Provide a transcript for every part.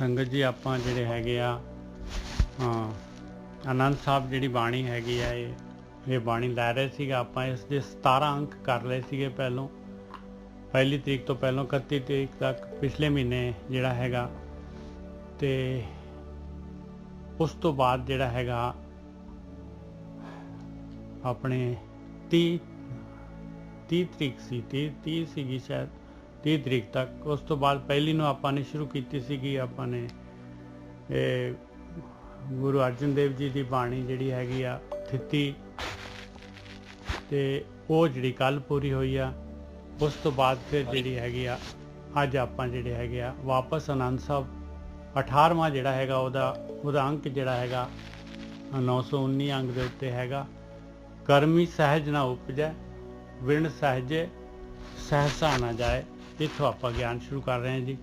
संगत जी ਆਪਾਂ ਜਿਹੜੇ ਹੈਗੇ ਆ ਆਨੰਦ ਸਾਹਿਬ ਜਿਹੜੀ ਬਾਣੀ ਹੈਗੀ ਆ ਇਹ ਬਾਣੀ ਲੈ ਰਹੇ ਸੀਗਾ ਆਪਾਂ ਇਸ ਦੇ 17 ਅੰਕ ਕਰ ਲਏ ਸੀਗੇ ਪਹਿਲੋਂ ਪਹਿਲੀ ਤਰੀਕ ਤੋਂ ਪਹਿਲੋਂ 31 ਤਰੀਕ ਤੱਕ ਪਿਛਲੇ ਮਹੀਨੇ ਜਿਹੜਾ ਹੈਗਾ ਤੇ ਉਸ ਤੋਂ ਬਾਅਦ ਜਿਹੜਾ ਹੈਗਾ ਆਪਣੇ 30 ਤਰੀਕ ਸੀ 30 ਸੀਗੀ ਸ਼ਾਇਦ 30 ਤਰੀਕ ਤੱਕ। ਉਸ ਤੋਂ ਬਾਅਦ ਪਹਿਲੀ ਨੂੰ ਆਪਾਂ ਨੇ ਸ਼ੁਰੂ ਕੀਤੀ ਸੀਗੀ ਆਪਾਂ ਨੇ ਇਹ ਗੁਰੂ ਅਰਜਨ ਦੇਵ ਜੀ ਦੀ ਬਾਣੀ ਜਿਹੜੀ ਹੈਗੀ ਆ ਥਿੱਤੀ ਤੇ ਉਹ ਜਿਹੜੀ ਕੱਲ ਪੂਰੀ ਹੋਈ ਆ। ਉਸ ਤੋਂ ਬਾਅਦ ਫਿਰ ਜਿਹੜੀ ਹੈਗੀ ਆ ਅੱਜ ਆਪਾਂ ਜਿਹੜੇ ਹੈਗੇ ਆ ਵਾਪਸ ਆਨੰਦ ਸਾਹਿਬ 18ਵਾਂ ਜਿਹੜਾ ਹੈਗਾ ਉਹਦਾ ਅੰਕ ਜਿਹੜਾ ਹੈਗਾ 919 ਅੰਕ ਦੇ ਉੱਤੇ ਹੈਗਾ ਕਰਮੀ ਸਹਿਜ ਨਾ ਉਪਜੈ ਵਿਣ ਸਹਿਜੇ ਸਹਿਸਾ ਨਾ ਜਾਏ। ਇੱਥੋਂ ਆਪਾਂ ਗਿਆਨ ਸ਼ੁਰੂ ਕਰ ਰਹੇ ਹਾਂ ਜੀ।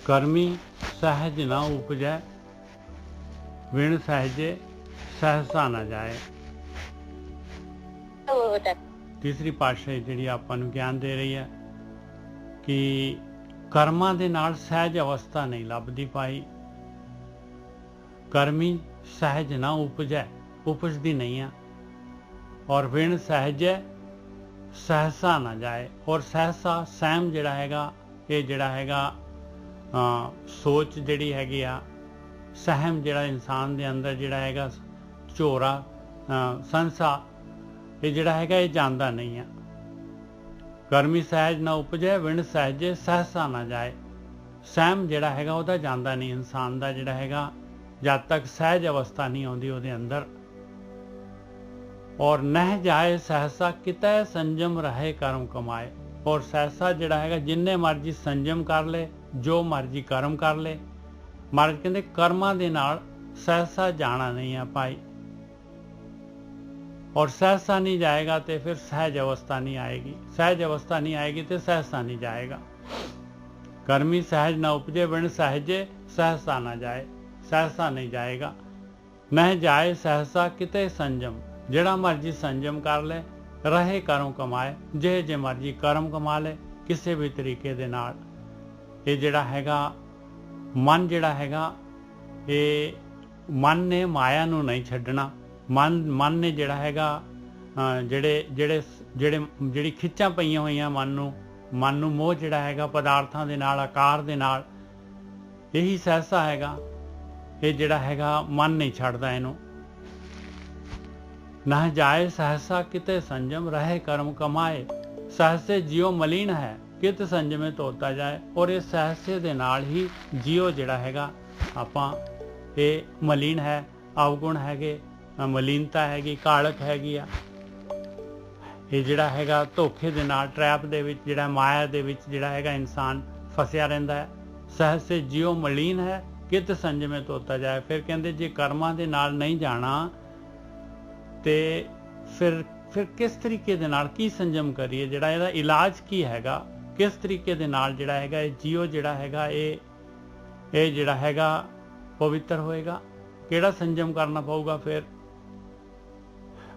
ਕਰਮੀ ਸਹਿਜ ਨਾ ਉਪਜੈ ਵਿਣ ਸਹਿਜੇ ਸਹਿਸਾ ਨਾ ਜਾਏ। ਤੀਸਰੀ ਪਾਤਸ਼ਾਹੀ ਜਿਹੜੀ ਆਪਾਂ ਨੂੰ ਗਿਆਨ ਦੇ ਰਹੀ ਹੈ ਕਿ ਕਰਮਾਂ ਦੇ ਨਾਲ ਸਹਿਜ ਅਵਸਥਾ ਨਹੀਂ ਲੱਭਦੀ ਪਾਈ। ਕਰਮੀ ਸਹਿਜ ਨਾ ਉਪਜੈ ਉਪਜਦੀ ਨਹੀਂ ਆ ਔਰ ਵਿਣ ਸਹਿਜੈ ਸਹਿਸਾ ਨਾ ਜਾਏ। ਔਰ ਸਹਿਸਾ ਸਹਿਮ ਜਿਹੜਾ ਹੈਗਾ ਇਹ ਜਿਹੜਾ ਹੈਗਾ ਸੋਚ ਜਿਹੜੀ ਹੈਗੀ ਆ ਸਹਿਮ ਜਿਹੜਾ ਇਨਸਾਨ ਦੇ ਅੰਦਰ ਜਿਹੜਾ ਹੈਗਾ ਝੋਰਾ ਸੰਸਾ ਇਹ ਜਿਹੜਾ ਹੈਗਾ ਇਹ ਜਾਂਦਾ ਨਹੀਂ ਆ। ਕਰਮੀ ਸਹਿਜ ਨਾ ਉਪਜੇ ਵਿਣ ਸਹਿਜੇ ਸਹਿਸਾ ਨਾ ਜਾਏ। ਸਹਿਮ ਜਿਹੜਾ ਹੈਗਾ ਉਹਦਾ ਜਾਂਦਾ ਨਹੀਂ ਇਨਸਾਨ ਦਾ ਜਿਹੜਾ ਹੈਗਾ ਜਦ ਤੱਕ ਸਹਿਜ ਅਵਸਥਾ ਨਹੀਂ ਆਉਂਦੀ ਉਹਦੇ ਅੰਦਰ। ਔਰ ਨਹਿ ਜਾਏ ਸਹਿਸਾ ਕਿਤੈ ਸੰਜਮ ਰਹੇ ਕਰਮ ਕਮਾਏ। ਔਰ ਸਹਿਸਾ ਜਿਹੜਾ ਹੈਗਾ ਜਿੰਨੇ ਮਰਜ਼ੀ ਸੰਜਮ ਕਰ ਲੇ ਜੋ ਮਰਜ਼ੀ ਕਰਮ ਕਰ ਲੇ ਮਹਾਰਾਜ ਕਹਿੰਦੇ ਕਰਮਾਂ ਦੇ ਨਾਲ ਸਹਿਸਾ ਜਾਣਾ ਨਹੀਂ ਆ ਭਾਈ। ਔਰ ਸਹਿਸਾ ਨਹੀਂ ਜਾਏਗਾ ਤੇ ਫਿਰ ਸਹਿਜ ਅਵਸਥਾ ਨਹੀਂ ਆਏਗੀ। ਸਹਿਜ ਅਵਸਥਾ ਨਹੀਂ ਆਏਗੀ ਤੇ ਸਹਿਸਾ ਨਹੀਂ ਜਾਏਗਾ। ਕਰਮੀ ਸਹਿਜ ਨਾ ਉਪਜੇ ਵਿਣ ਸਹਿਜੇ ਸਹਿਸਾ ਨਾ ਜਾਏ। ਸਹਿਸਾ ਨਹੀਂ ਜਾਏਗਾ। ਨਹਿ ਜਾਏ ਸਹਿਸਾ ਕਿਤੇ ਸੰਜਮ ਜਿਹੜਾ ਮਰਜ਼ੀ ਸੰਜਮ ਕਰ ਲੈ ਰਹੇ ਕਰਮ ਕਮਾਏ ਜੇ ਮਰਜ਼ੀ ਕਰਮ ਕਮਾ ਲੈ ਕਿਸੇ ਵੀ ਤਰੀਕੇ ਦੇ ਨਾਲ। ਇਹ ਜਿਹੜਾ ਹੈਗਾ ਮਨ ਜਿਹੜਾ ਹੈਗਾ ਇਹ ਮਨ ਨੇ ਮਾਇਆ ਨੂੰ ਨਹੀਂ ਛੱਡਣਾ। ਮਨ ਨੇ ਜਿਹੜਾ ਹੈਗਾ ਜਿਹੜੀ ਖਿੱਚਾਂ ਪਈਆਂ ਹੋਈਆਂ ਮਨ ਨੂੰ ਮੋਹ ਜਿਹੜਾ ਹੈਗਾ ਪਦਾਰਥਾਂ ਦੇ ਨਾਲ ਆਕਾਰ ਦੇ ਨਾਲ ਇਹੀ ਸਹਿਸਾ ਹੈਗਾ। ਇਹ ਜਿਹੜਾ ਹੈਗਾ ਮਨ ਨਹੀਂ ਛੱਡਦਾ ਇਹਨੂੰ। ਨਾ ਜਾਏ ਸਹਿਸਾ ਕਿਤੇ ਸੰਜਮ ਰਹੇ ਕਰਮ ਕਮਾਏ। ਸਹਿਸੇ ਜਿਉ ਮਲੀਨ ਹੈ ਕਿਤ ਸੰਜਮੇ ਧੋਤਾ ਜਾਏ। ਔਰ ਇਹ ਸਹਿਸੇ ਦੇ ਨਾਲ ਹੀ ਜਿਉ ਜਿਹੜਾ ਹੈਗਾ ਆਪਾਂ ਇਹ ਮਲੀਨ ਹੈ ਅਵਗੁਣ ਹੈਗੇ ਮਲੀਨਤਾ ਹੈਗੀ ਕਾਲਕ ਹੈਗੀ ਆ। ਇਹ ਜਿਹੜਾ ਹੈਗਾ ਧੋਖੇ ਦੇ ਨਾਲ ਟਰੈਪ ਦੇ ਵਿੱਚ ਜਿਹੜਾ ਮਾਇਆ ਦੇ ਵਿੱਚ ਜਿਹੜਾ ਹੈਗਾ ਇਨਸਾਨ ਫਸਿਆ ਰਹਿੰਦਾ ਹੈ। ਸਹਿਸੇ ਜਿਉ ਮਲੀਨ ਹੈ ਕਿਤ ਸੰਜਮੇ ਧੋਤਾ ਜਾਏ। ਫਿਰ ਕਹਿੰਦੇ ਜੇ ਕਰਮਾਂ ਦੇ ਨਾਲ ਨਹੀਂ ਜਾਣਾ ਤੇ ਫਿਰ ਕਿਸ ਤਰੀਕੇ ਦੇ ਨਾਲ ਕੀ ਸੰਜਮ ਕਰੀਏ ਜਿਹੜਾ ਇਹਦਾ ਇਲਾਜ ਕੀ ਹੈਗਾ ਕਿਸ ਤਰੀਕੇ ਦੇ ਨਾਲ ਜਿਹੜਾ ਹੈਗਾ ਇਹ ਜੀਓ ਜਿਹੜਾ ਹੈਗਾ ਇਹ ਜਿਹੜਾ ਹੈਗਾ ਪਵਿੱਤਰ ਹੋਏਗਾ ਕਿਹੜਾ ਸੰਜਮ ਕਰਨਾ ਪਊਗਾ। ਫਿਰ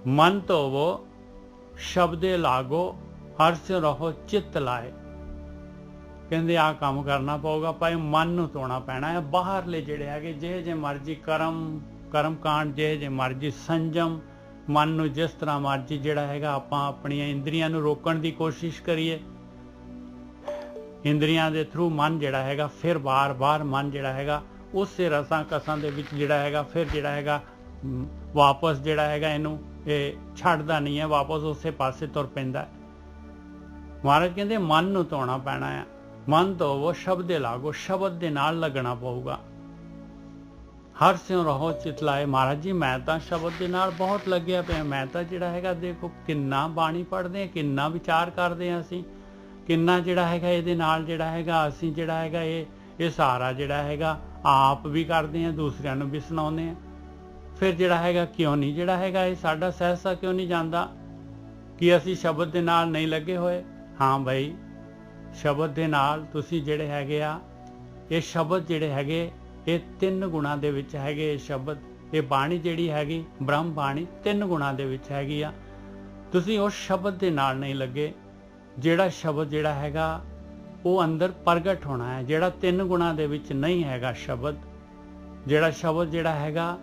ਮਨ ਧੋਵੋ ਸ਼ਬਦੇ ਲਾਗੋ ਹਰਸ਼ ਰਹੋ ਚਿੱਤ ਲਾਏ। ਕਹਿੰਦੇ ਆਹ ਕੰਮ ਕਰਨਾ ਪਊਗਾ ਭਾਈ ਮਨ ਨੂੰ ਧੋਣਾ ਪੈਣਾ ਹੈ। ਬਾਹਰਲੇ ਜਿਹੜੇ ਹੈਗੇ ਜੇ ਮਰਜ਼ੀ ਕਰਮ ਕਾਂਡ ਜੇ ਮਰਜ਼ੀ ਸੰਜਮ ਮਨ ਨੂੰ ਜਿਸ ਤਰ੍ਹਾਂ ਮਰਜ਼ੀ ਜਿਹੜਾ ਹੈਗਾ ਆਪਾਂ ਆਪਣੀਆਂ ਇੰਦਰੀਆਂ ਨੂੰ ਰੋਕਣ ਦੀ ਕੋਸ਼ਿਸ਼ ਕਰੀਏ ਇੰਦਰੀਆਂ ਦੇ ਥਰੂ ਮਨ ਜਿਹੜਾ ਹੈਗਾ ਫਿਰ ਬਾਰ-ਬਾਰ ਮਨ ਜਿਹੜਾ ਹੈਗਾ ਉਸੇ ਰਸਾਂ ਕਸਾਂ ਦੇ ਵਿੱਚ ਜਿਹੜਾ ਹੈਗਾ ਫਿਰ ਜਿਹੜਾ ਹੈਗਾ ਵਾਪਸ ਜਿਹੜਾ ਹੈਗਾ ਇਹਨੂੰ ਇਹ ਛੱਡਦਾ ਨਹੀਂ ਹੈ ਵਾਪਸ ਉਸੇ ਪਾਸੇ ਤੁਰ ਪੈਂਦਾ। ਮਹਾਰਾਜ ਕਹਿੰਦੇ ਮਨ ਨੂੰ ਧੋਣਾ ਪੈਣਾ ਹੈ। ਮਨ ਧੋਵੋ ਸ਼ਬਦੇ ਲਾਗੋ ਸ਼ਬਦ ਦੇ ਨਾਲ ਲੱਗਣਾ ਪਊਗਾ। ਹਰ ਸਿਉ ਰਹੋ ਚਿਤ ਲਾਏ। ਮਹਾਰਾਜ ਜੀ ਮੈਂ ਤਾਂ ਸ਼ਬਦ ਦੇ ਨਾਲ ਬਹੁਤ ਲੱਗਿਆ ਪਿਆ। ਮੈਂ ਤਾਂ ਜਿਹੜਾ ਹੈਗਾ ਦੇਖੋ ਕਿੰਨਾ ਬਾਣੀ ਪੜ੍ਹਦੇ ਹਾਂ ਕਿੰਨਾ ਵਿਚਾਰ ਕਰਦੇ ਹਾਂ ਅਸੀਂ ਕਿੰਨਾ ਜਿਹੜਾ ਹੈਗਾ ਇਹਦੇ ਨਾਲ ਜਿਹੜਾ ਹੈਗਾ ਅਸੀਂ ਜਿਹੜਾ ਹੈਗਾ ਇਹ ਸਾਰਾ ਜਿਹੜਾ ਹੈਗਾ ਆਪ ਵੀ ਕਰਦੇ ਹਾਂ ਦੂਸਰਿਆਂ ਨੂੰ ਵੀ ਸੁਣਾਉਂਦੇ ਹਾਂ। ਫਿਰ ਜਿਹੜਾ ਹੈਗਾ ਕਿਉਂ ਨਹੀਂ ਜਿਹੜਾ ਹੈਗਾ ਇਹ ਸਾਡਾ ਸਹਿਸਾ ਕਿਉਂ ਨਹੀਂ ਜਾਂਦਾ ਕਿ ਅਸੀਂ ਸ਼ਬਦ ਦੇ ਨਾਲ ਨਹੀਂ ਲੱਗੇ ਹੋਏ। ਹਾਂ ਬਾਈ ਸ਼ਬਦ ਦੇ ਨਾਲ ਤੁਸੀਂ ਜਿਹੜੇ ਹੈਗੇ ਆ ਇਹ ਸ਼ਬਦ ਜਿਹੜੇ ਹੈਗੇ ਇਹ 3 ਗੁਣਾਂ ਦੇ ਵਿੱਚ ਹੈਗੇ। ਇਹ ਸ਼ਬਦ ਇਹ ਬਾਣੀ ਜਿਹੜੀ ਹੈਗੀ ਬ੍ਰਹਮ ਬਾਣੀ 3 ਗੁਣਾਂ ਦੇ ਵਿੱਚ ਹੈਗੀ ਆ। ਤੁਸੀਂ ਉਸ ਸ਼ਬਦ ਦੇ ਨਾਲ ਨਹੀਂ ਲੱਗੇ ਜਿਹੜਾ ਸ਼ਬਦ ਜਿਹੜਾ ਹੈਗਾ ਉਹ ਅੰਦਰ ਪ੍ਰਗਟ ਹੋਣਾ ਹੈ। ਜਿਹੜਾ 3 ਗੁਣਾਂ ਦੇ ਵਿੱਚ ਨਹੀਂ ਹੈਗਾ ਸ਼ਬਦ, ਜਿਹੜਾ ਸ਼ਬਦ ਜਿਹੜਾ ਹੈਗਾ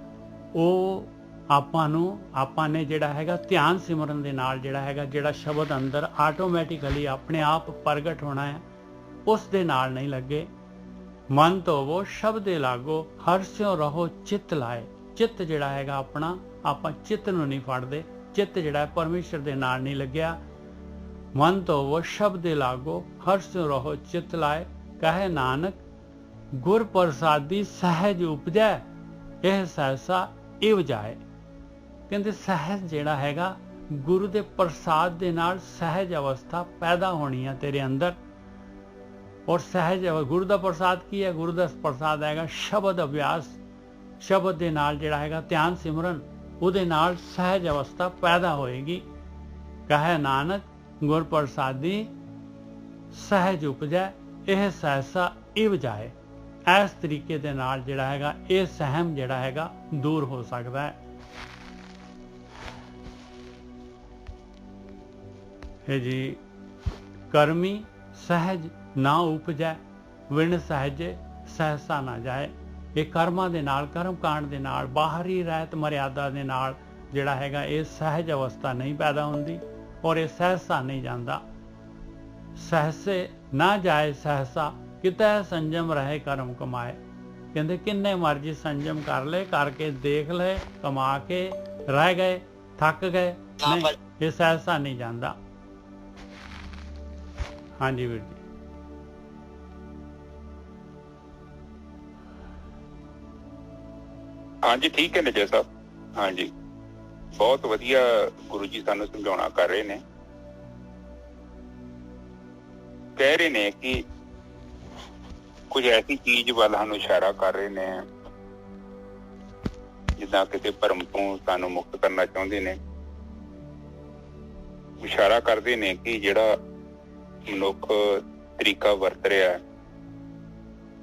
ਉਹ ਆਪਾਂ ਨੇ ਜਿਹੜਾ ਹੈਗਾ ਧਿਆਨ ਸਿਮਰਨ ਦੇ ਨਾਲ ਜਿਹੜਾ ਹੈਗਾ ਜਿਹੜਾ ਸ਼ਬਦ ਅੰਦਰ ਆਟੋਮੈਟਿਕਲੀ ਆਪਣੇ ਆਪ ਪ੍ਰਗਟ ਹੋਣਾ ਹੈ, ਉਸ ਦੇ ਨਾਲ ਨਹੀਂ ਲੱਗੇ। ਮਨ ਧੋਵੋ ਸ਼ਬਦੇ ਲਾਗੋ, ਹਰਸਿਓ ਰਹੋ ਚਿੱਤ ਲਾਏ। ਚਿੱਤ ਜਿਹੜਾ ਹੈਗਾ ਆਪਣਾ, ਆਪਾਂ ਚਿੱਤ ਨੂੰ ਨਹੀਂ ਫੜਦੇ, ਚਿੱਤ ਜਿਹੜਾ ਪਰਮੇਸ਼ਰ ਦੇ ਨਾਲ ਨਹੀਂ ਲੱਗਿਆ। ਮਨ ਧੋਵੋ ਸ਼ਬਦੇ ਲਾਗੋ, ਹਰਸਿਓ ਰਹੋ ਚਿੱਤ ਲਾਏ। ਕਹੇ ਨਾਨਕ ਗੁਰ ਪ੍ਰਸਾਦੀ ਸਹਿਜ ਉਪਜੈ, ਇਹ ਸਹਿਸਾ ਇਵ ਜਾਏ। ਕਹਿੰਦੇ ਸਹਿਜ ਜਿਹੜਾ ਹੈਗਾ ਗੁਰੂ ਦੇ ਪ੍ਰਸਾਦ ਦੇ ਨਾਲ ਸਹਿਜ ਅਵਸਥਾ ਪੈਦਾ ਹੋਣੀ ਹੈ ਤੇਰੇ ਅੰਦਰ। ਔਰ ਸਹਿਜ ਗੁਰੂ ਦਾ ਪ੍ਰਸਾਦ ਕੀ ਹੈ? ਗੁਰੂ ਦਾ ਪ੍ਰਸਾਦ ਹੈਗਾ ਸ਼ਬਦ ਅਭਿਆਸ। ਸ਼ਬਦ ਦੇ ਨਾਲ ਜਿਹੜਾ ਹੈਗਾ ਧਿਆਨ ਸਿਮਰਨ, ਉਹਦੇ ਨਾਲ ਸਹਿਜ ਅਵਸਥਾ ਪੈਦਾ ਹੋਏਗੀ। ਕਹੇ ਨਾਨਕ ਗੁਰ ਪ੍ਰਸਾਦੀ ਸਹਿਜ ਉਪਜੈ, ਇਹ ਸਹਿਸਾ ਇਵ ਜਾਏ। ਇਸ ਤਰੀਕੇ ਦੇ ਨਾਲ ਜਿਹੜਾ ਹੈਗਾ ਇਹ ਸਹਿਮ ਜਿਹੜਾ ਹੈਗਾ ਦੂਰ ਹੋ ਸਕਦਾ ਹੈ। ਇਹ ਜੀ ਕਰਮੀ ਸਹਿਜ ਨਾ ਉਪਜੈ, ਵਿਣ ਸਹਿਜੇ ਸਹਿਸਾ ਨਾ ਜਾਏ। ਇਹ ਕਰਮਾਂ ਦੇ ਨਾਲ, ਕਰਮ ਕਾਂਡ ਦੇ ਨਾਲ, ਬਾਹਰੀ ਰਹਿਤ ਮਰਿਆਦਾ ਦੇ ਨਾਲ ਜਿਹੜਾ ਹੈਗਾ ਇਹ ਸਹਿਜ ਅਵਸਥਾ ਨਹੀਂ ਪੈਦਾ ਹੁੰਦੀ ਔਰ ਇਹ ਸਹਿਸਾ ਨਹੀਂ ਜਾਂਦਾ। ਸਹਿਸੇ ਨਾ ਜਾਏ ਸਹਿਸਾ, ਕਿਤੇ ਸੰਜਮ ਰਹੇ ਕਰਮ ਕਮਾਏ। ਕਹਿੰਦੇ ਕਿੰਨੇ ਮਰਜ਼ੀ ਸੰਜਮ ਕਰ ਲੈ, ਕਰਕੇ ਦੇਖ ਲੈ, ਕਮਾ ਕੇ ਰਹਿ ਗਏ, ਥੱਕ ਗਏ, ਨਹੀਂ, ਇਹ ਸਹਿਸਾ ਨਹੀਂ ਜਾਂਦਾ। ਹਾਂਜੀ ਵੀਰ ਜੀ। ਹਾਂਜੀ ਠੀਕ ਹੈ ਨਜਰ ਸਾਹਿਬ। ਹਾਂਜੀ ਬਹੁਤ ਵਧੀਆ ਗੁਰੂ ਜੀ ਸਾਨੂੰ ਸਮਝਾਉਣਾ ਕਰ ਰਹੇ ਨੇ। ਕਹਿ ਰਹੇ ਨੇ ਕਿ ਕੁਝ ਐਸੀ ਚੀਜ਼ ਵੱਲ ਸਾਨੂੰ ਇਸ਼ਾਰਾ ਕਰ ਰਹੇ ਨੇ ਜਿੱਦਾਂ ਕਿਤੇ ਭਰਮ ਤੋਂ ਸਾਨੂੰ ਮੁਕਤ ਕਰਨਾ ਚਾਹੁੰਦੇ ਨੇ। ਇਸ਼ਾਰਾ ਕਰਦੇ ਨੇ ਕਿ ਜਿਹੜਾ ਮਨੁੱਖ ਤਰੀਕਾ ਵਰਤ ਰਿਹਾ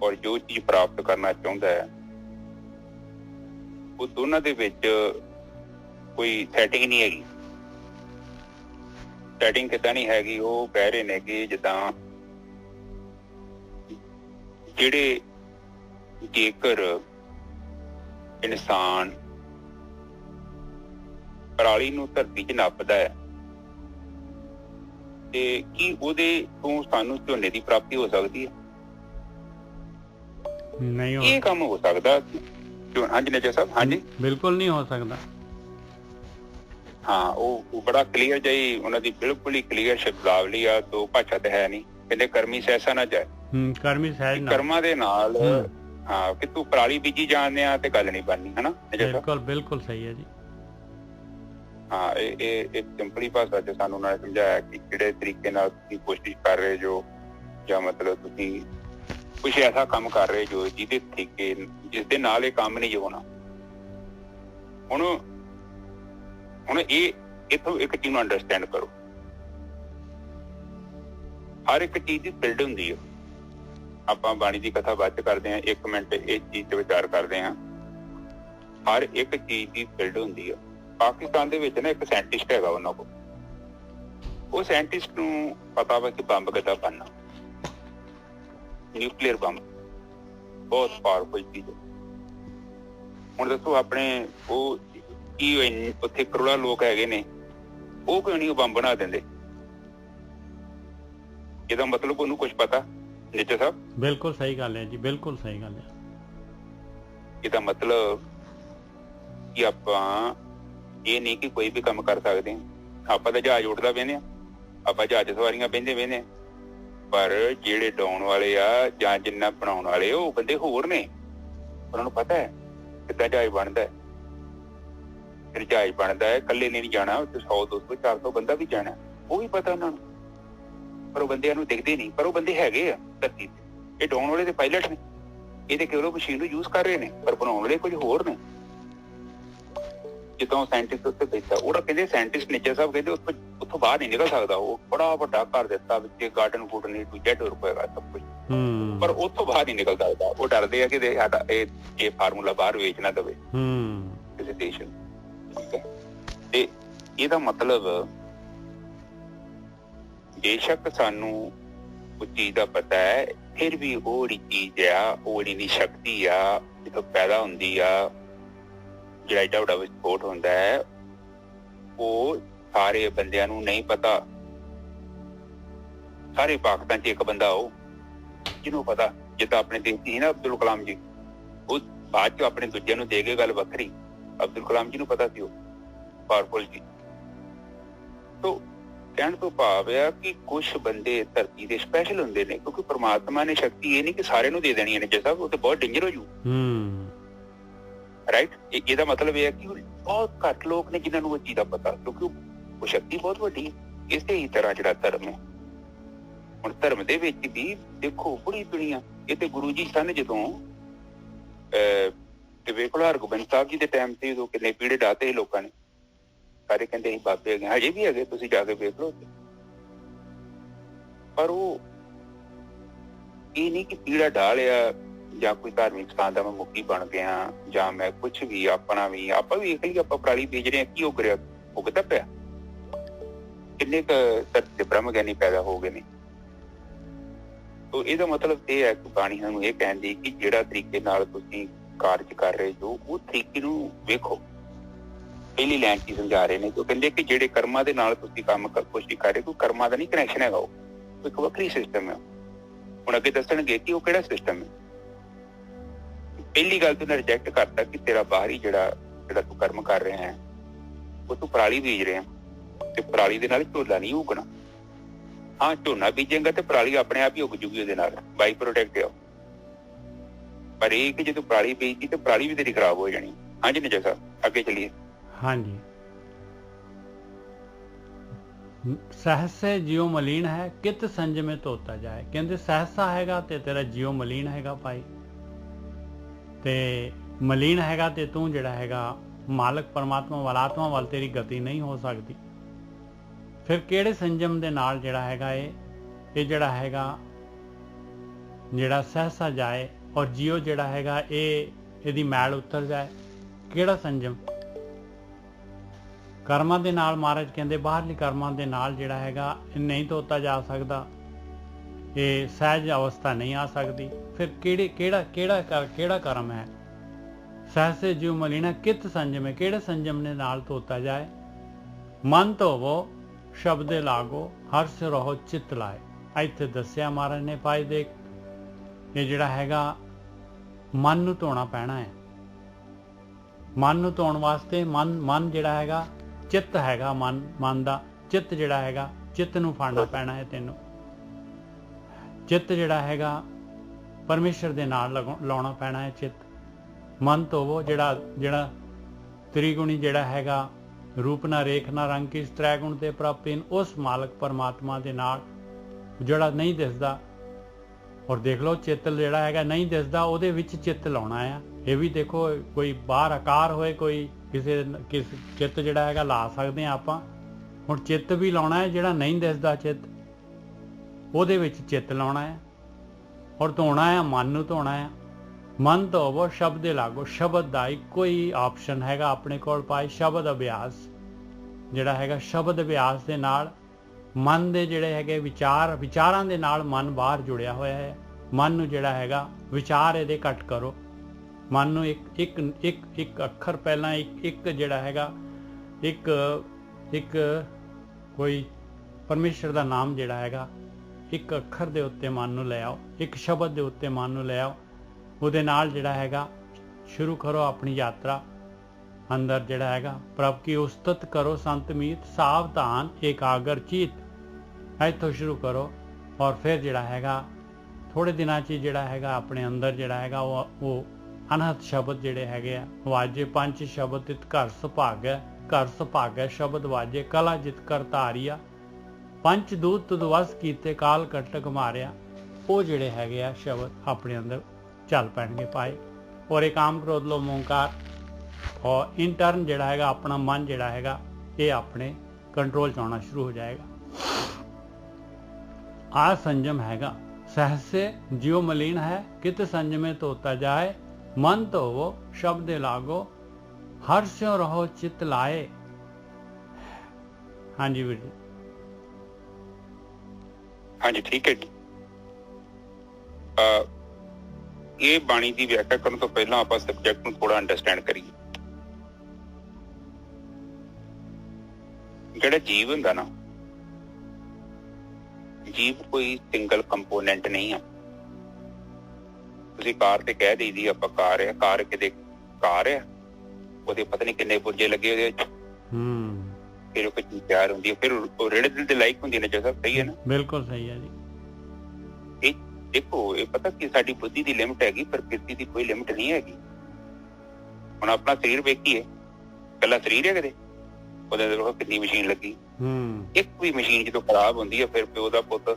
ਔਰ ਜੋ ਚੀਜ਼ ਪ੍ਰਾਪਤ ਕਰਨਾ ਚਾਹੁੰਦਾ ਹੈ, ਉਹ ਦੋਨਾਂ ਦੇ ਵਿੱਚ ਕੋਈ ਸੈਟਿੰਗ ਨਹੀਂ ਹੈਗੀ। ਸੈਟਿੰਗ ਕਿੱਦਾਂ ਨਹੀਂ ਹੈਗੀ? ਉਹ ਕਹਿ ਰਹੇ ਨੇ ਕਿ ਜਿੱਦਾਂ ਜਿਹੜੇ ਜੇਕਰ ਇਨਸਾਨ ਪਰਾਲੀ ਨੂੰ ਧਰਤੀ 'ਚ ਨੱਪਦਾ ਹੈ ਤੇ ਕੀ ਉਹਦੇ ਤੋਂ ਸਾਨੂੰ ਝੋਨੇ ਦੀ ਪ੍ਰਾਪਤੀ ਹੋ ਸਕਦੀ ਹੈ? ਨਹੀਂ, ਇਹ ਕੰਮ ਹੋ ਸਕਦਾ। ਹਾਂਜੀ ਨਜਰ ਸਾਹਿਬ। ਹਾਂਜੀ ਬਿਲਕੁਲ ਨਹੀਂ ਹੋ ਸਕਦਾ। ਹਾਂ, ਉਹ ਬੜਾ ਕਲੀਅਰ ਜਿਹੀ ਉਹਨਾਂ ਦੀ ਬਿਲਕੁਲ ਹੀ ਕਲੀਅਰ ਸ਼ਬਦਾਵਲੀ ਆ। ਦੋ ਭਾਸ਼ਾ ਤੇ ਹੈ ਨਹੀਂ। ਕਹਿੰਦੇ ਕਰਮੀ ਸਹਿਸਾ ਨਾ ਜਾਏ। ਕਰਮੀ ਸਹਿਜ ਨਾ, ਕਰਮਾਂ ਦੇ ਨਾਲ ਹਾਂ ਕਿ ਤੂੰ ਪਰਾਲੀ ਬੀਜੀ ਜਾਂਦੇ ਆ ਤੇ ਗੱਲ ਨਹੀਂ ਬਣਨੀ, ਹਨਾ? ਬਿਲਕੁਲ ਬਿਲਕੁਲ ਸਹੀ ਹੈ ਜੀ। ਹਾਂ, ਇਹ ਸਿੰਪਲੀ ਭਾਸ਼ਾ ਚ ਸਾਨੂੰ ਉਹਨਾਂ ਨੇ ਸਮਝਾਇਆ ਕਿ ਕਿਹੜੇ ਤਰੀਕੇ ਨਾਲ ਤੁਸੀਂ ਕੋਸ਼ਿਸ਼ ਕਰ ਰਹੇ ਜੋ, ਜਾਂ ਮਤਲਬ ਤੁਸੀਂ ਕੁਛ ਐਸਾ ਕੰਮ ਕਰ ਰਹੇ ਜੋ ਜਿਹਦੇ ਤਰੀਕੇ ਜਿਸ ਦੇ ਨਾਲ ਇਹ ਕੰਮ ਨਹੀਂ ਹੋਣਾ। ਹੁਣ ਇਹ ਇੱਥੋਂ ਇੱਕ ਚੀਜ਼ ਨੂੰ ਅੰਡਰਸਟੈਂਡ ਕਰੋ। ਹਰ ਇੱਕ ਚੀਜ਼ ਦੀ ਫਿਲਡ ਹੁੰਦੀ ਹੈ। ਆਪਾਂ ਬਾਣੀ ਦੀ ਕਥਾ ਬਾਅਦ ਚ ਕਰਦੇ ਹਾਂ, 1 ਮਿੰਟ ਇਸ ਚੀਜ਼ ਤੇ ਵਿਚਾਰ ਕਰਦੇ ਹਾਂ। ਹਰ ਇੱਕ ਚੀਜ਼ ਦੀ ਫਿਲਡ ਹੁੰਦੀ ਹੈ। ਪਾਕਿਸਤਾਨ ਦੇ ਵਿੱਚ ਨਾ ਇੱਕ ਸਾਇੰਟਿਸਟ ਹੈਗਾ, ਉਹਨਾਂ ਕੋਲ ਉਹ ਸਾਇੰਟਿਸਟ ਨੂੰ ਪਤਾ ਵਾ ਕਿ ਬੰਬ ਕਿੱਦਾਂ ਬਣਨਾ, ਨਿਊਕਲੀਅਰ ਬੰਬ ਬਹੁਤ ਪਾਵਰਫੁਲ ਚੀਜ਼ ਹੈ। ਹੁਣ ਦੱਸੋ ਆਪਣੇ ਉਹ ਕੀ ਉੱਥੇ ਕਰੋੜਾਂ ਲੋਕ ਹੈਗੇ ਨੇ, ਉਹ ਕਿਉਂ ਨਹੀਂ ਬੰਬ ਬਣਾ ਦਿੰਦੇ? ਇਹਦਾ ਮਤਲਬ ਉਹਨੂੰ ਕੁਛ ਪਤਾ। ਨਿੱਜਰ ਸਾਹਿਬ ਬਿਲਕੁਲ ਸਹੀ ਗੱਲ ਹੈ ਜੀ, ਬਿਲਕੁਲ ਸਹੀ ਗੱਲ ਹੈ। ਇਹਦਾ ਮਤਲਬ ਕਿ ਆਪਾਂ ਇਹ ਨਹੀਂ ਕਿ ਕੋਈ ਵੀ ਕੰਮ ਕਰ ਸਕਦੇ ਹਾਂ। ਆਪਾਂ ਤਾਂ ਜਹਾਜ਼ ਉੱਡਦਾ ਬਹਿੰਦੇ ਹਾਂ, ਆਪਾਂ ਜਹਾਜ਼ ਸਵਾਰੀਆਂ ਬਹਿੰਦੇ ਹਾਂ, ਪਰ ਜਿਹੜੇ ਡਾਉਣ ਵਾਲੇ ਆ ਜਾਂ ਜਿੰਨਾ ਬਣਾਉਣ ਵਾਲੇ ਉਹ ਬੰਦੇ ਹੋਰ ਨੇ। ਉਹਨਾਂ ਨੂੰ ਪਤਾ ਹੈ ਕਿੱਦਾਂ ਜਹਾਜ਼ ਬਣਦਾ ਹੈ। ਫਿਰ ਜਹਾਜ਼ ਬਣਦਾ ਹੈ, ਇਕੱਲੇ ਨੇ ਨਹੀਂ ਜਾਣਾ, 100, 200, 400 ਬੰਦਾ ਵੀ ਜਾਣਾ, ਉਹ ਵੀ ਪਤਾ ਉਹਨਾਂ ਨੂੰ। ਪਰ ਉਹ ਬੰਦਿਆਂ ਨੂੰ ਦਿਖਦੇ ਨਹੀਂ, ਪਰ ਉਹ ਬੰਦੇ ਹੈਗੇ ਆ ਧਰਤੀ ਤੇ। ਇਹ ਡਾਉਣ ਵਾਲੇ ਤੇ ਪਾਇਲਟ ਨੇ, ਇਹ ਤੇ ਕੇਵਲ ਮਸ਼ੀਨ ਨੂੰ ਯੂਜ਼ ਕਰ ਰਹੇ ਨੇ, ਪਰ ਬਣਾਉਣ ਵਾਲੇ ਕੁਝ ਹੋਰ ਨੇ। ਜਿੱਦਾਂ ਸਾਇੰਟਿਸਟ ਉੱਤੇ ਬੈਠਾ, ਉਹਦਾ ਕਹਿੰਦੇ ਸਾਇੰਟਿਸਟ ਨਿੱਜਰ ਸਾਹਿਬ ਕਹਿੰਦੇ ਉੱਥੋਂ ਬਾਹਰ ਨਹੀਂ ਨਿਕਲ ਸਕਦਾ। ਉਹ ਬੜਾ ਵੱਡਾ ਘਰ ਦਿੱਤਾ ਵਿੱਚ ਗਾਰਡਨ ਗੁੱਡਨ A to Z ਹੋਏਗਾ ਸਭ ਕੁਝ, ਪਰ ਉੱਥੋਂ ਬਾਹਰ ਨਹੀਂ ਨਿਕਲ ਸਕਦਾ। ਉਹ ਡਰਦੇ ਆ ਕਿ ਸਾਡਾ ਇਹ ਫਾਰਮੂਲਾ ਬਾਹਰ ਵੇਚ ਨਾ ਦੇਵੇ ਕਿਸੇ ਦੇਸ਼ ਨੂੰ। ਠੀਕ ਹੈ, ਤੇ ਇਹਦਾ ਮਤਲਬ ਬੇਸ਼ੱਕ ਸਾਨੂੰ उस चीज का पता है, फिर भी वो चीज आ, वो शक्ति आ जो पैदा होंदी आ, जो एडा बड़ा विस्फोट होंदा है, वो सारे बंदियां नूं नहीं पता। सारे पाकिस्तान च एक बंदा हो जिन्हों पता, जिदा अपने देश की ना अब्दुल कलाम जी, वो बाद चो अपने दूजे नूं दे गए गल वखरी, अब्दुल कलाम जी नूं पता सी पावरफुल जी। तो कहने तो भाव है कि कुछ बंदे धरती दे स्पैशल हुंदे ने, क्योंकि परमात्मा ने शक्ति ये नहीं कि सारे नूं दे देनी है जैसा, वो तो बहुत डेंजर हो जू। राइट, ਇਹਦਾ मतलब यह है कि बहुत घट लोग ने जिन्होंने वो चीज़ का पता, क्योंकि वो शक्ति बहुत वड्डी। इसे ही तरह जिहड़ा धर्म है, हुण धर्म दे विच भी देखो बड़ी दुनिया, ये ते गुरु जी सन जदों वेख लो हरगोबिंद साहब जी के टाइम से उदों किन्ने पीड़े डाते ही लोगों ने, सारे कहते बाबे है, हजे भी है, तुसीं जाके वेख लो। पर वो ये नहीं कि पीड़ा ढा लिया ਜਾਂ कोई धार्मिक स्थान का मैं मुखी बन गया, ਜਾਂ मैं कुछ भी अपना भी आप वेख ली, आप पराली बेच रहे हैं, की उग रहा, उगता पिया, किन्ने धरती के ब्रह्म ज्ञानी पैदा हो गए ने। तो इसका मतलब ये है कि बाणी सानूं ये कहंदी कि जिहड़ा तरीके नाल तुसीं कारज कर रहे हो, वो तरीके नूं वेखो। पहली लाइन च समझा रहे ने, तो कहंदे कि जिहड़े कर्मां दे नाल तुसीं काम कुछ भी कर रहे हो, कर्मां दा नहीं कनैक्शन हैगा, वो एक वक्री सिस्टम है। हुण अगे दसणगे कि वो किहड़ा सिस्टम है। पहली गल तूने रिजेक्ट करता कि तेरा बाहरी जिहड़ा तू कर्म कर रहे हैं, वो तू पराली बीज रहे हैं, ते पराली दे नाल झोला नहीं उगना। हाँ, झोना बीजेंगा तो पराली अपने आप ही उग जूगी उहदे नाल, बाई प्रोडक्ट है। पर ये कि जो पराली बीजती तो पराली भी तेरी खराब हो जानी। हाँ जी निजा साहब, अगे चलिए। हाँ जी, सहसे जियो मलीन है, कित संजमे धोता जाए। कहते सहसा हैगा ते तेरा जियो मलीन हैगा भाई, ते मलीन हैगा ते तू जिहड़ा हैगा मालक परमात्मा वाल, आत्मा वाल तेरी गति नहीं हो सकती। फिर किहड़े संजम दे नाल जिहड़ा हैगा ये जिहड़ा हैगा जिहड़ा सहसा जाए और जियो जिहड़ा हैगा इहदी मैल उतर जाए। किहड़ा संजम? कर्मां दे नाल महाराज कहंदे बाहरली कर्मां दे नाल जिहड़ा हैगा नहीं धोता जा सकदा, ये सहज अवस्था नहीं आ सकती। फिर केड़ा कर्म है? सहसे जीव मलीना कित संजम है, केड़े संजम ने नाल धोता जाए। मन धोवो शब्दे लागो, हर्ष रहो चित लाए। इत्थे दस्सिया महाराज ने भाई देख, ये जिहड़ा हैगा मन नूं धोना पैना है। मन नूं धोण वास्ते मन जिहड़ा हैगा चित्त हैगा, मन दा चित्त जिहड़ा हैगा, चित्त नूं फड़ना पैना है तैनूं। चित्त जिहड़ा हैगा परमेश्वर दे नाल लाउणा पैना है चित्त। मन धोवो जिहड़ा त्रिगुणी जिहड़ा हैगा रूप ना रेख ना रंग की त्रैगुण ते प्राप्तिन, उस मालक परमात्मा दे नाल जिहड़ा नहीं दिसदा। और देख लो चित्त जिहड़ा हैगा नहीं दिसदा, उहदे विच चित्त लाउणा है। ये भी देखो कोई बाहर आकार होए, कोई किस चित्त जिहड़ा हैगा ला सकदे आ आपां। हुण चित्त भी लाउणा है जिहड़ा नहीं दिसदा चित्त, ਉਹਦੇ ਵਿੱਚ ਚਿੱਤ ਲਾਉਣਾ ਹੈ ਔਰ ਧੋਣਾ ਹੈ, ਮਨ ਨੂੰ ਧੋਣਾ ਹੈ। ਮਨ ਧੋਵੋ ਸ਼ਬਦ ਦੇ ਲਾਗੋ, ਸ਼ਬਦ ਦਾ ਇੱਕੋ ਹੀ ਆਪਸ਼ਨ ਹੈਗਾ ਆਪਣੇ ਕੋਲ ਪਾਈ, ਸ਼ਬਦ ਅਭਿਆਸ ਜਿਹੜਾ ਹੈਗਾ। ਸ਼ਬਦ ਅਭਿਆਸ ਦੇ ਨਾਲ ਮਨ ਦੇ ਜਿਹੜੇ ਹੈਗੇ ਵਿਚਾਰਾਂ ਦੇ ਨਾਲ ਮਨ ਬਾਹਰ ਜੁੜਿਆ ਹੋਇਆ ਹੈ। ਮਨ ਨੂੰ ਜਿਹੜਾ ਹੈਗਾ ਵਿਚਾਰ ਇਹਦੇ ਘੱਟ ਕਰੋ। ਮਨ ਨੂੰ ਇੱਕ ਅੱਖਰ ਪਹਿਲਾਂ ਇੱਕ ਜਿਹੜਾ ਹੈਗਾ ਇੱਕ ਕੋਈ ਪਰਮੇਸ਼ਰ ਦਾ ਨਾਮ ਜਿਹੜਾ ਹੈਗਾ एक अखर के उत्ते मन नूं ले आओ, एक शब्द के उत्ते मन नूं ले आओ। उहदे नाल जिहड़ा हैगा शुरू करो अपनी यात्रा अंदर जिहड़ा हैगा। प्रभ की उस्तत करो संत मीत, सावधान एकाग्र चीत। इत्थों शुरू करो और फिर जिहड़ा हैगा थोड़े दिनां च जिहड़ा हैगा अपने अंदर जिहड़ा हैगा वो अनहत शब्द जिहड़े हैगे आ वाजे। पंज शब्द तित घर सुभागै, घर सुभागै शब्द वाजे। कला जित कर धारिया, पंच दूत तुदवस कीते काल कटक मारिया। वो जिहड़े हैगे आ शब्द अपने अंदर चल पैणगे पाए। और एक काम क्रोध लो ओंकार और इंटर्न जिहड़ा हैगा अपना मन जिहड़ा हैगा ये अपने कंट्रोल च आना शुरू हो जाएगा। आ संजम हैगा। सहसे जियो मलीन है, कित संजमे धोता जाए। मन धोवो शब्द लागो, हर्ष्यों रहो चित लाए। हाँ जी वीर जी। हाँ जी ठीक है जी। ਇਹ ਬਾਣੀ ਦੀ ਵਿਆਖਿਆ ਕਰਨ ਤੋਂ ਪਹਿਲਾਂ ਆਪਾਂ ਸਬਜੈਕਟ ਨੂੰ ਥੋੜਾ ਅੰਡਰਸਟੈਂਡ ਕਰੀਏ। ਜਿਹੜਾ ਜੀਵ ਹੁੰਦਾ ਨਾ, ਜੀਵ ਕੋਈ ਸਿੰਗਲ ਕੰਪੋਨੈਂਟ ਨਹੀਂ ਆ। ਤੁਸੀਂ ਕਾਰ ਤੇ ਕਹਿ ਦੇਈਦੀ ਆਪਾਂ ਕਾਰ ਆ, ਕਾਰ ਕਿਤੇ ਕਾਰ ਆ, ਉਹਦੇ ਪਤਾ ਨਹੀਂ ਕਿੰਨੇ ਪੁਰਜੇ ਲੱਗੇ ਉਹਦੇ ਵਿੱਚ, ਫਿਰ ਉਹ ਚੀਜ਼ ਤਿਆਰ ਹੁੰਦੀ ਹੈ, ਫਿਰ ਉਹ ਰੇੜੇ ਦਿਲ ਦੇ ਲਾਇਕ ਹੁੰਦੀ ਹੈ ਨਾ। ਜੈਸਾ ਸਹੀ ਹੈ ਨਾ? ਬਿਲਕੁਲ ਸਹੀ ਹੈ ਜੀ। ਇਹ ਦੇਖੋ, ਇਹ ਪਤਾ ਕਿ ਸਾਡੀ ਬੁੱਧੀ ਦੀ ਲਿਮਟ ਹੈਗੀ, ਪ੍ਰਕਿਰਤੀ ਦੀ ਕੋਈ ਲਿਮਟ ਨਹੀਂ ਹੈਗੀ। ਹੁਣ ਆਪਣਾ ਸਰੀਰ ਵੇਖੀਏ, ਇਕੱਲਾ ਸਰੀਰ ਹੈ ਕਿਤੇ, ਉਹਦੇ ਅੰਦਰ ਕਿੰਨੀ ਮਸ਼ੀਨ ਲੱਗੀ। ਇੱਕ ਵੀ ਮਸ਼ੀਨ ਜਦੋਂ ਖਰਾਬ ਹੁੰਦੀ ਹੈ, ਫਿਰ ਪਿਓ ਦਾ ਪੁੱਤ,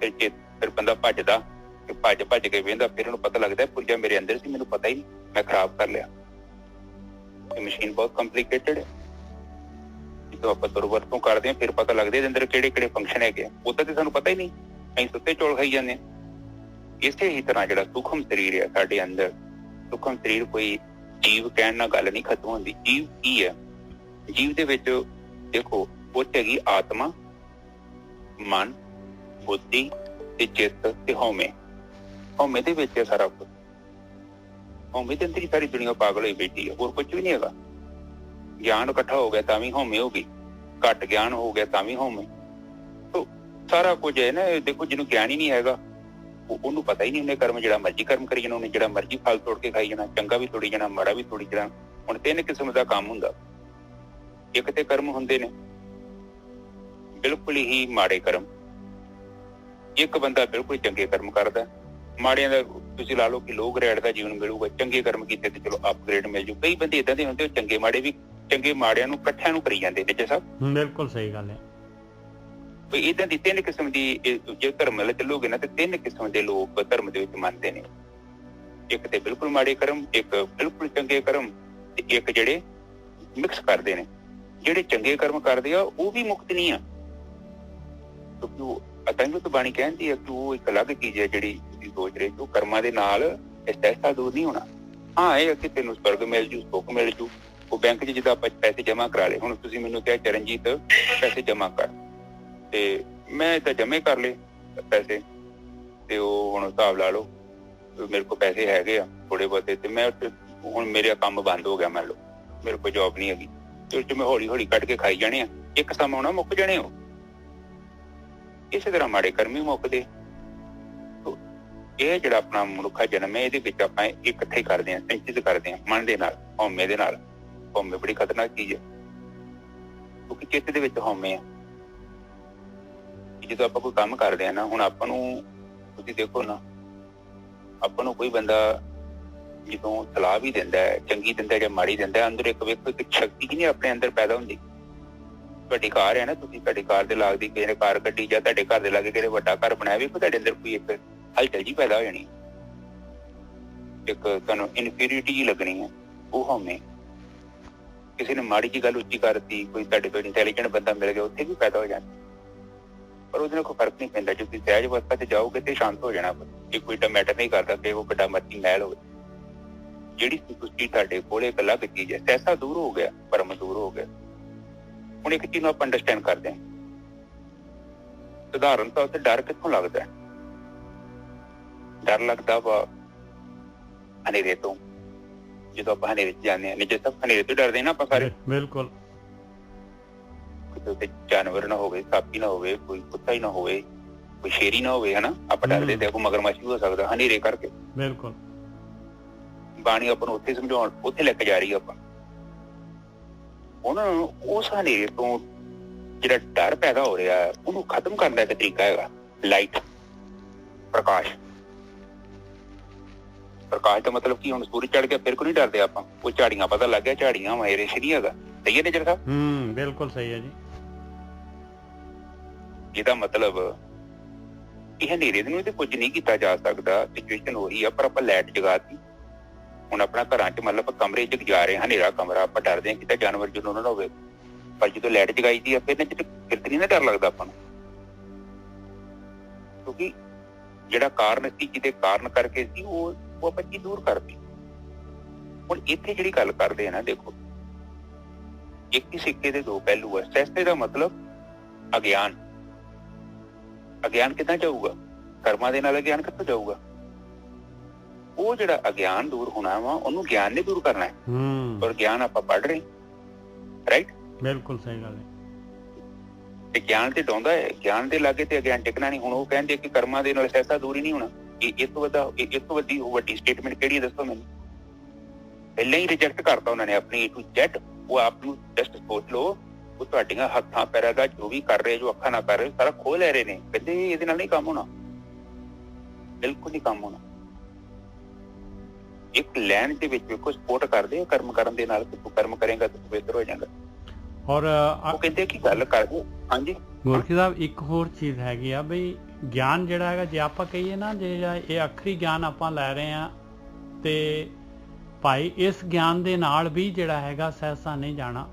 ਫਿਰ ਬੰਦਾ ਭੱਜਦਾ, ਭੱਜ ਕੇ ਵੇਂਦਾ, ਫਿਰ ਉਹਨੂੰ ਪਤਾ ਲੱਗਦਾ ਪੁਰਜਾ ਮੇਰੇ ਅੰਦਰ ਸੀ, ਮੈਨੂੰ ਪਤਾ ਹੀ ਨਹੀਂ, ਮੈਂ ਖਰਾਬ ਕਰ ਲਿਆ। ਇਹ ਮਸ਼ੀਨ ਬਹੁਤ ਕੰਪਲੀਕੇਟਡ ਹੈ। ਜਦੋਂ ਆਪਾਂ ਦੁਰਵਰਤੋਂ ਕਰਦੇ ਹਾਂ, ਫਿਰ ਪਤਾ ਲੱਗਦਾ ਇਹਦੇ ਅੰਦਰ ਕਿਹੜੇ ਕਿਹੜੇ ਫੰਕਸ਼ਨ ਹੈਗੇ ਆ। ਉਦਾਂ ਤੇ ਸਾਨੂੰ ਪਤਾ ਹੀ ਨਹੀਂ, ਅਸੀਂ ਸੁੱਤੇ ਚੌਲ ਖਾਈ ਜਾਂਦੇ ਹਾਂ। ਇਸੇ ਹੀ ਤਰ੍ਹਾਂ ਜਿਹੜਾ ਸੂਖਮ ਸਰੀਰ ਹੈ ਸਾਡੇ ਅੰਦਰ, ਸੂਖਮ ਸਰੀਰ ਕੋਈ ਜੀਵ ਕਹਿਣ ਨਾਲ ਗੱਲ ਨਹੀਂ ਖਤਮ ਹੁੰਦੀ। ਜੀਵ ਕੀ ਹੈ? ਜੀਵ ਦੇ ਵਿੱਚ ਦੇਖੋ, ਉਹ ਹੈਗੀ ਆਤਮਾ, ਮਨ, ਬੁੱਧੀ ਤੇ ਚਿੱਤ ਤੇ ਹਉਮੈ। ਹਉਮੈ ਦੇ ਵਿੱਚ ਹੈ ਸਾਰਾ ਕੁਝ। ਹਉਮੈ ਦੇ ਅੰਦਰ ਹੀ ਸਾਰੀ ਦੁਨੀਆ ਪਾਗਲ ਹੋਈ ਬੈਠੀ ਹੈ, ਹੋਰ ਕੁਝ ਵੀ ਨਹੀਂ ਹੈਗਾ। ਗਿਆਨ ਇਕੱਠਾ ਹੋ ਗਿਆ ਤਾਂ ਵੀ ਹਉਮੈ ਹੋ ਗਈ, ਘੱਟ ਗਿਆਨ ਹੋ ਗਿਆ ਤਾਂ ਵੀ ਹਉਮੈ। ਸਾਰਾ ਕੁਝ ਹੈ ਨਾ। ਦੇਖੋ, ਜਿਹਨੂੰ ਗਿਆਨ ਹੀ ਨਹੀਂ ਹੈਗਾ, ਉਹਨੂੰ ਪਤਾ ਹੀ ਨਹੀਂ, ਉਹਨੇ ਕਰਮ ਜਿਹੜਾ ਮਰਜ਼ੀ ਕਰਮ ਕਰੀ ਜਾਣਾ, ਉਹਨੇ ਜਿਹੜਾ ਮਰਜ਼ੀ ਫਲ ਤੋੜ ਕੇ ਖਾਈ ਜਾਣਾ, ਚੰਗਾ ਵੀ ਤੋੜੀ ਜਾਣਾ, ਮਾੜਾ ਵੀ ਤੋੜੀ ਜਾਣਾ। ਹੁਣ 3 ਕਿਸਮ ਦਾ ਕੰਮ ਹੁੰਦਾ। ਇੱਕ ਤੇ ਕਰਮ ਹੁੰਦੇ ਨੇ ਬਿਲਕੁਲ ਹੀ ਮਾੜੇ ਕਰਮ। ਇੱਕ ਬੰਦਾ ਬਿਲਕੁਲ ਚੰਗੇ ਕਰਮ ਕਰਦਾ। ਮਾੜਿਆਂ ਦਾ ਤੁਸੀਂ ਲਾ ਲਓ ਕਿ ਲੋ ਗ੍ਰੇਡ ਦਾ ਜੀਵਨ ਮਿਲੂਗਾ, ਚੰਗੇ ਕਰਮ ਕੀਤੇ ਤੇ ਚਲੋ ਅਪਗ੍ਰੇਡ ਮਿਲ ਜੂ। ਕਈ ਬੰਦੇ ਏਦਾਂ ਦੇ ਹੁੰਦੇ, ਉਹ ਚੰਗੇ ਮਾੜੇ ਵੀ, ਚੰਗੇ ਮਾੜਿਆਂ ਨੂੰ ਇਕੱਠਿਆਂ ਨੂੰ ਕਰੀ ਜਾਂਦੇ ਨੇ। ਸਾਹਿਬ ਬਿਲਕੁਲ ਸਹੀ ਗੱਲ ਹੈ। ਏਦਾਂ ਦੀ 3 ਕਿਸਮ ਦੀ, ਜੇ ਧਰਮ ਵੱਲ ਚੱਲੋਗੇ ਨਾ, ਤੇ 3 ਕਿਸਮ ਦੇ ਲੋਕ ਧਰਮ ਦੇ ਵਿੱਚ ਮੰਨਦੇ ਨੇ। ਇੱਕ ਤੇ ਬਿਲਕੁਲ ਮਾੜੇ ਕਰਮ, ਇੱਕ ਬਿਲਕੁਲ ਚੰਗੇ ਕਰਮ, ਤੇ ਇੱਕ ਜਿਹੜੇ ਮਿਕਸ ਕਰਦੇ ਨੇ। ਜਿਹੜੇ ਚੰਗੇ ਕਰਮ ਕਰਦੇ ਆ ਉਹ ਵੀ ਮੁਕਤ ਨਹੀਂ ਆ, ਕਿਉਂਕਿ ਉਹ ਅਤੰਗਤ ਬਾਣੀ ਕਹਿੰਦੀ ਹੈ ਕਿ ਉਹ ਇੱਕ ਅਲੱਗ ਚੀਜ਼ ਹੈ ਜਿਹੜੀ ਤੁਸੀਂ ਸੋਚ ਰਹੇ ਹੋ। ਕਰਮਾਂ ਦੇ ਨਾਲ ਸਹਿਜਤਾ ਦੂਰ ਨਹੀਂ ਹੋਣਾ। ਹਾਂ, ਇਹ ਕਿ ਤੈਨੂੰ ਸਵਰਗ ਮਿਲ ਜੂ, ਸੁੱਖ ਮਿਲ ਜੂ। ਉਹ ਬੈਂਕ 'ਚ ਜਿੱਦਾਂ ਆਪਾਂ ਪੈਸੇ ਜਮ੍ਹਾਂ ਕਰਾ ਲਏ, ਹੁਣ ਤੁਸੀਂ ਮੈਨੂੰ ਕਿਹਾ ਚਰਨਜੀਤ ਪੈਸੇ ਜਮ੍ਹਾਂ ਕਰ, ਤੇ ਮੈਂ ਤਾਂ ਜਮੇ ਕਰ ਲਏ ਪੈਸੇ, ਤੇ ਉਹ ਹੁਣ ਹਿਸਾਬ ਲਾ ਲਓ ਮੇਰੇ ਕੋਲ ਪੈਸੇ ਹੈਗੇ ਆ ਥੋੜੇ ਬਹੁਤੇ, ਤੇ ਮੈਂ ਹੁਣ ਮੇਰਾ ਕੰਮ ਬੰਦ ਹੋ ਗਿਆ, ਮੰਨ ਲਓ ਮੇਰੇ ਕੋਲ ਜੋਬ ਨਹੀਂ ਹੈਗੀ, ਤੇ ਉਹ 'ਚ ਮੈਂ ਹੌਲੀ ਹੌਲੀ ਕੱਢ ਕੇ ਖਾਈ ਜਾਣੇ ਆ। ਇੱਕ ਸਮਾਂ ਆਉਣਾ ਮੁੱਕ ਜਾਣੇ ਹੋ। ਇਸੇ ਤਰ੍ਹਾਂ ਮਾੜੇ ਕਰਮ ਵੀ ਮੁੱਕਦੇ। ਇਹ ਜਿਹੜਾ ਆਪਣਾ ਮਨੁੱਖਾ ਜਨਮ ਹੈ, ਇਹਦੇ ਵਿੱਚ ਆਪਾਂ ਇਕੱਠੇ ਕਰਦੇ ਹਾਂ, ਸਿੰਚਿਤ ਕਰਦੇ ਹਾਂ ਮਨ ਦੇ ਨਾਲ, ਹਉਮੈ ਦੇ ਨਾਲ। ਹਉਮੈ ਬੜੀ ਖਤਰਨਾਕ ਚੀਜ਼ ਹੈ, ਕਿਉਂਕਿ ਚਿੱਤ ਦੇ ਵਿੱਚ ਹਉਮੈ ਆ। ਜਦੋਂ ਆਪਾਂ ਕੋਈ ਕੰਮ ਕਰਦੇ ਹਾਂ ਨਾ, ਹੁਣ ਆਪਾਂ ਨੂੰ ਤੁਸੀਂ ਦੇਖੋ ਨਾ, ਆਪਾਂ ਨੂੰ ਕੋਈ ਬੰਦਾ ਜਦੋਂ ਸਲਾਹ ਵੀ ਦਿੰਦਾ ਹੈ, ਚੰਗੀ ਦਿੰਦਾ ਜਾਂ ਮਾੜੀ ਦਿੰਦਾ, ਅੰਦਰ ਇੱਕ ਵੇਖੋ ਇੱਕ ਸ਼ਕਤੀ ਨਹੀਂ ਆਪਣੇ ਅੰਦਰ ਪੈਦਾ ਹੁੰਦੀ। ਤੁਹਾਡੀ ਕਾਰ ਹੈ ਨਾ, ਤੁਸੀਂ ਤੁਹਾਡੀ ਕਾਰ ਦੇ ਲਾਗੇ ਕਿਸੇ ਨੇ ਕਾਰ ਕੱਢੀ, ਜਾਂ ਤੁਹਾਡੇ ਘਰ ਦੇ ਲਾਗੇ ਕਿਸੇ ਵੱਡਾ ਘਰ ਬਣਾਇਆ, ਵੇਖੋ ਤੁਹਾਡੇ ਅੰਦਰ ਕੋਈ ਇੱਕ ਹਲਚਲ ਜੀ ਪੈਦਾ ਹੋ ਜਾਣੀ, ਇੱਕ ਤੁਹਾਨੂੰ ਇਨਫੀਰੀਅਰਿਟੀ ਜੀ ਲੱਗਣੀ ਹੈ। ਉਹ ਹਉਮੈ। ਕਿਸੇ ਨੇ ਮਾੜੀ ਜੀ ਗੱਲ ਉੱਚੀ ਕਰਤੀ, ਕੋਈ ਤੁਹਾਡੇ ਕੋਲ ਇੰਟੈਲੀਜੈਂਟ ਬੰਦਾ ਮਿਲ ਗਿਆ, ਉੱਥੇ ਵੀ ਪੈਦਾ ਹੋ ਜਾਂਦੀ, ਪਰ ਉਹਦੇ ਨਾਲ ਕੋਈ ਫਰਕ ਨਹੀਂ ਪੈਂਦਾ। ਜੇ ਤੁਸੀਂ ਸਹਿਜ ਅਵਸਥਾ 'ਚ ਜਾਓਗੇ ਤੇ ਸ਼ਾਂਤ ਹੋ ਜਾਣਾ। ਇਹ ਕੋਈ ਤਾਂ ਮੈਟਰ ਨਹੀਂ ਕਰਦਾ ਕਿ ਉਹ ਵੱਡਾ ਮਰਜ਼ੀ ਮਹਿਲ ਹੋਵੇ। ਜਿਹੜੀ ਸੰਤੁਸ਼ਟੀ ਤੁਹਾਡੇ ਕੋਲ ਇੱਕ ਅਲੱਗ ਚੀਜ਼ ਹੈ। ਸਹਿਸਾ ਦੂਰ ਹੋ ਗਿਆ, ਭਰਮ ਦੂਰ ਹੋ ਗਿਆ। ਹੁਣ ਇੱਕ ਚੀਜ਼ ਨੂੰ ਆਪਾਂ ਅੰਡਰਸਟੈਂਡ ਕਰਦੇ ਹਾਂ। ਸਧਾਰਨ ਤੌਰ ਤੇ ਡਰ ਕਿੱਥੋਂ ਲੱਗਦਾ? ਡਰ ਲੱਗਦਾ ਵਾ ਹਨੇਰੇ ਤੋਂ। ਜਦੋਂ ਆਪਾਂ ਹਨੇਰੇ 'ਚ ਜਾਂਦੇ ਹਾਂ, ਨਿੱਜੇ ਸਭ ਹਨੇਰੇ ਤੋਂ ਡਰਦੇ ਨਾ ਆਪਾਂ ਸਾਰੇ। ਬਿਲਕੁਲ। ਕਿਤੇ ਜਾਨਵਰ ਨਾ ਹੋਵੇ, ਸੱਪ ਹੀ ਨਾ ਹੋਵੇ, ਕੋਈ ਕੁੱਤਾ ਹੀ ਨਾ ਹੋਵੇ, ਕੋਈ ਸ਼ੇਰ ਹੀ ਨਾ ਹੋਵੇ, ਹਨਾ, ਆਪਾਂ ਡਰਦੇ ਤੇ ਕੋਈ ਮਗਰਮੱਛ ਵੀ ਹੋ ਸਕਦਾ ਹਨੇਰੇ ਕਰਕੇ। ਬਿਲਕੁਲ। ਬਾਣੀ ਆਪਾਂ ਨੂੰ ਉੱਥੇ ਸਮਝਾਉਣ, ਉੱਥੇ ਲੈ ਕੇ ਜਾ ਰਹੀ ਆਪਾਂ ਉਹਨਾਂ ਨੂੰ। ਉਸ ਹਨੇਰੇ ਤੋਂ ਜਿਹੜਾ ਡਰ ਪੈਦਾ ਹੋ ਰਿਹਾ, ਉਹਨੂੰ ਖਤਮ ਕਰਨ ਦਾ ਇੱਕ ਤਰੀਕਾ ਹੈਗਾ, ਲਾਈਟ, ਪ੍ਰਕਾਸ਼। ਪ੍ਰਕਾਸ਼ ਦਾ ਮਤਲਬ ਕੀ? ਹੁਣ ਸੂਰਜ ਚੜ ਗਿਆ ਫਿਰ ਕੋਈ ਨਹੀਂ ਡਰਦੇ ਆਪਾਂ। ਉਹ ਝਾੜੀਆਂ ਪਤਾ ਲੱਗ ਗਿਆ, ਝਾੜੀਆਂ ਮਾਇਰੇ ਸ਼ਰੀ ਹੈਗਾ। ਸਹੀ ਹੈ ਨੇਜਰ ਸਾਹਿਬ? ਬਿਲਕੁਲ ਸਹੀ ਹੈ ਜੀ। ਇਹਦਾ ਮਤਲਬ ਇਹ ਹਨੇਰੇ ਨੂੰ ਤੇ ਕੁਝ ਨਹੀਂ ਕੀਤਾ ਜਾ ਸਕਦਾ। ਸਿਚੁਏਸ਼ਨ ਹੋ ਰਹੀ ਆ, ਪਰ ਆਪਾਂ ਲਾਈਟ ਜਗਾਤੀ। ਹੁਣ ਆਪਣਾ ਘਰਾਂ 'ਚ ਮਤਲਬ ਕਮਰੇ 'ਚ ਜਾ ਰਹੇ, ਹਨੇਰਾ ਕਮਰਾ, ਆਪਾਂ ਡਰਦੇ ਹਾਂ ਕਿਤੇ ਜਾਨਵਰ ਜਨੂਨ ਨਾ ਹੋਵੇ, ਪਰ ਜਦੋਂ ਲਾਈਟ ਜਗਾਈ ਦੀ ਆ ਫਿਰ ਨਹੀਂ ਨਾ ਡਰ ਲੱਗਦਾ ਆਪਾਂ ਨੂੰ, ਕਿਉਂਕਿ ਜਿਹੜਾ ਕਾਰਨ ਸੀ, ਜਿਹਦੇ ਕਾਰਨ ਕਰਕੇ ਸੀ, ਉਹ ਆਪਾਂ ਕੀ ਦੂਰ ਕਰਤੀ। ਹੁਣ ਇੱਥੇ ਜਿਹੜੀ ਗੱਲ ਕਰਦੇ ਆ ਨਾ, ਦੇਖੋ ਇੱਕ ਹੀ ਸਿੱਕੇ ਦੇ 2 ਪਹਿਲੂ ਆ। ਸਹਿਜਤੇ ਦਾ ਮਤਲਬ ਅਗਿਆਨ। ਅਗਿਆਨ ਕਿੱਦਾਂ ਜਾਊਗਾ? ਕਰਮਾਂ ਦੇ ਨਾਲ ਅਗਿਆਨ ਕਿੱਥੋਂ ਜਾਊਗਾ? ਉਹ ਜਿਹੜਾ ਅਗਿਆਨ ਦੂਰ ਹੋਣਾ ਵਾ ਉਹਨੂੰ ਗਿਆਨ ਨੇ ਦੂਰ ਕਰਨਾ ਹੈ। ਔਰ ਗਿਆਨ ਆਪਾਂ ਪੜ੍ਹ ਰਹੇ, ਰਾਈਟ? ਬਿਲਕੁਲ ਸਹੀ ਗੱਲ ਹੈ। ਤੇ ਗਿਆਨ ਤੇ ਡਾਉਂਦਾ ਹੈ, ਗਿਆਨ ਦੇ ਲਾਗੇ ਤੇ ਅਗਿਆਨ ਟਿਕਣਾ ਨਹੀਂ। ਹੁਣ ਉਹ ਕਹਿੰਦੇ ਕਿ ਕਰਮਾਂ ਦੇ ਨਾਲ ਸਹਿਸਾ ਦੂਰ ਹੀ ਨਹੀਂ ਹੋਣਾ। ਇਹ ਤੋਂ ਵੱਡੀ ਸਟੇਟਮੈਂਟ ਕਿਹੜੀ ਹੈ ਦੱਸੋ ਮੈਨੂੰ? ਪਹਿਲਾਂ ਹੀ ਰਿਜੈਕਟ ਕਰਤਾ ਉਹਨਾਂ ਨੇ ਆਪਣੀ A to Z। ਉਹ ਆਪ ਨੂੰ ਜਸਟ ਸੋਚ ਲਓ, ਉਹ ਤੁਹਾਡੀਆਂ ਹੱਥਾਂ ਪੈਰਾਂ ਦਾ ਜੋ ਵੀ ਕਰ ਰਹੇ, ਜੋ ਅੱਖਾਂ ਨਾਲ ਕਰ ਰਹੇ, ਸਾਰਾ ਖੋਹ ਲੈ ਰਹੇ ਨੇ। ਕਹਿੰਦੇ ਇਹਦੇ ਨਾਲ ਨਹੀਂ ਕੰਮ ਹੋਣਾ, ਬਿਲਕੁਲ ਨਹੀਂ ਕੰਮ ਹੋਣਾ। ਇੱਕ ਲੈਣ ਦੇ ਵਿੱਚ ਵੇਖੋ ਸਪੋਰਟ ਕਰਦੇ ਕਰਮ ਕਰਨ ਦੇ ਨਾਲ, ਤੂੰ ਕਰਮ ਕਰੇਗਾ ਤਾਂ ਬਿਹਤਰ ਹੋ ਜਾਏਗਾ। ਔਰ ਉਹ ਕਹਿੰਦੇ ਕਿ ਗੱਲ ਕਰਦੇ। ਹਾਂਜੀ ਗੋਰਖੀ ਸਾਹਿਬ, ਇੱਕ ਹੋਰ ਚੀਜ਼ ਹੈਗੀ ਆ ਬਈ, ਗਿਆਨ ਜਿਹੜਾ ਹੈਗਾ, ਜੇ ਆਪਾਂ ਕਹੀਏ ਨਾ, ਜੇ ਇਹ ਆਖਰੀ ਗਿਆਨ ਆਪਾਂ ਲੈ ਰਹੇ ਆ, ਤੇ ਭਾਈ ਇਸ ਗਿਆਨ ਦੇ ਨਾਲ ਵੀ ਜਿਹੜਾ ਹੈਗਾ ਸਹਿਸਾ ਨਹੀਂ ਜਾਣਾ।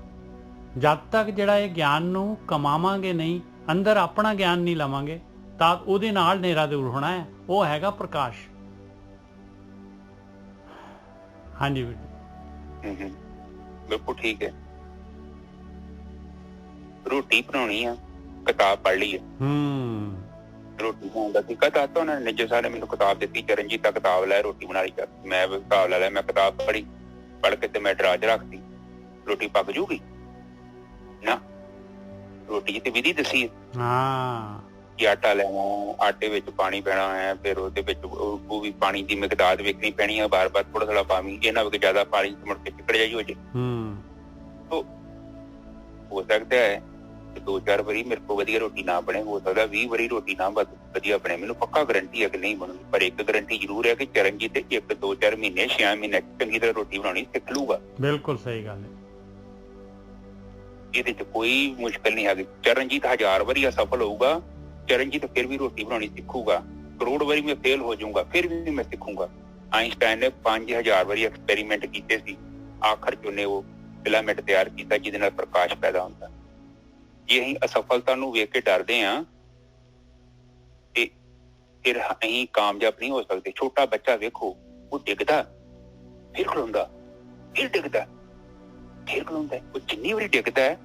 ਜਦ ਤੱਕ ਜਿਹੜਾ ਇਹ ਗਿਆਨ ਨੂੰ ਕਮਾਵਾਂਗੇ ਨਹੀਂ, ਅੰਦਰ ਆਪਣਾ ਗਿਆਨ ਨਹੀਂ ਲਵਾਂਗੇ, ਤਾਂ ਉਹਦੇ ਨਾਲ ਹਨੇਰਾ ਦੂਰ ਹੋਣਾ ਹੈ। ਉਹ ਹੈਗਾ ਪ੍ਰਕਾਸ਼। ਹਾਂਜੀ ਵੀਰ ਜੀ, ਬਿਲਕੁਲ ਠੀਕ ਹੈ। ਰੋਟੀ ਬਣਾਉਣੀ ਆ, ਕਿਤਾਬ ਪੜ੍ਹ ਲਈ ਹੈ। ਰੋਟੀ ਬਣਾਉਣ ਦਾ ਤਰੀਕਾ ਦੱਸਤਾ ਉਹਨਾਂ ਨੇ। ਨਿੱਜਰ ਸਾਹਿਬ ਨੇ ਮੈਨੂੰ ਕਿਤਾਬ ਦਿੱਤੀ, ਚਰਨਜੀਤ ਦਾ ਕਿਤਾਬ ਲੈ, ਰੋਟੀ ਬਣਾ ਲਈ। ਮੈਂ ਕਿਤਾਬ ਲੈ ਲਿਆ, ਮੈਂ ਕਿਤਾਬ ਪੜ੍ਹੀ, ਪੜ੍ਹ ਕੇ ਤੇ ਮੈਂ ਡਰਾ 'ਚ ਰੱਖਤੀ। ਰੋਟੀ ਪੱਕ ਜੂਗੀ ਨਾ? ਰੋਟੀ ਤੇ ਵਿਧੀ ਦੱਸੀ ਹੈ ਕਿ ਆਟਾ ਲੈਣਾ, ਆਟੇ ਵਿੱਚ ਪਾਣੀ ਪੈਣਾ ਹੈ, ਫਿਰ ਉਹਦੇ ਵਿੱਚ ਉਹ ਵੀ ਪਾਣੀ ਦੀ ਮਿਕਦਾਰ ਵੇਖਣੀ ਪੈਣੀ ਹੈ, ਬਾਰ-ਬਾਰ ਥੋੜਾ ਥੋੜਾ ਪਾਣੀ, ਇਹ ਨਾ ਹੋਵੇ ਕਿ ਜ਼ਿਆਦਾ ਪਾਣੀ ਮੁੜ ਕੇ ਚਿੱਕੜ ਜਾਈ ਹੋ ਜੇ। ਹੋ ਸਕਦਾ ਹੈ ਕਿ 2-4 ਵਾਰੀ ਮੇਰੇ ਕੋਲ ਵਧੀਆ ਰੋਟੀ ਨਾ ਬਣੇ, ਹੋ ਸਕਦਾ 20 ਵਾਰੀ ਰੋਟੀ ਨਾ ਵਧੀਆ ਬਣੇ। ਮੈਨੂੰ ਪੱਕਾ ਗਰੰਟੀ ਹੈ ਕਿ ਨਹੀਂ ਬਣੂਗੀ, ਪਰ ਇੱਕ ਗਰੰਟੀ ਜ਼ਰੂਰ ਹੈ ਕਿ ਚਰਨਜੀਤ 1-2-4 ਮਹੀਨੇ 6 ਮਹੀਨੇ ਚੰਗੀ ਤਰ੍ਹਾਂ ਰੋਟੀ ਬਣਾਉਣੀ ਸਿੱਖ ਲੂਗਾ। ਬਿਲਕੁਲ ਸਹੀ ਗੱਲ ਹੈ, ਇਹਦੇ ਚ ਕੋਈ ਮੁਸ਼ਕਿਲ ਨਹੀਂ ਹੈਗੀ। ਚਰਨਜੀਤ 1000 ਵਾਰੀ ਅਸਫਲ ਹੋਊਗਾ, ਚਰਨਜੀਤ ਫਿਰ ਵੀ ਰੋਟੀ ਬਣਾਉਣੀ ਸਿੱਖੂਗਾ। ਕਰੋੜ ਵਾਰੀ ਮੈਂ ਫੇਲ ਹੋ ਜਾਊਂਗਾ, ਫਿਰ ਵੀ ਮੈਂ ਸਿੱਖੂਗਾ। ਆਇਨਸਟਾਈਨ ਨੇ 5000 ਵਾਰੀ ਐਕਸਪੈਰੀਮੈਂਟ ਕੀਤੇ ਸੀ, ਆਖਰ ਚ ਉਹਨੇ ਉਹ ਫਿਲਾਮੈਂਟ ਤਿਆਰ ਕੀਤਾ ਜਿਹਦੇ ਨਾਲ ਪ੍ਰਕਾਸ਼ ਪੈਦਾ ਹੁੰਦਾ। ਜੇ ਅਸੀਂ ਅਸਫਲਤਾ ਨੂੰ ਵੇਖ ਕੇ ਡਰਦੇ ਹਾਂ ਤੇ ਫਿਰ ਅਸੀਂ ਕਾਮਯਾਬ ਨਹੀਂ ਹੋ ਸਕਦੇ। ਛੋਟਾ ਬੱਚਾ ਵੇਖੋ, ਉਹ ਡਿੱਗਦਾ ਫਿਰ ਖਲੋਂਦਾ, ਫਿਰ ਡਿੱਗਦਾ ਫਿਰ ਖਲੋਂਦਾ। ਉਹ ਜਿੰਨੀ ਵਾਰੀ ਡਿੱਗਦਾ ਹੈ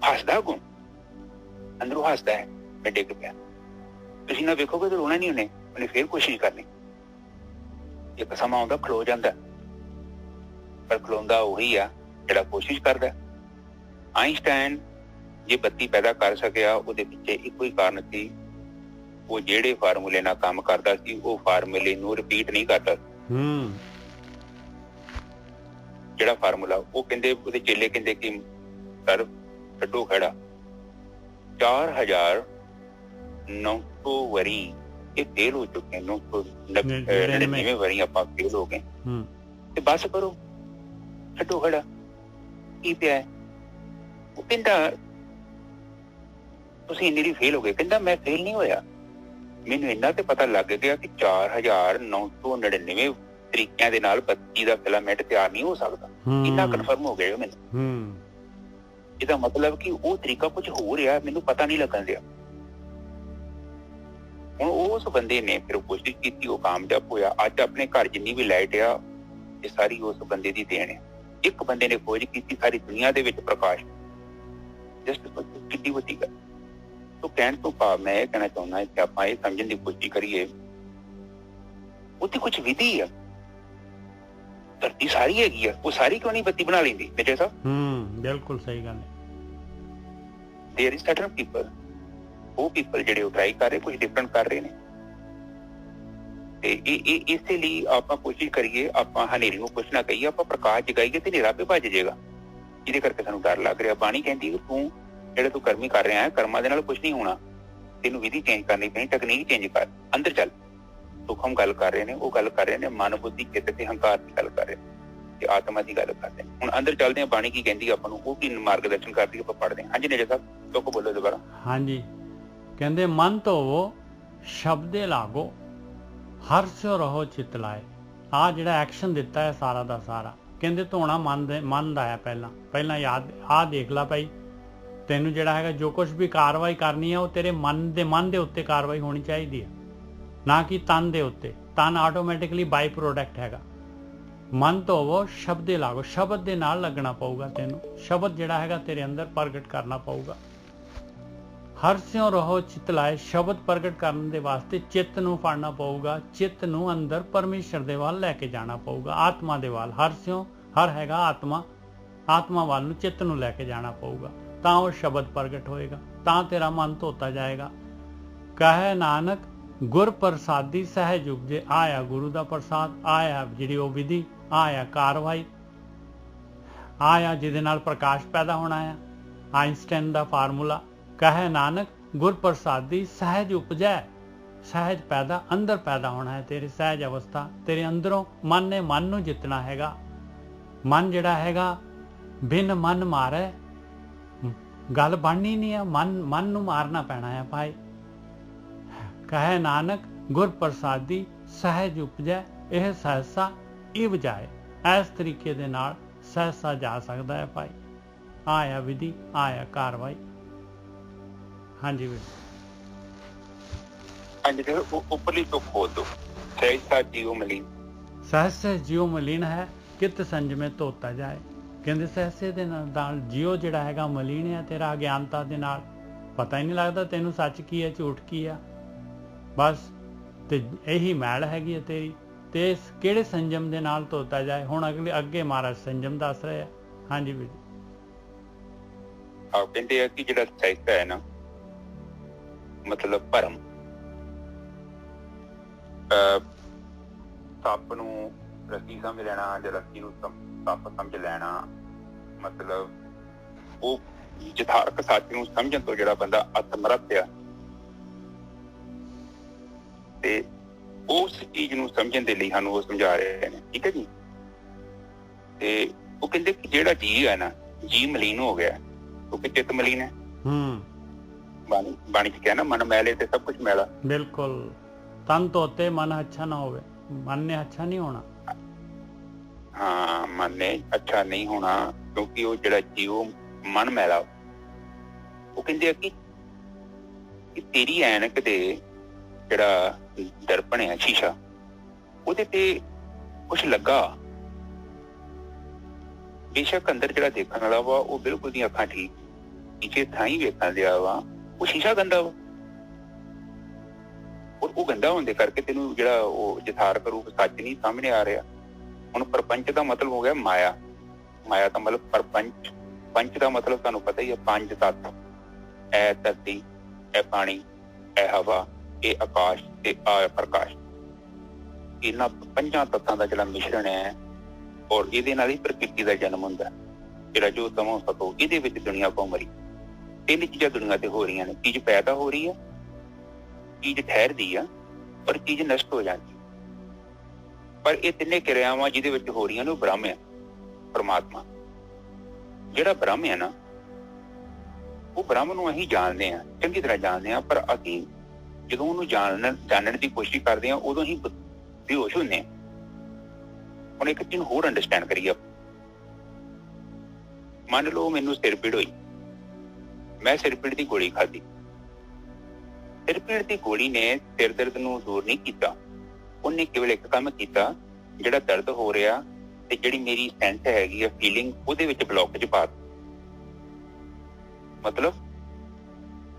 ਹੱਸਦਾ, ਅੱਗੋਂ ਅੰਦਰੋਂ ਹੱਸਦਾ ਹੈ, ਮੈਂ ਡਿੱਗ ਪਿਆ। ਤੁਸੀਂ ਨਾ ਵੇਖੋਗੇ ਤਾਂ ਰੋਣਾ ਨਹੀਂ ਉਹਨੇ ਫਿਰ ਕੋਸ਼ਿਸ਼ ਕਰਨੀ। ਇੱਕ ਸਮਾਂ ਆਉਂਦਾ ਖਲੋ ਜਾਂਦਾ, ਪਰ ਖਲੋਂਦਾ ਉਹੀ ਆ ਜਿਹੜਾ ਕੋਸ਼ਿਸ਼ ਕਰਦਾ। ਆਇਨਸਟਾਈਨ ਜੇ ਬੱਤੀ ਪੈਦਾ ਕਰ ਸਕਿਆ, ਉਹਦੇ ਪਿੱਛੇ ਇੱਕੋ ਹੀ ਕਾਰਨ ਸੀ, ਉਹ ਜਿਹੜੇ ਫਾਰਮੂਲੇ ਨਾਲ ਕੰਮ ਕਰਦਾ ਸੀ ਉਹ ਫਾਰਮੂਲੇ ਨੂੰ ਰਿਪੀਟ ਨਹੀਂ ਕਰਦਾ। ਜਿਹੜਾ ਫਾਰਮੂਲਾ ਉਹ ਕਹਿੰਦੇ, ਉਹਦੇ ਚੇਲੇ ਕਹਿੰਦੇ ਕਿ ਸਰ ਛੱਡੋ ਖੜਾ, 4900 ਵਾਰੀ ਇਹ ਫੇਲ ਹੋ ਚੁੱਕੇ, 999 ਵਾਰੀ ਆਪਾਂ ਫੇਲ ਹੋ ਗਏ, ਤੇ ਬਸ ਕਰੋ, ਛੱਡੋ ਖੜਾ, ਕੀ ਪਿਆ? ਉਹ ਕਹਿੰਦਾ ਤੁਸੀਂ ਇੰਨੀ ਫੇਲ ਹੋ ਗਏ। ਕਹਿੰਦਾ ਮੈਂ ਫੇਲ ਨਹੀਂ ਹੋਇਆ, ਮੈਨੂੰ ਇੰਨਾ ਤੇ ਪਤਾ ਲੱਗ ਗਿਆ ਕਿ 4999 ਤਰੀਕਿਆਂ ਦੇ ਨਾਲ ਬੱਤੀ ਦਾ ਫਿਲਾਮੈਂਟ ਤਿਆਰ ਨਹੀਂ ਹੋ ਸਕਦਾ। ਇੰਨਾ ਕਨਫਰਮ ਹੋ ਗਿਆ ਮੈਨੂੰ। ਇਹਦਾ ਮਤਲਬ ਕਿ ਉਹ ਤਰੀਕਾ ਕੁਝ ਹੋ ਰਿਹਾ, ਮੈਨੂੰ ਪਤਾ ਨਹੀਂ ਲੱਗਣ ਦਿਆ। ਹੁਣ ਉਸ ਬੰਦੇ ਨੇ ਫਿਰ ਕੋਸ਼ਿਸ਼ ਕੀਤੀ, ਉਹ ਕਾਮਯਾਬ ਹੋਇਆ। ਅੱਜ ਆਪਣੇ ਘਰ ਜਿੰਨੀ ਵੀ ਲਾਈਟ ਆ, ਇਹ ਸਾਰੀ ਉਸ ਬੰਦੇ ਦੀ ਦੇਣ ਹੈ। ਇੱਕ ਬੰਦੇ ਨੇ ਖੋਜ ਕੀਤੀ ਸਾਰੀ ਦੁਨੀਆ ਦੇ ਵਿੱਚ ਪ੍ਰਕਾਸ਼। ਜਸਟ ਕਿੱਡੀ ਵੱਡੀ ਗੱਲ। ਤੋ ਕਹਿਣ ਤੋਂ ਭਾਵ ਮੈਂ ਇਹ ਕਹਿਣਾ ਚਾਹੁੰਦਾ ਕਿ ਆਪਾਂ ਇਹ ਸਮਝਣ ਦੀ ਕੋਸ਼ਿਸ਼ ਕਰੀਏ, ਉੱਥੇ ਕੁਝ ਵਿਧੀ ਆ। ਧਰਤੀ ਸਾਰੀ ਹੈਗੀ ਆ, ਉਹ ਸਾਰੀ ਕਿਉਂ ਨਹੀਂ ਬੱਤੀ ਬਣਾ ਲੈਂਦੀ? ਨਿਜੇ ਸਾਹਿਬ, ਬਿਲਕੁਲ ਸਹੀ ਗੱਲ ਹੈ। ਦੇयर इज सर्टेन ਪੀਪਲ, ਉਹ ਪੀਪਲ ਜਿਹੜੇ ਉਹ ਟਰਾਈ ਕਰ ਰਹੇ, ਕੁਝ ਡਿਫਰੈਂਟ ਕਰ ਰਹੇ ਨੇ। ਤੇ ਇਹ ਇਸੇ ਲਈ ਆਪਾਂ ਕੋਸ਼ਿਸ਼ ਕਰੀਏ, ਆਪਾਂ ਹਨੇਰੀ ਨੂੰ ਕੁਛ ਨਾ ਕਹੀਏ, ਆਪਾਂ ਪ੍ਰਕਾਸ਼ ਜਗਾਈਏ ਤੇ ਹਨੇਰਾ ਆਪੇ ਭੱਜ ਜਾਏਗਾ। ਜਿਹਦੇ ਕਰਕੇ ਸਾਨੂੰ ਡਰ ਲੱਗ ਰਿਹਾ। ਬਾਣੀ ਕਹਿੰਦੀ ਕਿ ਤੂੰ ਜਿਹੜੇ ਤੂੰ ਕਰਮੀ ਕਰ ਰਿਹਾ ਹੈ, ਕਰਮਾਂ ਦੇ ਨਾਲ ਕੁਛ ਨਹੀਂ ਹੋਣਾ, ਤੈਨੂੰ ਵਿਧੀ ਚੇਂਜ ਕਰਨੀ ਪੈਣੀ, ਟੈਕਨੀਕ ਚੇਂਜ ਕਰ, ਅੰਦਰ ਚੱਲ। ਸੁਖਮ ਗੱਲ ਕਰ ਰਹੇ ਨੇ, ਉਹ ਗੱਲ ਕਰ ਰਹੇ ਨੇ ਮਨ, ਬੁੱਧੀ, ਚਿੱਤ ਤੇ ਹੰਕਾਰ ਦੀ ਗੱਲ ਕਰ ਰਹੇ ਨੇ, ਤੇ ਆਤਮਾ ਦੀ ਗੱਲ ਕਰਦੇ ਨੇ। ਹੁਣ ਅੰਦਰ ਚੱਲਦੇ ਆ, ਬਾਣੀ ਕੀ ਕਹਿੰਦੀ ਆਪਾਂ ਨੂੰ, ਉਹ ਕੀ ਮਾਰਗਦਰਸ਼ਨ ਕਰਦੀ ਆਪਾਂ ਪੜ੍ਹਦੇ ਹਾਂ। ਹਾਂਜੀ ਨੇਜਾ ਸਾਹਿਬ, ਲੋਕ ਬੋਲੋ ਦੁਬਾਰਾ। ਹਾਂਜੀ, ਕਹਿੰਦੇ ਮਨ ਧੋਵੋ ਸ਼ਬਦੇ ਲਾਗੋ, ਹਰਸਿਓ ਰਹੋ ਚਿੱਤ ਲਾਏ। ਆਹ ਜਿਹੜਾ ਐਕਸ਼ਨ ਦਿੱਤਾ ਹੈ ਸਾਰਾ ਦਾ ਸਾਰਾ, ਕਹਿੰਦੇ ਧੋਣਾ ਮਨ ਦਾ ਹੈ। ਪਹਿਲਾਂ ਯਾਦ ਆਹ ਦੇਖ ਲਾ ਭਾਈ, ਤੈਨੂੰ ਜਿਹੜਾ ਹੈਗਾ ਜੋ ਕੁਛ ਵੀ ਕਾਰਵਾਈ ਕਰਨੀ ਹੈ ਉਹ ਤੇਰੇ ਮਨ ਦੇ ਉੱਤੇ ਕਾਰਵਾਈ ਹੋਣੀ ਚਾਹੀਦੀ ਹੈ, ਨਾ ਕਿ ਤਨ ਦੇ ਉੱਤੇ। ਤਨ ਆਟੋਮੈਟਿਕਲੀ ਬਾਈ ਪ੍ਰੋਡਕਟ ਹੈਗਾ। ਮਨ ਧੋਵੋ ਸ਼ਬਦੇ ਲਾਗੋ, ਸ਼ਬਦ ਦੇ ਨਾਲ ਲੱਗਣਾ ਪਊਗਾ ਤੈਨੂੰ। ਸ਼ਬਦ ਜਿਹੜਾ ਹੈਗਾ ਤੇਰੇ ਅੰਦਰ ਪ੍ਰਗਟ ਕਰਨਾ ਪਊਗਾ। ਹਰਸਿਓ ਰਹੋ ਚਿੱਤ ਲਾਏ ਸ਼ਬਦ ਪ੍ਰਗਟ ਕਰਨ ਦੇ ਵਾਸਤੇ ਚਿੱਤ ਨੂੰ ਫੜਨਾ ਪਊਗਾ, ਚਿੱਤ ਨੂੰ ਅੰਦਰ ਪਰਮੇਸ਼ਰ ਦੇ ਵੱਲ ਲੈ ਕੇ ਜਾਣਾ ਪਊਗਾ, ਆਤਮਾ ਦੇ ਵੱਲ। ਹਰਸਿਓ ਹਰ ਹੈਗਾ ਆਤਮਾ, ਆਤਮਾ ਵੱਲ ਨੂੰ ਚਿੱਤ ਨੂੰ ਲੈ ਕੇ ਜਾਣਾ ਪਊਗਾ, ਤਾਂ ਉਹ ਸ਼ਬਦ ਪ੍ਰਗਟ ਹੋਏਗਾ, ਤਾਂ ਤੇਰਾ ਮਨ ਧੋਤਾ ਜਾਏਗਾ। ਕਹੇ ਨਾਨਕ ਗੁਰ ਪ੍ਰਸਾਦੀ ਸਹਿਜ ਉਪਜੇ। ਆਇਆ ਗੁਰੂ ਦਾ ਪ੍ਰਸਾਦ, ਆਇਆ ਜਿਹੜੀ ਉਹ ਵਿਧੀ, ਆਇਆ ਕਾਰਵਾਈ, ਆਇਆ ਜਿਹਦੇ ਨਾਲ ਪ੍ਰਕਾਸ਼ ਪੈਦਾ ਹੋਣਾ ਆ, ਆਇਨਸਟਾਈਨ ਦਾ ਫਾਰਮੂਲਾ। ਕਹੇ ਨਾਨਕ ਗੁਰ ਪ੍ਰਸਾਦੀ ਸਹਿਜ ਉਪਜੈ। ਸਹਿਜ ਪੈਦਾ ਅੰਦਰ ਪੈਦਾ ਹੋਣਾ ਹੈ, ਤੇਰੀ ਸਹਿਜ ਅਵਸਥਾ ਤੇਰੇ ਅੰਦਰੋਂ। ਮਨ ਨੇ ਮਨ ਨੂੰ ਜਿੱਤਣਾ ਹੈਗਾ। ਮਨ ਜਿਹੜਾ ਹੈਗਾ ਬਿਨ ਮਨ ਮਾਰੇ ਗੱਲ ਬਣਨੀ ਨਹੀਂ ਹੈ, ਮਨ ਨੂੰ ਮਾਰਨਾ ਪੈਣਾ ਹੈ ਭਾਈ। ਕਹੇ ਨਾਨਕ ਗੁਰ ਪ੍ਰਸਾਦੀ ਸਹਿਜ ਉਪਜੈ। ਇਹ ਸਹਿਸਾ ਇਵ ਜਾਏ। ਇਸ ਤਰੀਕੇ ਦੇ ਨਾਲ ਸਹਿਸਾ ਜਾ ਸਕਦਾ ਹੈ ਭਾਈ। ਆਇਆ ਵਿਧੀ, ਆਇਆ ਕਾਰਵਾਈ। ਹਾਂਜੀ ਵੀਰ। ਹਾਂਜੀ ਦੇਖੋ ਉੱਪਰਲੀ ਤੋਂ ਖੋਲ ਦੋ। ਸਹਿਸਾ ਜੀਉ ਮਲੀਨ। ਸਹਿਸੇ ਜੀਉ ਮਲੀਨ ਹੈ, ਕਿਤ ਸੰਜਮੇ ਧੋਤਾ ਜਾਏ। ਕਹਿੰਦੇ ਸਹਿਸੇ ਦੇ ਨਾਲ ਜੀਓ ਜਿਹੜਾ ਹੈਗਾ ਮਲੀਨ ਹੈ ਤੇਰਾ, ਅਗਿਆਨਤਾ ਦੇ ਨਾਲ। ਪਤਾ ਹੀ ਨਹੀਂ ਲੱਗਦਾ ਤੈਨੂੰ ਸੱਚ ਕੀ ਹੈ ਝੂਠ ਕੀ ਆ, ਬਸ ਤੇ ਇਹੀ ਮੈਲ ਹੈਗੀ ਹੈ ਤੇਰੀ। ਤੇ ਕਿਹੜੇ ਸੰਜਮ ਦੇ ਨਾਲ ਧੋਤਾ ਜਾਏ। ਹੁਣ ਅੱਗੇ ਮਹਾਰਾਜ ਸੰਜਮ ਦੱਸ ਰਹੇ ਆ। ਹਾਂਜੀ ਵੀਰ। ਆਹ ਕਹਿੰਦੇ ਆ ਕਿ ਜਿਹੜਾ ਸਹਿਸਾ ਹੈ ਨਾ, ਮਤਲਬ ਭਰਮ। ਸੱਪ ਨੂੰ ਰੱਸੀ ਸਮਝ ਲੈਣਾ ਜਾਂ ਰੱਸੀ ਨੂੰ ਸੱਪ ਸਮਝ ਲੈਣਾ, ਮਤਲਬ ਉਹ ਯਥਾਰਥ ਸੱਚ ਨੂੰ ਸਮਝਣ ਤੋਂ ਜਿਹੜਾ ਬੰਦਾ ਅਸਮਰੱਥ ਆ, ਤੇ ਉਸ ਚੀਜ਼ ਨੂੰ ਸਮਝਣ ਦੇ ਲਈ ਸਾਨੂੰ ਉਹ ਸਮਝਾ ਰਹੇ ਨੇ। ਠੀਕ ਹੈ ਜੀ। ਤੇ ਉਹ ਕਹਿੰਦੇ ਕਿ ਜਿਹੜਾ ਜੀ ਹੈ ਨਾ, ਜੀ ਮਲੀਨ ਹੋ ਗਿਆ ਕਿਉਂਕਿ ਚਿੱਤ ਮਲੀਨ ਹੈ। ਬਾਣੀ ਚ ਕਿਹਾ ਨਾ, ਮਨ ਮੈਲੇ ਤੇ ਸਭ ਕੁਝ ਮੈਲਾ। ਬਿਲਕੁਲ। ਤਨ ਧੋਤੇ ਮਨ ਅੱਛਾ ਨਾ ਹੋਵੇ। ਮਨ ਨੇ ਅੱਛਾ ਨਹੀਂ ਹੋਣਾ। ਹਾਂ, ਮਨ ਨੇ ਅੱਛਾ ਨਹੀਂ ਹੋਣਾ ਕਿਉਂਕਿ ਉਹ ਜਿਹੜਾ ਜੀਉ ਮਨ ਮੈਲਾ। ਉਹ ਕਹਿੰਦੇ ਆ ਕਿ ਤੇਰੀ ਐਨਕ ਦੇ ਜਿਹੜਾ ਦਰਪਣ ਹੈ, ਸ਼ੀਸ਼ਾ, ਉਹਦੇ ਤੇ ਕੁਛ ਲੱਗਾ। ਬੇਸ਼ੱਕ ਅੰਦਰ ਜਿਹੜਾ ਦੇਖਣ ਵਾਲਾ ਵਾ ਉਹ ਬਿਲਕੁਲ ਦੀਆਂ ਅੱਖਾਂ ਠੀਕ, ਪਿੱਛੇ ਥਾਂ ਹੀ ਵੇਖਣ ਦਿਆ ਵਾ, ਉਹ ਸ਼ੀਸ਼ਾ ਗੰਦਾ ਵਾ। ਔਰ ਉਹ ਗੰਦਾ ਹੋਣ ਦੇ ਕਰਕੇ ਤੈਨੂੰ ਜਿਹੜਾ ਉਹ ਯਥਾਰਥ ਰੂਪ ਸੱਚ ਨਹੀਂ ਸਾਹਮਣੇ ਆ ਰਿਹਾ। ਹੁਣ ਪ੍ਰਪੰਚ ਦਾ ਮਤਲਬ ਹੋ ਗਿਆ ਮਾਇਆ। ਮਾਇਆ ਦਾ ਮਤਲਬ ਪ੍ਰਪੰਚ। ਪੰਚ ਦਾ ਮਤਲਬ ਤੁਹਾਨੂੰ ਪਤਾ ਹੀ ਹੈ, ਪੰਜ ਤੱਤ। ਇਹ ਧਰਤੀ, ਇਹ ਪਾਣੀ, ਇਹ ਹਵਾ, ਇਹ ਆਕਾਸ਼ ਤੇ ਆ ਪ੍ਰਕਾਸ਼। ਇਹਨਾਂ ਪੰਜਾਂ ਤੱਤਾਂ ਦਾ ਜਿਹੜਾ ਮਿਸ਼ਰਣ ਹੈ, ਔਰ ਇਹਦੇ ਨਾਲ ਹੀ ਪ੍ਰਕਿਰਤੀ ਦਾ ਜਨਮ ਹੁੰਦਾ। ਜਿਹੜਾ ਜੋ ਤਮੋ ਸਤੋ, ਇਹਦੇ ਵਿੱਚ ਦੁਨੀਆ ਘੁੰਮ ਰਹੀ। ਤਿੰਨ ਚੀਜ਼ਾਂ ਦੁਨੀਆ ਤੇ ਹੋ ਰਹੀਆਂ ਨੇ। ਚੀਜ਼ ਪੈਦਾ ਹੋ ਰਹੀ ਹੈ, ਚੀਜ਼ ਠਹਿਰਦੀ ਆ, ਪਰ ਚੀਜ਼ ਨਸ਼ਟ ਹੋ ਜਾਂਦੀ। ਪਰ ਇਹ ਤਿੰਨੇ ਕਿਰਿਆਵਾਂ ਜਿਹਦੇ ਵਿੱਚ ਹੋ ਰਹੀਆਂ ਨੇ ਉਹ ਬ੍ਰਹਮ ਹੈ, ਪਰਮਾਤਮਾ। ਜਿਹੜਾ ਬ੍ਰਹਮ ਹੈ ਨਾ, ਉਹ ਬ੍ਰਹਮ ਨੂੰ ਅਸੀਂ ਜਾਣਦੇ ਹਾਂ, ਚੰਗੀ ਤਰ੍ਹਾਂ ਜਾਣਦੇ ਹਾਂ, ਪਰ ਅਸੀਂ ਜਦੋਂ ਉਹਨੂੰ ਜਾਣਨ ਦੀ ਕੋਸ਼ਿਸ਼ ਕਰਦੇ ਹਾਂ ਉਦੋਂ ਹੀ ਬੇਹੋਸ਼ ਹੁੰਦੇ ਹਾਂ। ਹੁਣ ਇੱਕ ਚੀਜ਼ ਹੋਰ ਅੰਡਰਸਟੈਂਡ ਕਰੀਏ। ਮੰਨ ਲਓ ਮੈਨੂੰ ਸਿਰ ਪੀੜ ਹੋਈ, ਮੈਂ ਸਿਰ ਪੀੜ ਦੀ ਗੋਲੀ ਖਾਧੀ। ਸਿਰ ਪੀੜ ਦੀ ਗੋਲੀ ਨੇ ਸਿਰ ਦਰਦ ਨੂੰ ਦੂਰ ਨਹੀਂ ਕੀਤਾ, ਉਹਨੇ ਕੇਵਲ ਇੱਕ ਕੰਮ ਕੀਤਾ, ਜਿਹੜਾ ਦਰਦ ਹੋ ਰਿਹਾ ਤੇ ਜਿਹੜੀ ਮੇਰੀ ਸੈਂਸ ਹੈਗੀ ਆ, ਫੀਲਿੰਗ, ਉਹਦੇ ਵਿੱਚ ਬਲੌਕੇਜ ਪਾ ਦਿੱਤੀ। ਮਤਲਬ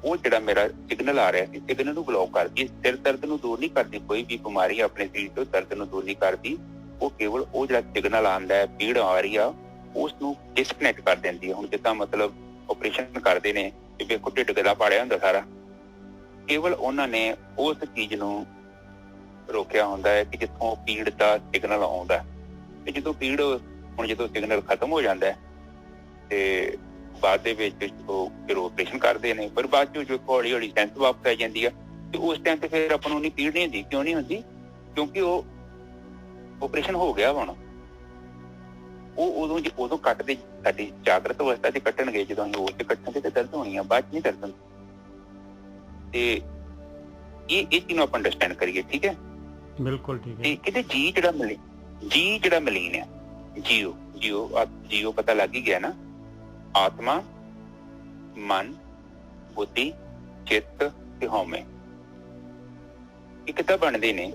ਉਹ ਜਿਹੜਾ ਮੇਰਾ ਸਿਗਨਲ ਆ ਰਿਹਾ ਸੀ, ਸਿਗਨਲ ਨੂੰ ਬਲੌਕ ਕਰਦੀ। ਸਿਰ ਦਰਦ ਨੂੰ ਦੂਰ ਨਹੀਂ ਕਰਦੀ, ਕੋਈ ਵੀ ਬਿਮਾਰੀ ਆਪਣੇ ਸਰੀਰ ਤੋਂ ਦਰਦ ਨੂੰ ਦੂਰ ਨਹੀਂ ਕਰਦੀ। ਉਹ ਕੇਵਲ ਉਹ ਜਿਹੜਾ ਸਿਗਨਲ ਆਉਂਦਾ ਹੈ, ਪੀੜ ਆ ਰਹੀ ਆ, ਉਸ ਨੂੰ ਡਿਸਕਨੈਕਟ ਕਰ ਦਿੰਦੀ ਹੈ। ਹੁਣ ਜਿੱਦਾਂ ਮਤਲਬ ਆਪਰੇਸ਼ਨ ਕਰਦੇ ਨੇ ਕਿ ਵੇਖੋ ਢਿੱਡ ਗਲਾ ਪਾੜਿਆ ਹੁੰਦਾ ਸਾਰਾ, ਕੇਵਲ ਉਹਨਾਂ ਨੇ ਉਸ ਚੀਜ਼ ਨੂੰ ਰੋਕਿਆ ਹੁੰਦਾ ਹੈ ਕਿ ਜਿੱਥੋਂ ਪੀੜ ਦਾ ਸਿਗਨਲ ਆਉਂਦਾ। ਤੇ ਜਦੋਂ ਪੀੜ, ਹੁਣ ਜਦੋਂ ਸਿਗਨਲ ਖਤਮ ਹੋ ਜਾਂਦਾ ਹੈ ਤੇ ਬਾਅਦ ਦੇ ਵਿੱਚ ਉਹ ਫਿਰ ਆਪਰੇਸ਼ਨ ਕਰਦੇ ਨੇ, ਪਰ ਬਾਅਦ ਚ ਜੋ ਹੌਲੀ ਹੌਲੀ ਸੈਂਸ ਵਾਪਸ ਆ ਜਾਂਦੀ ਆ, ਤੇ ਉਸ ਟਾਈਮ ਤੇ ਫਿਰ ਆਪਾਂ ਨੂੰ ਉਨੀ ਪੀੜ ਨਹੀਂ ਹੁੰਦੀ। ਕਿਉਂ ਨਹੀਂ ਹੁੰਦੀ? ਕਿਉਂਕਿ ਉਹ ਆਪਰੇਸ਼ਨ ਹੋ ਗਿਆ ਹੁਣ। ਉਹ ਉਦੋਂ ਕੱਟਦੇ, ਸਾਡੀ ਜਾਗਰਤ ਅਵਸਥਾ ਚ ਕੱਟਣਗੇ, ਜਦੋਂ ਅਸੀਂ ਉਸ ਚ ਕੱਟਾਂਗੇ ਤੇ ਦਰਦ ਹੋਣੀ ਆ, ਬਾਅਦ ਚ ਨਹੀਂ ਦਰਦ ਹੁੰਦੀ। ਤੇ ਇਹ ਚੀਜ਼ ਨੂੰ ਆਪਾਂ ਅੰਡਰਸਟੈਂਡ ਕਰੀਏ। ਠੀਕ ਹੈ, ਬਿਲਕੁਲ ਠੀਕ ਹੈ। ਤੇ ਕਿਤੇ ਜੀ ਜਿਹੜਾ ਮਲੀਨ ਹੈ, ਜੀਓ ਪਤਾ ਲੱਗ ਹੀ ਗਿਆ ਨਾ। ਆਤਮਾ, ਮਨ, ਬੁੱਧੀ, ਚਿੱਤ ਤੇ ਹਉਮੈ, ਇਹ ਕਿੱਦਾਂ ਬਣਦੇ ਨੇ?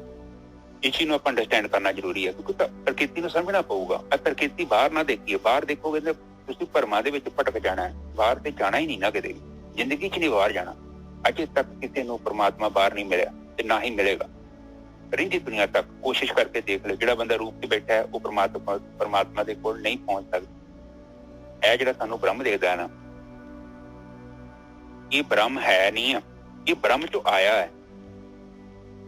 ਇਸ ਚੀਜ਼ ਨੂੰ ਆਪਾਂ ਅੰਡਰਸਟੈਂਡ ਕਰਨਾ ਜ਼ਰੂਰੀ ਹੈ, ਕਿਉਂਕਿ ਪ੍ਰਕਿਰਤੀ ਨੂੰ ਸਮਝਣਾ ਪਊਗਾ। ਪ੍ਰਕਿਰਤੀ ਬਾਹਰ ਨਾ ਦੇਖੀਏ। ਬਾਹਰ ਦੇਖੋਗੇ ਤਾਂ ਤੁਸੀਂ ਭਰਮਾਂ ਦੇ ਵਿੱਚ ਭਟਕ ਜਾਣਾ ਹੈ। ਬਾਹਰ ਤੇ ਜਾਣਾ ਹੀ ਨਹੀਂ ਨਾ ਕਿਤੇ, ਜ਼ਿੰਦਗੀ 'ਚ ਨਹੀਂ ਬਾਹਰ ਜਾਣਾ। अजे तक किसी को परमात्मा बाहर नहीं मिला ते ना ही मिलेगा। रहिंदी दुनिया तक कोशिश करके देख लो, जिहड़ा बंदा रूप च बैठा है वो परमात्मा दे कोल नहीं पहुंच सकदा। यह जिहड़ा सानू ब्रह्म देखदा है ना, ये ब्रह्म है नहीं है, ये ब्रह्म चो आया है।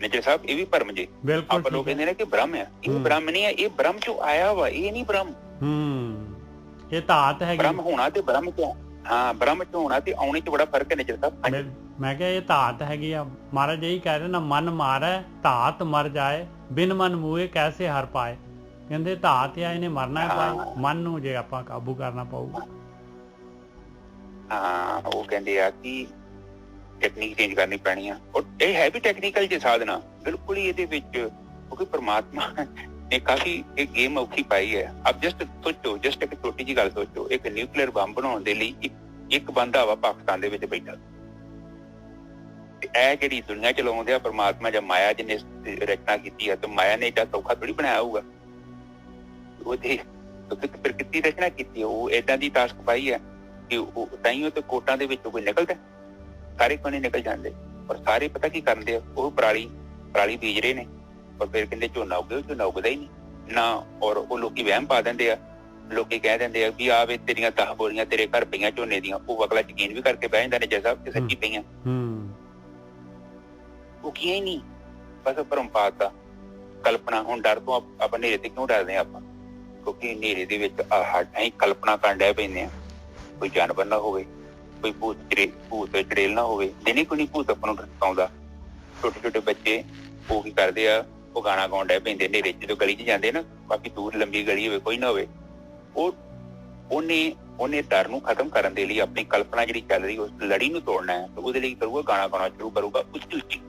निजर साहब ये भी भरम जी, आप लोग कहते हैं कि ब्रह्म है, ये ब्रह्म नहीं है, ये ब्रह्म चो आया हुआ, ये नहीं ब्रह्म। ये धात है ब्रह्म होना ते ब्रह्म चो, हाँ ब्रह्म चो होना ते आने च बड़ा फर्क है निजर साहब। मैं क्या ये धात हैगी आ, महाराज यही कह रहे ना, मन मारे धात मर जाए, बिन मन मूए कैसे हर पाए। कहते धात या इन्हें मरना है पाए, मन नूं जे आपां काबू करना पऊगा। हाँ वो कहते हैं कि टेक्निक चेंज करनी पैनी है, और ये है भी टेक्निकल जी साधना बिल्कुल ही ये विच, क्योंकि परमात्मा ने काफी एक गेम औखी पाई है। अब जस्ट सोचो, जस्ट एक छोटी जी गल सोचो, एक न्यूक्लियर बंब बनाने दे लई एक बंदा वा पाकिस्तान दे विच बैठा, ए जिहड़ी दुनिया चलाउंदे आ परमात्मा या माया जिन्हें रचना की है, तो माया ने एडा सौखा थोड़ी बनाया होगा। वो प्रकृति रचना की वो एदा दी टास्क पाई है कि ताइयों तो कोटां दे विचों कोई निकलदा, सारे कोई नहीं निकल जाते, और सारे पता की करते हैं, वो पराली बीज रहे ने, और फिर कहते झोना उगे, झोना उगदा ही नहीं ना, और वो लोग वहम पा देंगे, लोग कह देंगे भी आ वे तेरियां 10 बोरियां तेरे घर पईयां झोने दियां, वो अगला यकीन भी करके बह जांदा ने जैसा कि सच्ची पईयां, वो किया ही नहीं, बस भरम पाता कल्पना। हुण डर तो आप नेरे ते क्यों डरदे आ आप, क्योंकि नेरे दे विच असीं कल्पना करन डै पैंदे आ, कोई जानवर ना होवे, कोई भूत चड़ेल ना होवे, दिने कोई नहीं भूत अपन आउंदा। छोटे छोटे बच्चे वो की करदे आ, वो गाना गाउण डै पैंदे नेरे च, जो गली च जांदे ना, काफी दूर लंबी गली होवे कोई ना होवे, ਉਹਨੇ डर ਨੂੰ खत्म करने के लिए अपनी कल्पना ਜਿਹੜੀ ਚੱਲ ਰਹੀ ਉਸ ਲੜੀ ਨੂੰ ਤੋੜਨਾ ਹੈ, तो ਉਹਦੇ ਲਈ ਕਰੂਗਾ ਗਾਣਾ ਗਾਉਣਾ ਸ਼ੁਰੂ ਕਰੂਗਾ ਉੱਚੀ ਉੱਚੀ।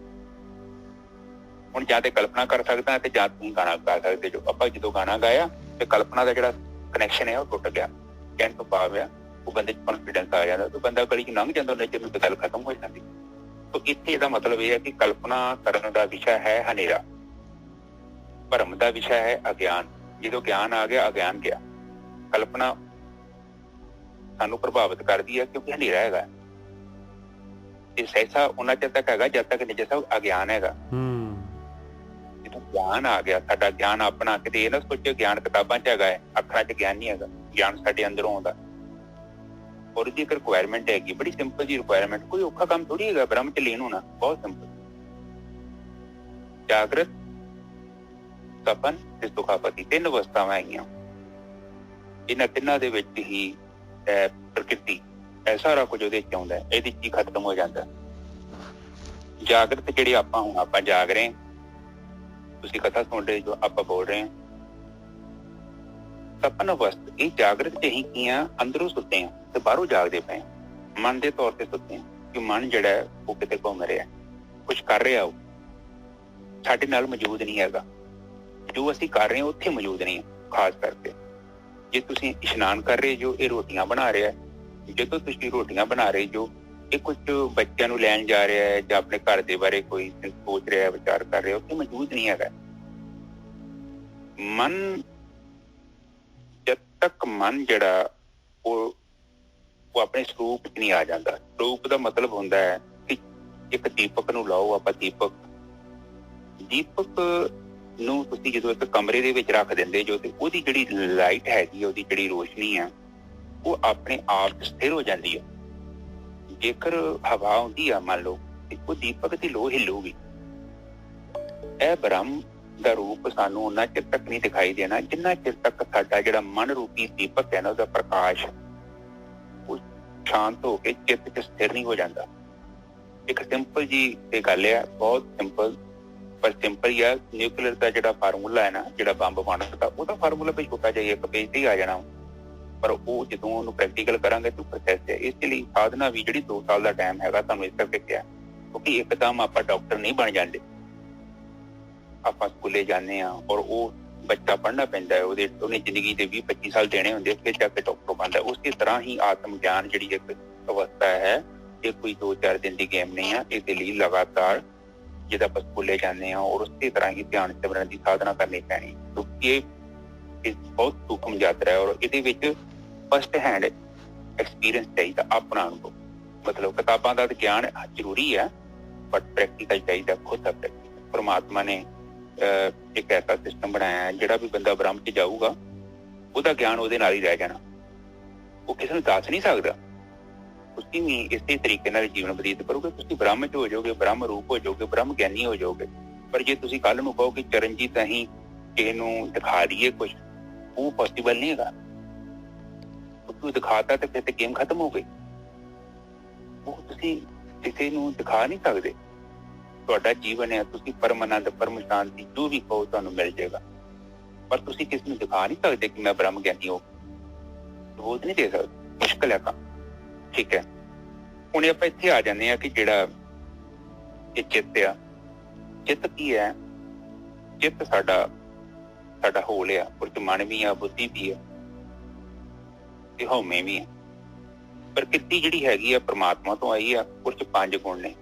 ਹੁਣ ਜਾਂ ਤੇ ਕਲਪਨਾ ਕਰ ਸਕਦਾ ਤੇ ਜਾਂ ਤੁਸੀਂ ਗਾਣਾ ਗਾ ਸਕਦੇ ਜੋ। ਆਪਾਂ ਜਦੋਂ ਗਾਣਾ ਗਾਇਆ ਤੇ ਕਲਪਨਾ ਦਾ ਜਿਹੜਾ ਕਨੈਕਸ਼ਨ ਹੈ ਉਹ ਟੁੱਟ ਗਿਆ, ਕਹਿਣ ਤੋਂ ਭਾਵ ਆ ਉਹ ਬੰਦੇ 'ਚ ਕੌਨਫੀਡੈਂਸ ਆ ਜਾਂਦਾ, ਤਾਂ ਬੰਦਾ ਗਲੀ 'ਚ ਲੰਘ ਜਾਂਦਾ, ਉਹਨੇ ਜਦੋਂ ਗੱਲ ਖਤਮ ਹੋ ਜਾਂਦੀ। तो ਇੱਥੇ ਇਹਦਾ ਮਤਲਬ ਇਹ ਹੈ ਕਿ ਕਲਪਨਾ ਕਰਨ ਦਾ ਵਿਸ਼ਾ ਹੈ ਹਨੇਰਾ, ਭਰਮ ਦਾ ਵਿਸ਼ਾ ਹੈ ਅਗਿਆਨ। ਜਦੋਂ ਗਿਆਨ ਆ ਗਿਆ ਅਗਿਆਨ ਗਿਆ। ਕਲਪਨਾ ਸਾਨੂੰ ਪ੍ਰਭਾਵਿਤ ਕਰਦੀ ਹੈ ਕਿਉਂਕਿ ਹਨੇਰਾ ਹੈਗਾ, ਤੇ ਸਹਿਸਾ ਉਹਨਾਂ ਚਿਰ ਤੱਕ ਹੈਗਾ ਜਦ ਤੱਕ ਨਿਜ ਸਾਹਿਬ ਅਗਿਆਨ ਹੈਗਾ। ਜਦੋਂ ਗਿਆਨ ਆ ਗਿਆ, ਸਾਡਾ ਗਿਆਨ ਆਪਣਾ, ਕਿਤੇ ਇਹ ਨਾ ਸੋਚੋ ਗਿਆਨ ਕਿਤਾਬਾਂ 'ਚ ਹੈਗਾ ਹੈ, ਅੱਖਰਾਂ 'ਚ ਗਿਆਨ ਨਹੀਂ ਹੈਗਾ, ਗਿਆਨ ਸਾਡੇ ਅੰਦਰੋਂ ਆਉਂਦਾ। और जी एक रिक्वायरमेंट हैगी, बड़ी सिंपल जी रिक्वायरमेंट, कोई औखा काम थोड़ी है ब्रह्म च लीन होना, बहुत सिंपल। जागृत, सपन ते सुखापति, 3 अवस्थावां हैगियां। इन्हां तिन्हां दे विच ही प्रकृति सारा कुछ ਉਹਦੇ ਚ ਆਉਂਦਾ ਹੈ, ਇਹਦੇ ਚ ਹੀ ਖਤਮ ਹੋ ਜਾਂਦਾ। ਜਾਗਰਤ ਜਿਹੜੀ ਆਪਾਂ ਹੁਣ ਆਪਾਂ ਜਾਗ ਰਹੇ, ਤੁਸੀਂ ਕਥਾ ਸੁਣ ਰਹੇ ਜੋ ਆਪਾਂ ਬੋਲ ਰਹੇ ਹਾਂ, ਸਪਨ ਅਵਸਥਾ, ਇਹ ਜਾਗਰਤ ਚ ਹੀ ਕੀ ਆ, ਅੰਦਰੋਂ ਸੁੱਤੇ ਆ ਤੇ ਬਾਹਰੋਂ ਜਾਗਦੇ ਪਏ, ਮਨ ਦੇ ਤੌਰ ਤੇ ਸੁੱਤੇ ਆ, ਕਿ ਮਨ ਜਿਹੜਾ ਹੈ ਉਹ ਕਿਤੇ ਘੁੰਮ ਰਿਹਾ, ਕੁਛ ਕਰ ਰਿਹਾ, ਉਹ ਸਾਡੇ ਨਾਲ ਮੌਜੂਦ ਨਹੀਂ ਹੈਗਾ। ਜੋ ਅਸੀਂ ਕਰ ਰਹੇ ਹਾਂ ਉੱਥੇ ਮੌਜੂਦ ਨਹੀਂ ਹੈ। ਖਾਸ ਕਰਕੇ ਜੇ ਤੁਸੀਂ ਇਸ਼ਨਾਨ ਕਰ ਰਹੇ ਜੋ, ਇਹ ਰੋਟੀਆਂ ਬਣਾ ਰਿਹਾ, ਜਦੋਂ ਤੁਸੀਂ ਰੋਟੀਆਂ ਬਣਾ ਰਹੇ ਜੋ, ਇਹ ਕੁਝ ਬੱਚਿਆਂ ਨੂੰ ਲੈਣ ਜਾ ਰਿਹਾ ਹੈ ਜਾਂ ਆਪਣੇ ਘਰ ਦੇ ਬਾਰੇ ਕੋਈ ਸੋਚ ਰਿਹਾ, ਵਿਚਾਰ ਕਰ ਰਿਹਾ, ਉੱਥੇ ਮੌਜੂਦ ਨਹੀਂ ਹੈਗਾ। ਮਨ ਜਦ ਤੱਕ ਮਨ ਜਿਹੜਾ ਉਹ ਆਪਣੇ ਸਰੂਪ 'ਚ ਨਹੀਂ ਆ ਜਾਂਦਾ। ਸਰੂਪ ਦਾ ਮਤਲਬ ਹੁੰਦਾ ਹੈ ਕਿ ਇੱਕ ਦੀਪਕ ਨੂੰ ਲਾਓ ਆਪਾਂ, ਦੀਪਕ ਨੂੰ ਤੁਸੀਂ ਜਦੋਂ ਇੱਕ ਕਮਰੇ ਦੇ ਵਿੱਚ ਰੱਖ ਦਿੰਦੇ ਜੋ, ਤੇ ਉਹਦੀ ਜਿਹੜੀ ਲਾਈਟ ਹੈਗੀ, ਉਹਦੀ ਜਿਹੜੀ ਰੋਸ਼ਨੀ ਆ, ਉਹ ਆਪਣੇ ਆਪ ਸਥਿਰ ਹੋ ਜਾਂਦੀ ਹੈ। ਜੇਕਰ ਹਵਾ ਆਉਂਦੀ ਆ ਮੰਨ ਲਓ, ਤੇ ਉਹ ਦੀਪਕ ਦੀ ਲੋ ਹਿੱਲੂਗੀ। ਇਹ ਬ੍ਰਹਮ ਦਾ ਰੂਪ ਸਾਨੂੰ ਉਹਨਾਂ ਚਿਰ ਤੱਕ ਨਹੀਂ ਦਿਖਾਈ ਦੇਣਾ ਜਿੰਨਾ ਚਿਰ ਤੱਕ ਸਾਡਾ ਜਿਹੜਾ ਮਨ ਰੂਪੀ ਦੀਪਕ ਹੈ ਨਾ, ਉਹਦਾ ਪ੍ਰਕਾਸ਼ ਉਹ ਸ਼ਾਂਤ ਹੋ ਕੇ ਚਿੱਤ 'ਚ ਸਥਿਰ ਨਹੀਂ ਹੋ ਜਾਂਦਾ। ਇੱਕ ਸਿੰਪਲ ਜੀ ਇਹ ਗੱਲ ਹੈ, ਬਹੁਤ ਸਿੰਪਲ, ਪਰ ਸਿੰਪਲ ਹੀ ਆ। ਨਿਊਕਲੀਅਰ ਦਾ ਜਿਹੜਾ ਫਾਰਮੂਲਾ ਹੈ ਨਾ, ਜਿਹੜਾ ਬੰਬ ਬਣਦਾ, ਉਹਦਾ ਫਾਰਮੂਲਾ ਵੀ ਛੋਟਾ ਜਿਹਾ ਇੱਕ ਪੇਜ ਤੇ ਹੀ ਆ ਜਾਣਾ, ਪਰ ਉਹ ਜਦੋਂ ਉਹਨੂੰ ਪ੍ਰੈਕਟੀਕਲ ਕਰਾਂਗੇ ਤਾਂ ਪ੍ਰੋਸੈਸ ਹੈ। ਇਸ ਲਈ ਸਾਧਨਾ ਵੀ ਜਿਹੜੀ 2 ਸਾਲ ਦਾ ਟਾਈਮ ਹੈਗਾ ਤੁਹਾਨੂੰ ਇਸ ਕਰਕੇ ਕਿਹਾ, ਕਿਉਂਕਿ ਇੱਕਦਮ ਆਪਾਂ ਡਾਕਟਰ ਨਹੀਂ ਬਣ ਜਾਂਦੇ। ਆਪਾਂ ਸਕੂਲੇ ਜਾਂਦੇ ਹਾਂ ਔਰ ਉਹ ਬੱਚਾ ਪੜ੍ਹਨਾ ਪੈਂਦਾ ਹੈ, ਉਹਨੇ ਜ਼ਿੰਦਗੀ ਦੇ 20-25 ਸਾਲ ਦੇਣੇ ਹੁੰਦੇ, ਫਿਰ ਜਾ ਕੇ ਡਾਕਟਰ ਬਣਦਾ। ਉਸੇ ਤਰ੍ਹਾਂ ਹੀ ਆਤਮ ਗਿਆਨ ਜਿਹੜੀ ਇੱਕ ਅਵਸਥਾ ਹੈ, ਇਹ ਕੋਈ 2-4 ਦਿਨ ਦੀ ਗੇਮ ਨਹੀਂ ਹੈ। ਇਹਦੇ ਲਈ ਲਗਾਤਾਰ ਜਿਹਦਾ ਆਪਾਂ ਸਕੂਲੇ ਜਾਂਦੇ ਹਾਂ ਔਰ ਉਸੇ ਤਰ੍ਹਾਂ ਹੀ ਧਿਆਨ ਸਿਮਰਨ ਦੀ ਸਾਧਨਾ ਕਰਨੀ ਪੈਣੀ, ਕਿਉਂਕਿ ਇਹ ਬਹੁਤ ਸੂਖਮ ਯਾਤਰਾ ਹੈ ਔਰ ਇਹਦੇ ਵਿੱਚ ਫਸਟ ਹੈਂਡ ਐਕਸਪੀਰੀਅੰਸ ਚਾਹੀਦਾ, ਆਪਣਾ ਅਨੁਭਵ। मतलब किताबां का ज्ञान जरूरी है, बट प्रैक्टिकल चाहिए, खुद का प्रैक्टिकल। परमात्मा ने एक ऐसा सिस्टम बनाया है, जिहड़ा भी बंदा ब्रह्म च जाऊगा ਉਹਦਾ ਗਿਆਨ ਉਹਦੇ ਨਾਲ ਹੀ ਰਹਿ ਜਾਣਾ, ਉਹ ਕਿਸੇ ਨੂੰ ਦੱਸ ਨਹੀਂ ਸਕਦਾ। ਤੁਸੀਂ ਵੀ ਇਸੇ ਤਰੀਕੇ ਨਾਲ ਜੀਵਨ ਬਤੀਤ ਕਰੋਗੇ, ਤੁਸੀਂ ਬ੍ਰਹਮ ਚ ਹੋ ਜਾਓਗੇ, ਬ੍ਰਹਮ ਰੂਪ ਹੋ ਜਾਓਗੇ, ਬ੍ਰਹਮ ਗਿਆਨੀ ਹੋ ਜਾਓਗੇ। ਪਰ ਜੇ ਤੁਸੀਂ ਕੱਲ ਨੂੰ ਕਹੋ ਕਿ ਚਰਨਜੀਤ ਅਸੀਂ ਕਿਸੇ ਨੂੰ ਦਿਖਾ ਦਈਏ ਕੁਝ, ਉਹ ਪੋਸੀਬਲ ਨਹੀਂ ਹੈਗਾ। ਤੁਸੀਂ ਦਿਖਾਤਾ ਤੇ ਫਿਰ ਤੇ ਗੇਮ ਖਤਮ ਹੋ ਗਈ। ਉਹ ਤੁਸੀਂ ਕਿਸੇ ਨੂੰ ਦਿਖਾ ਨਹੀਂ ਸਕਦੇ। ਤੁਹਾਡਾ ਜੀਵਨ ਹੈ, ਤੁਸੀਂ ਪਰਮ ਆਨੰਦ, ਪਰਮ ਸ਼ਾਂਤੀ ਜੋ ਵੀ ਕਹੋ ਤੁਹਾਨੂੰ ਮਿਲ ਜਾਏਗਾ, ਪਰ ਤੁਸੀਂ ਕਿਸੇ ਨੂੰ ਦਿਖਾ ਨਹੀਂ ਸਕਦੇ ਕਿ ਮੈਂ ਬ੍ਰਹਮ ਗਿਆਨੀ ਹੋ, ਸਬੂਤ ਨਹੀਂ ਦੇ ਸਕਦੇ, ਮੁਸ਼ਕਿਲ ਹੈ ਕੰਮ। ਠੀਕ ਹੈ, ਹੁਣ ਆਪਾਂ ਇੱਥੇ ਆ ਜਾਂਦੇ ਹਾਂ ਕਿ ਜਿਹੜਾ ਇਹ ਚਿੱਤ ਆ, ਚਿੱਤ ਕੀ ਹੈ? ਚਿੱਤ ਸਾਡਾ ਹੋਲ ਆ, ਉਹ 'ਚ ਮਨ ਵੀ ਆ, ਬੁੱਧੀ ਵੀ ਆ ਤੇ ਹਉਮੈ ਵੀ ਆ। ਪ੍ਰਕਿਰਤੀ ਜਿਹੜੀ ਹੈਗੀ ਆ ਪਰਮਾਤਮਾ ਤੋਂ ਆਈ ਆ, ਉਹ 'ਚ 5 ਗੁਣ ਨੇ।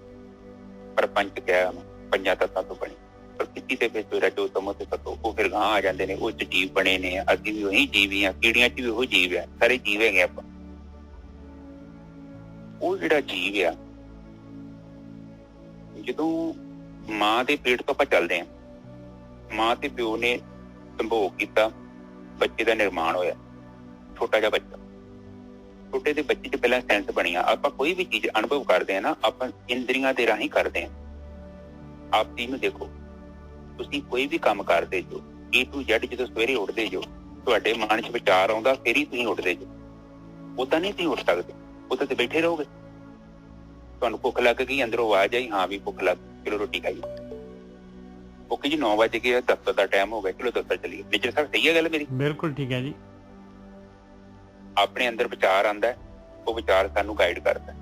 ਪ੍ਰਪੰਚ ਕਿਹਾ, 5 ਤੱਤਾਂ ਤੋਂ ਬਣੀ ਪ੍ਰਕਿਰਤੀ ਦੇ ਵਿੱਚ ਰਜੋ ਤਮੋ ਤੇ ਸਤੋ, ਉਹ ਫਿਰ ਗਾਂ ਆ ਜਾਂਦੇ ਨੇ, ਉਹ 'ਚ ਜੀਵ ਬਣੇ ਨੇ। ਅਸੀਂ ਵੀ ਉਹੀ ਜੀਵ ਹੀ ਆ, ਕੀੜੀਆਂ 'ਚ ਵੀ ਉਹ ਜੀਵ ਆ, ਸਾਰੇ ਜੀਵ ਹੈਗੇ ਆਪਾਂ। ਉਹ ਜਿਹੜਾ ਜੀਵ ਆ, ਜਦੋਂ ਮਾਂ ਦੇ ਪੇਟ ਤੋਂ ਆਪਾਂ ਚੱਲਦੇ ਹਾਂ, ਮਾਂ ਤੇ ਪਿਓ ਨੇ ਸੰਭੋਗ ਕੀਤਾ, ਬੱਚੇ ਦਾ ਨਿਰਮਾਣ ਹੋਇਆ। ਛੋਟਾ ਜਿਹਾ ਬੱਚਾ, ਛੋਟੇ ਦੇ ਬੱਚੇ 'ਚ ਪਹਿਲਾਂ ਸੈਂਸ ਬਣੀਆਂ। ਆਪਾਂ ਕੋਈ ਵੀ ਚੀਜ਼ ਅਨੁਭਵ ਕਰਦੇ ਹਾਂ ਨਾ, ਆਪਾਂ ਇੰਦਰੀਆਂ ਦੇ ਰਾਹੀਂ ਕਰਦੇ ਹਾਂ। ਆਪ ਜੀ ਨੂੰ ਦੇਖੋ, ਤੁਸੀਂ ਕੋਈ ਵੀ ਕੰਮ ਕਰਦੇ ਜੋ A to Z, ਜਦੋਂ ਸਵੇਰੇ ਉੱਠਦੇ ਜੋ ਤੁਹਾਡੇ ਮਨ 'ਚ ਵਿਚਾਰ ਆਉਂਦਾ, ਫਿਰ ਹੀ ਤੁਸੀਂ ਉੱਠਦੇ ਜੋ। ਉਦਾਂ ਨਹੀਂ ਤੁਸੀਂ ਉੱਠ ਸਕਦੇ, ਉਦਾਂ ਤੇ ਬੈਠੇ ਰਹੋਗੇ। ਤੁਹਾਨੂੰ ਭੁੱਖ ਲੱਗ ਗਈ, ਅੰਦਰੋਂ ਆਵਾਜ਼ ਆਈ, ਹਾਂ ਵੀ ਭੁੱਖ ਲੱਗ, ਚਲੋ ਰੋਟੀ ਖਾਈਏ। ਓਕੇ ਜੀ, 9 ਵਜ ਗਏ, ਦਫ਼ਤਰ ਦਾ ਟਾਈਮ ਹੋ ਗਿਆ, ਚਲੋ ਦਫ਼ਤਰ ਚੱਲੀਏ। ਨਿੱਜਰ ਸਾਹਿਬ, ਸਹੀ ਹੈ ਗੱਲ ਮੇਰੀ? ਬਿਲਕੁਲ ਠੀਕ ਹੈ ਜੀ। ਆਪਣੇ ਅੰਦਰ ਵਿਚਾਰ ਆਉਂਦਾ, ਉਹ ਵਿਚਾਰ ਸਾਨੂੰ ਗਾਈਡ ਕਰਦਾ।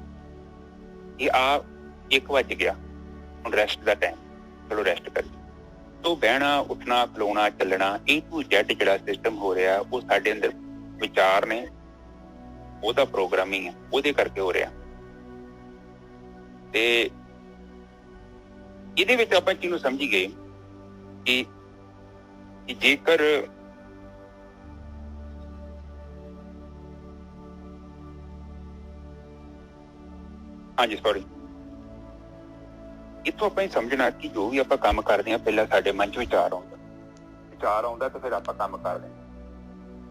ਇਹ ਆ 1 ਵਜ ਗਿਆ, ਹੁਣ ਰੈਸਟ ਦਾ ਟਾਈਮ, ਚਲੋ ਰੈਸਟ ਕਰੀਏ। ਤੋਂ ਬਹਿਣਾ, ਉੱਠਣਾ, ਖਲੋਣਾ, ਚੱਲਣਾ, A to Z ਜਿਹੜਾ ਸਿਸਟਮ ਹੋ ਰਿਹਾ, ਉਹ ਸਾਡੇ ਅੰਦਰ ਵਿਚਾਰ ਨੇ, ਉਹਦਾ ਪ੍ਰੋਗਰਾਮਿੰਗ ਹੈ, ਉਹਦੇ ਕਰਕੇ ਹੋ ਰਿਹਾ। ਤੇ ਇਹਦੇ ਵਿੱਚ ਆਪਾਂ ਕਿਹਨੂੰ ਸਮਝੀ ਗਏ ਕਿ ਜੇਕਰ ਹਾਂਜੀ ਸੌਰੀ, ਇੱਥੋਂ ਆਪਾਂ ਇਹ ਸਮਝਣਾ ਕਿ ਜੋ ਵੀ ਆਪਾਂ ਕੰਮ ਕਰਦੇ ਹਾਂ, ਪਹਿਲਾਂ ਸਾਡੇ ਮਨ 'ਚ ਵਿਚਾਰ ਆਉਂਦਾ ਤੇ ਫਿਰ ਆਪਾਂ ਕੰਮ ਕਰਦੇ ਹਾਂ।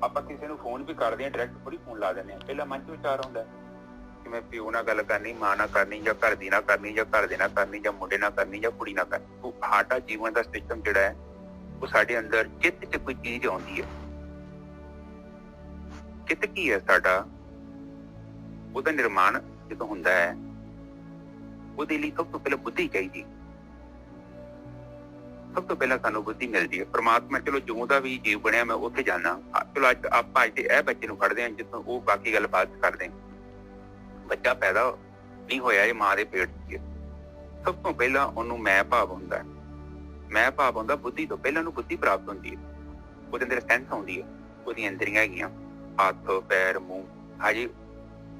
ਆਪਾਂ ਕਿਸੇ ਨੂੰ ਫੋਨ ਵੀ ਕਰਦੇ ਹਾਂ, ਡਾਇਰੈਕਟ ਥੋੜੀ ਫੋਨ ਲਾ ਦਿੰਦੇ ਹਾਂ, ਪਹਿਲਾਂ ਮਨ 'ਚ ਵਿਚਾਰ ਆਉਂਦਾ ਕਿ ਮੈਂ ਪਿਓ ਨਾਲ ਗੱਲ ਕਰਨੀ, ਮਾਂ ਨਾਲ ਕਰਨੀ, ਜਾਂ ਘਰ ਦੀ ਨਾਲ ਕਰਨੀ, ਜਾਂ ਘਰ ਦੇ ਨਾਲ ਕਰਨੀ, ਜਾਂ ਮੁੰਡੇ ਨਾਲ ਕਰਨੀ, ਜਾਂ ਕੁੜੀ ਨਾਲ ਕਰਨੀ। ਉਹ ਸਾਡਾ ਜੀਵਨ ਦਾ ਸਿਸਟਮ ਜਿਹੜਾ ਹੈ, ਉਹ ਸਾਡੇ ਅੰਦਰ ਚਿੱਤ 'ਚ ਕੋਈ ਚੀਜ਼ ਆਉਂਦੀ ਹੈ। ਚਿੱਤ ਕੀ ਹੈ ਸਾਡਾ? ਉਹਦਾ ਨਿਰਮਾਣ ਜਦੋਂ ਹੁੰਦਾ ਹੈ, ਉਹਦੇ ਲਈ ਸਭ ਤੋਂ ਪਹਿਲਾਂ ਬੁੱਧੀ ਚਾਹੀਦੀ। ਸਭ ਤੋਂ ਪਹਿਲਾਂ ਸਾਨੂੰ ਬੁੱਧੀ ਮਿਲਦੀ ਹੈ। ਪਰਮਾਤਮਾ ਚਲੋ ਜਿਉਂ ਦਾ ਵੀ ਜੀਵ ਬਣਿਆ, ਮੈਂ ਉੱਥੇ ਜਾਣਾ। ਚਲੋ ਅੱਜ ਆਪਾਂ ਅੱਜ ਇਹ ਬੱਚੇ ਨੂੰ ਫੜਦੇ ਹਾਂ, ਜਿੱਥੋਂ ਉਹ ਬਾਕੀ ਗੱਲ ਬਾਤ ਕਰਦੇ ਹਾਂ। ਬੱਚਾ ਪੈਦਾ ਨਹੀਂ ਹੋਇਆ, ਇਹ ਮਾਂ ਦੇ ਪੇਟ 'ਚ। ਸਭ ਤੋਂ ਪਹਿਲਾਂ ਉਹਨੂੰ ਮੈਂ ਭਾਵ ਹੁੰਦਾ, ਮੈਂ ਭਾਵ ਹੁੰਦਾ ਬੁੱਧੀ ਤੋਂ। ਪਹਿਲਾਂ ਉਹਨੂੰ ਬੁੱਧੀ ਪ੍ਰਾਪਤ ਹੁੰਦੀ ਹੈ, ਉਹਦੇ ਅੰਦਰ ਸੈਂਸ ਆਉਂਦੀ ਹੈ, ਉਹਦੀਆਂ ਇੰਦਰੀਆਂ ਹੈਗੀਆਂ, ਹੱਥ, ਪੈਰ, ਮੂੰਹ।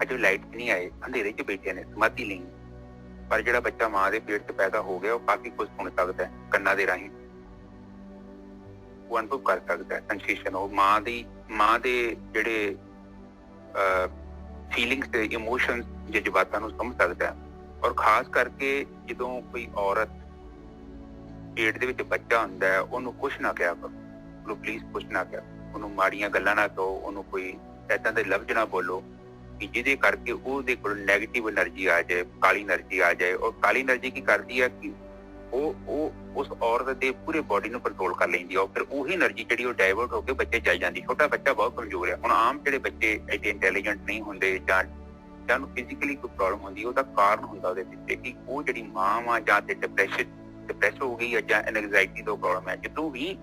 ਅਜੇ ਲਾਈਟ 'ਚ ਨਹੀਂ ਆਏ, ਅੰਧੇਰੇ 'ਚ ਬੈਠੇ ਨੇ, ਸਮਾਧੀ ਲਈ। ਪਰ ਜਿਹੜਾ ਬੱਚਾ ਮਾਂ ਦੇ ਪੇਟ 'ਚ ਪੈਦਾ ਹੋ ਗਿਆ, ਉਹ ਕਾਫੀ ਕੁਝ ਸੁਣ ਸਕਦਾ ਹੈ, ਕੰਨਾਂ ਦੇ ਰਾਹੀਂ ਉਹ ਅਨੁਭਵ ਕਰ ਸਕਦਾ ਹੈ ਸੈਂਸੇਸ਼ਨ। ਉਹ ਮਾਂ ਦੇ ਜਿਹੜੇ ਫੀਲਿੰਗਸ ਤੇ ਇਮੋਸ਼ਨਸ, ਜਜ਼ਬਾਤਾਂ ਨੂੰ ਸਮਝ ਸਕਦਾ ਹੈ। ਔਰ ਖਾਸ ਕਰਕੇ ਜਦੋਂ ਕੋਈ ਔਰਤ ਪੇਟ ਦੇ ਵਿੱਚ ਬੱਚਾ ਹੁੰਦਾ ਹੈ, ਉਹਨੂੰ ਕੁਛ ਨਾ ਕਿਹਾ ਕਰੋ, ਉਹਨੂੰ ਪਲੀਜ਼ ਕੁਛ ਨਾ ਕਿਹਾ, ਉਹਨੂੰ ਮਾੜੀਆਂ ਗੱਲਾਂ ਨਾ ਕਹੋ, ਉਹਨੂੰ ਕੋਈ ਏਦਾਂ ਦੇ ਲਫ਼ਜ਼ ਨਾ ਬੋਲੋ ਕਿ ਜਿਹਦੇ ਕਰਕੇ ਉਹਦੇ ਕੋਲ ਨੈਗੇਟਿਵ એનર્ਜੀ ਆ ਜਾਏ, ਕਾਲੀ એનર્ਜੀ ਆ ਜਾਏ। ਔਰ ਕਾਲੀ એનર્ਜੀ ਕੀ ਕਰਦੀ ਹੈ ਕਿ ਉਹ ਉਸ ਔਰਤ ਦੇ ਪੂਰੇ ਬੋਡੀ ਨੂੰ ਕੰਟਰੋਲ ਕਰ ਲੈਂਦੀ ਆ। ਫਿਰ ਉਹੀ એનર્ਜੀ ਜਿਹੜੀ ਉਹ ਡਾਇਵਰਟ ਹੋ ਕੇ ਬੱਚੇ ਚੱਲ ਜਾਂਦੀ। ਛੋਟਾ ਬੱਚਾ ਬਹੁਤ ਕਮਜ਼ੋਰ ਹੈ। ਹੁਣ ਆਮ ਜਿਹੜੇ ਬੱਚੇ ਐਡੇ ਇੰਟੈਲੀਜੈਂਟ ਨਹੀਂ ਹੁੰਦੇ, ਜਾਂ ਉਹਨੂੰ ਫਿਜ਼ੀਕਲੀ ਕੋਈ ਪ੍ਰੋਬਲਮ ਹੁੰਦੀ, ਉਹਦਾ ਕਾਰਨ ਹੁੰਦਾ ਉਹਦੇ ਪਿੱਛੇ ਕਿ ਉਹ ਜਿਹੜੀ ਮਾਂ ਵਾ, ਜਾਂ ਤੇ ਡਿਪਰੈਸ਼ਨ ਹੋ ਗਈ ਹੈ, ਜਾਂ ਐਨਜ਼ਾਈਟੀ ਤੋਂ ਪ੍ਰੋਬਲਮ ਹੈ। ਜਦੋਂ ਵੀ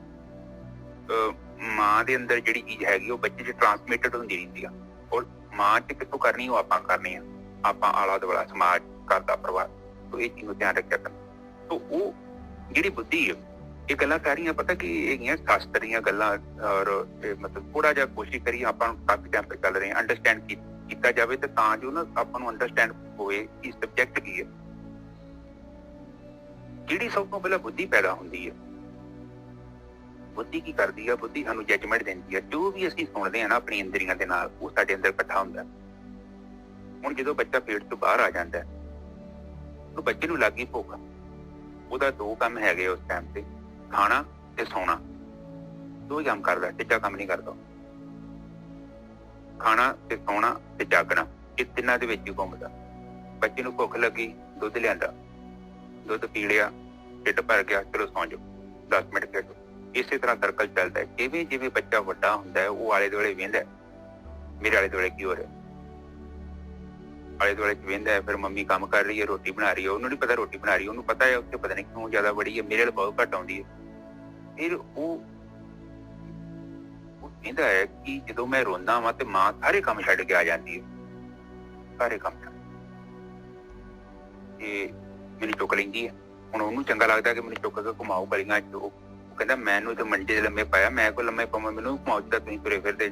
ਮਾਂ ਦੇ ਅੰਦਰ ਜਿਹੜੀ ਚੀਜ਼ ਹੈਗੀ, ਉਹ ਬੱਚੇ 'ਚ ਟਰਾਂਸਮਿਟਡ ਹੁੰਦੀ ਰਹਿੰਦੀ ਆ। ਔਰ ਮਾਂ 'ਚ ਕਿੱਥੋਂ ਕਰਨੀ, ਉਹ ਆਪਾਂ ਕਰਨੀ ਆ, ਆਪਾਂ ਆਲਾ ਦੁਆਲਾ, ਸਮਾਜ, ਘਰ ਦਾ ਪਰਿਵਾਰ। ਤੋਂ ਇਹ ਚੀਜ਼ ਨੂੰ ਧਿਆਨ ਰੱਖਿਆ ਕਰਨਾ। ਤੋਂ ਉਹ ਜਿਹੜੀ ਬੁੱਧੀ ਹੈ, ਇਹ ਗੱਲਾਂ ਸਾਰੀਆਂ ਪਤਾ ਕਿ ਹੈਗੀਆਂ ਸ਼ਾਸਤਰ ਦੀਆਂ ਗੱਲਾਂ। ਔਰ ਮਤਲਬ ਥੋੜਾ ਜਿਹਾ ਕੋਸ਼ਿਸ਼ ਕਰੀਏ, ਆਪਾਂ ਨੂੰ ਕਾਫੀ ਟਾਈਮ ਤੱਕ ਚੱਲ ਰਹੇ ਹਾਂ, ਅੰਡਰਸਟੈਂਡ ਕੀਤਾ ਜਾਵੇ, ਤੇ ਤਾਂ ਜੋ ਨਾ ਆਪਾਂ ਨੂੰ ਅੰਡਰਸਟੈਂਡ ਹੋਵੇ ਕਿ ਸਬਜੈਕਟ ਕੀ ਹੈ। ਜਿਹੜੀ ਸਭ ਤੋਂ ਪਹਿਲਾਂ ਬੁੱਧੀ ਪੈਦਾ ਹੁੰਦੀ ਹੈ, ਬੁੱਧੀ ਕੀ ਕਰਦੀ ਹੈ? ਬੁੱਧੀ ਸਾਨੂੰ ਜੱਜਮੈਂਟ ਦਿੰਦੀ ਹੈ। ਜੋ ਵੀ ਅਸੀਂ ਸੁਣਦੇ ਹਾਂ ਨਾ ਆਪਣੀ ਇੰਦਰੀਆਂ ਦੇ ਨਾਲ, ਉਹ ਸਾਡੇ ਅੰਦਰ ਇਕੱਠਾ ਹੁੰਦਾ। ਹੁਣ ਜਦੋਂ ਬੱਚਾ ਪੇਟ ਤੋਂ ਬਾਹਰ ਆ ਜਾਂਦਾ ਹੈ, ਉਹ ਬੱਚੇ ਨੂੰ ਲੱਗ ਗਈ ਭੁੱਖ, ਉਹਦਾ ਦੋ ਕੰਮ ਹੈਗੇ ਉਸ ਟਾਈਮ ਤੇ, ਖਾਣਾ ਤੇ ਸੌਣਾ। ਦੋ ਹੀ ਕੰਮ ਕਰਦਾ, ਤੀਜਾ ਕੰਮ ਨਹੀਂ ਕਰਦਾ। ਖਾਣਾ ਤੇ ਸੌਣਾ ਤੇ ਜਾਗਣਾ, ਇਹ ਤਿੰਨਾਂ ਦੇ ਵਿੱਚ ਹੀ ਘੁੰਮਦਾ। ਬੱਚੇ ਨੂੰ ਭੁੱਖ ਲੱਗੀ, ਦੁੱਧ ਲਿਆਂਦਾ, ਦੁੱਧ ਪੀ ਲਿਆ, ਢਿੱਡ ਭਰ ਗਿਆ, ਚਲੋ ਸੌਂ ਜਾਓ, 10 ਮਿੰਟ ਖੇਡੋ। ਇਸੇ ਤਰ੍ਹਾਂ ਸਰਕਲ ਚੱਲਦਾ ਹੈ। ਜਿਵੇਂ ਜਿਵੇਂ ਬੱਚਾ ਵੱਡਾ ਹੁੰਦਾ ਹੈ, ਉਹ ਆਲੇ ਦੁਆਲੇ ਵੇਂਹਦਾ, ਮੇਰੇ ਆਲੇ ਦੁਆਲੇ ਕੀ ਹੋ ਰਿਹਾ, ਆਲੇ ਦੁਆਲੇ ਚ ਵੇਂਹਦਾ। ਫਿਰ ਮੰਮੀ ਕੰਮ ਕਰ ਰਹੀ ਹੈ, ਰੋਟੀ ਬਣਾ ਰਹੀ ਹੈ, ਉਹਨੂੰ ਨੀ ਪਤਾ ਰੋਟੀ ਬਣਾ ਰਹੀ ਹੈ, ਉਹਨੂੰ ਪਤਾ ਹੈ ਉੱਥੇ ਪਤਾ ਨਹੀਂ ਕਿਉਂ ਜ਼ਿਆਦਾ ਬੜੀ ਹੈ, ਮੇਰੇ ਨਾਲ ਬਹੁਤ ਘੱਟ ਆਉਂਦੀ ਹੈ। ਫਿਰ ਉਹ ਕਹਿੰਦਾ ਹੈ ਕਿ ਜਦੋਂ ਮੈਂ ਰੋਂਦਾ ਵਾਂ ਤੇ ਮਾਂ ਸਾਰੇ ਕੰਮ ਛੱਡ ਕੇ ਆ ਜਾਂਦੀ ਹੈ, ਸਾਰੇ ਕੰਮ ਛੱਡ ਕੇ ਮੈਨੂੰ ਚੁੱਕ ਲੈਂਦੀ ਹੈ। ਹੁਣ ਉਹਨੂੰ ਚੰਗਾ ਲੱਗਦਾ ਕਿ ਮੈਨੂੰ ਚੁੱਕ ਕੇ ਘੁਮਾਓ ਗਲੀਆਂ ਚ। ਉਹ ਕਹਿੰਦਾ ਮੈਨੂੰ ਤੇ ਮੰਜੇ 'ਚ ਲੰਮੇ ਪਾਇਆ, ਮੈਂ ਕੋਈ ਲੰਮੇ ਪਾਵਾਂ, ਮੈਨੂੰ ਘੁਮਾਓ ਜਿੱਦਾਂ ਤੁਸੀਂ ਤੁਰੇ ਫਿਰਦੇ।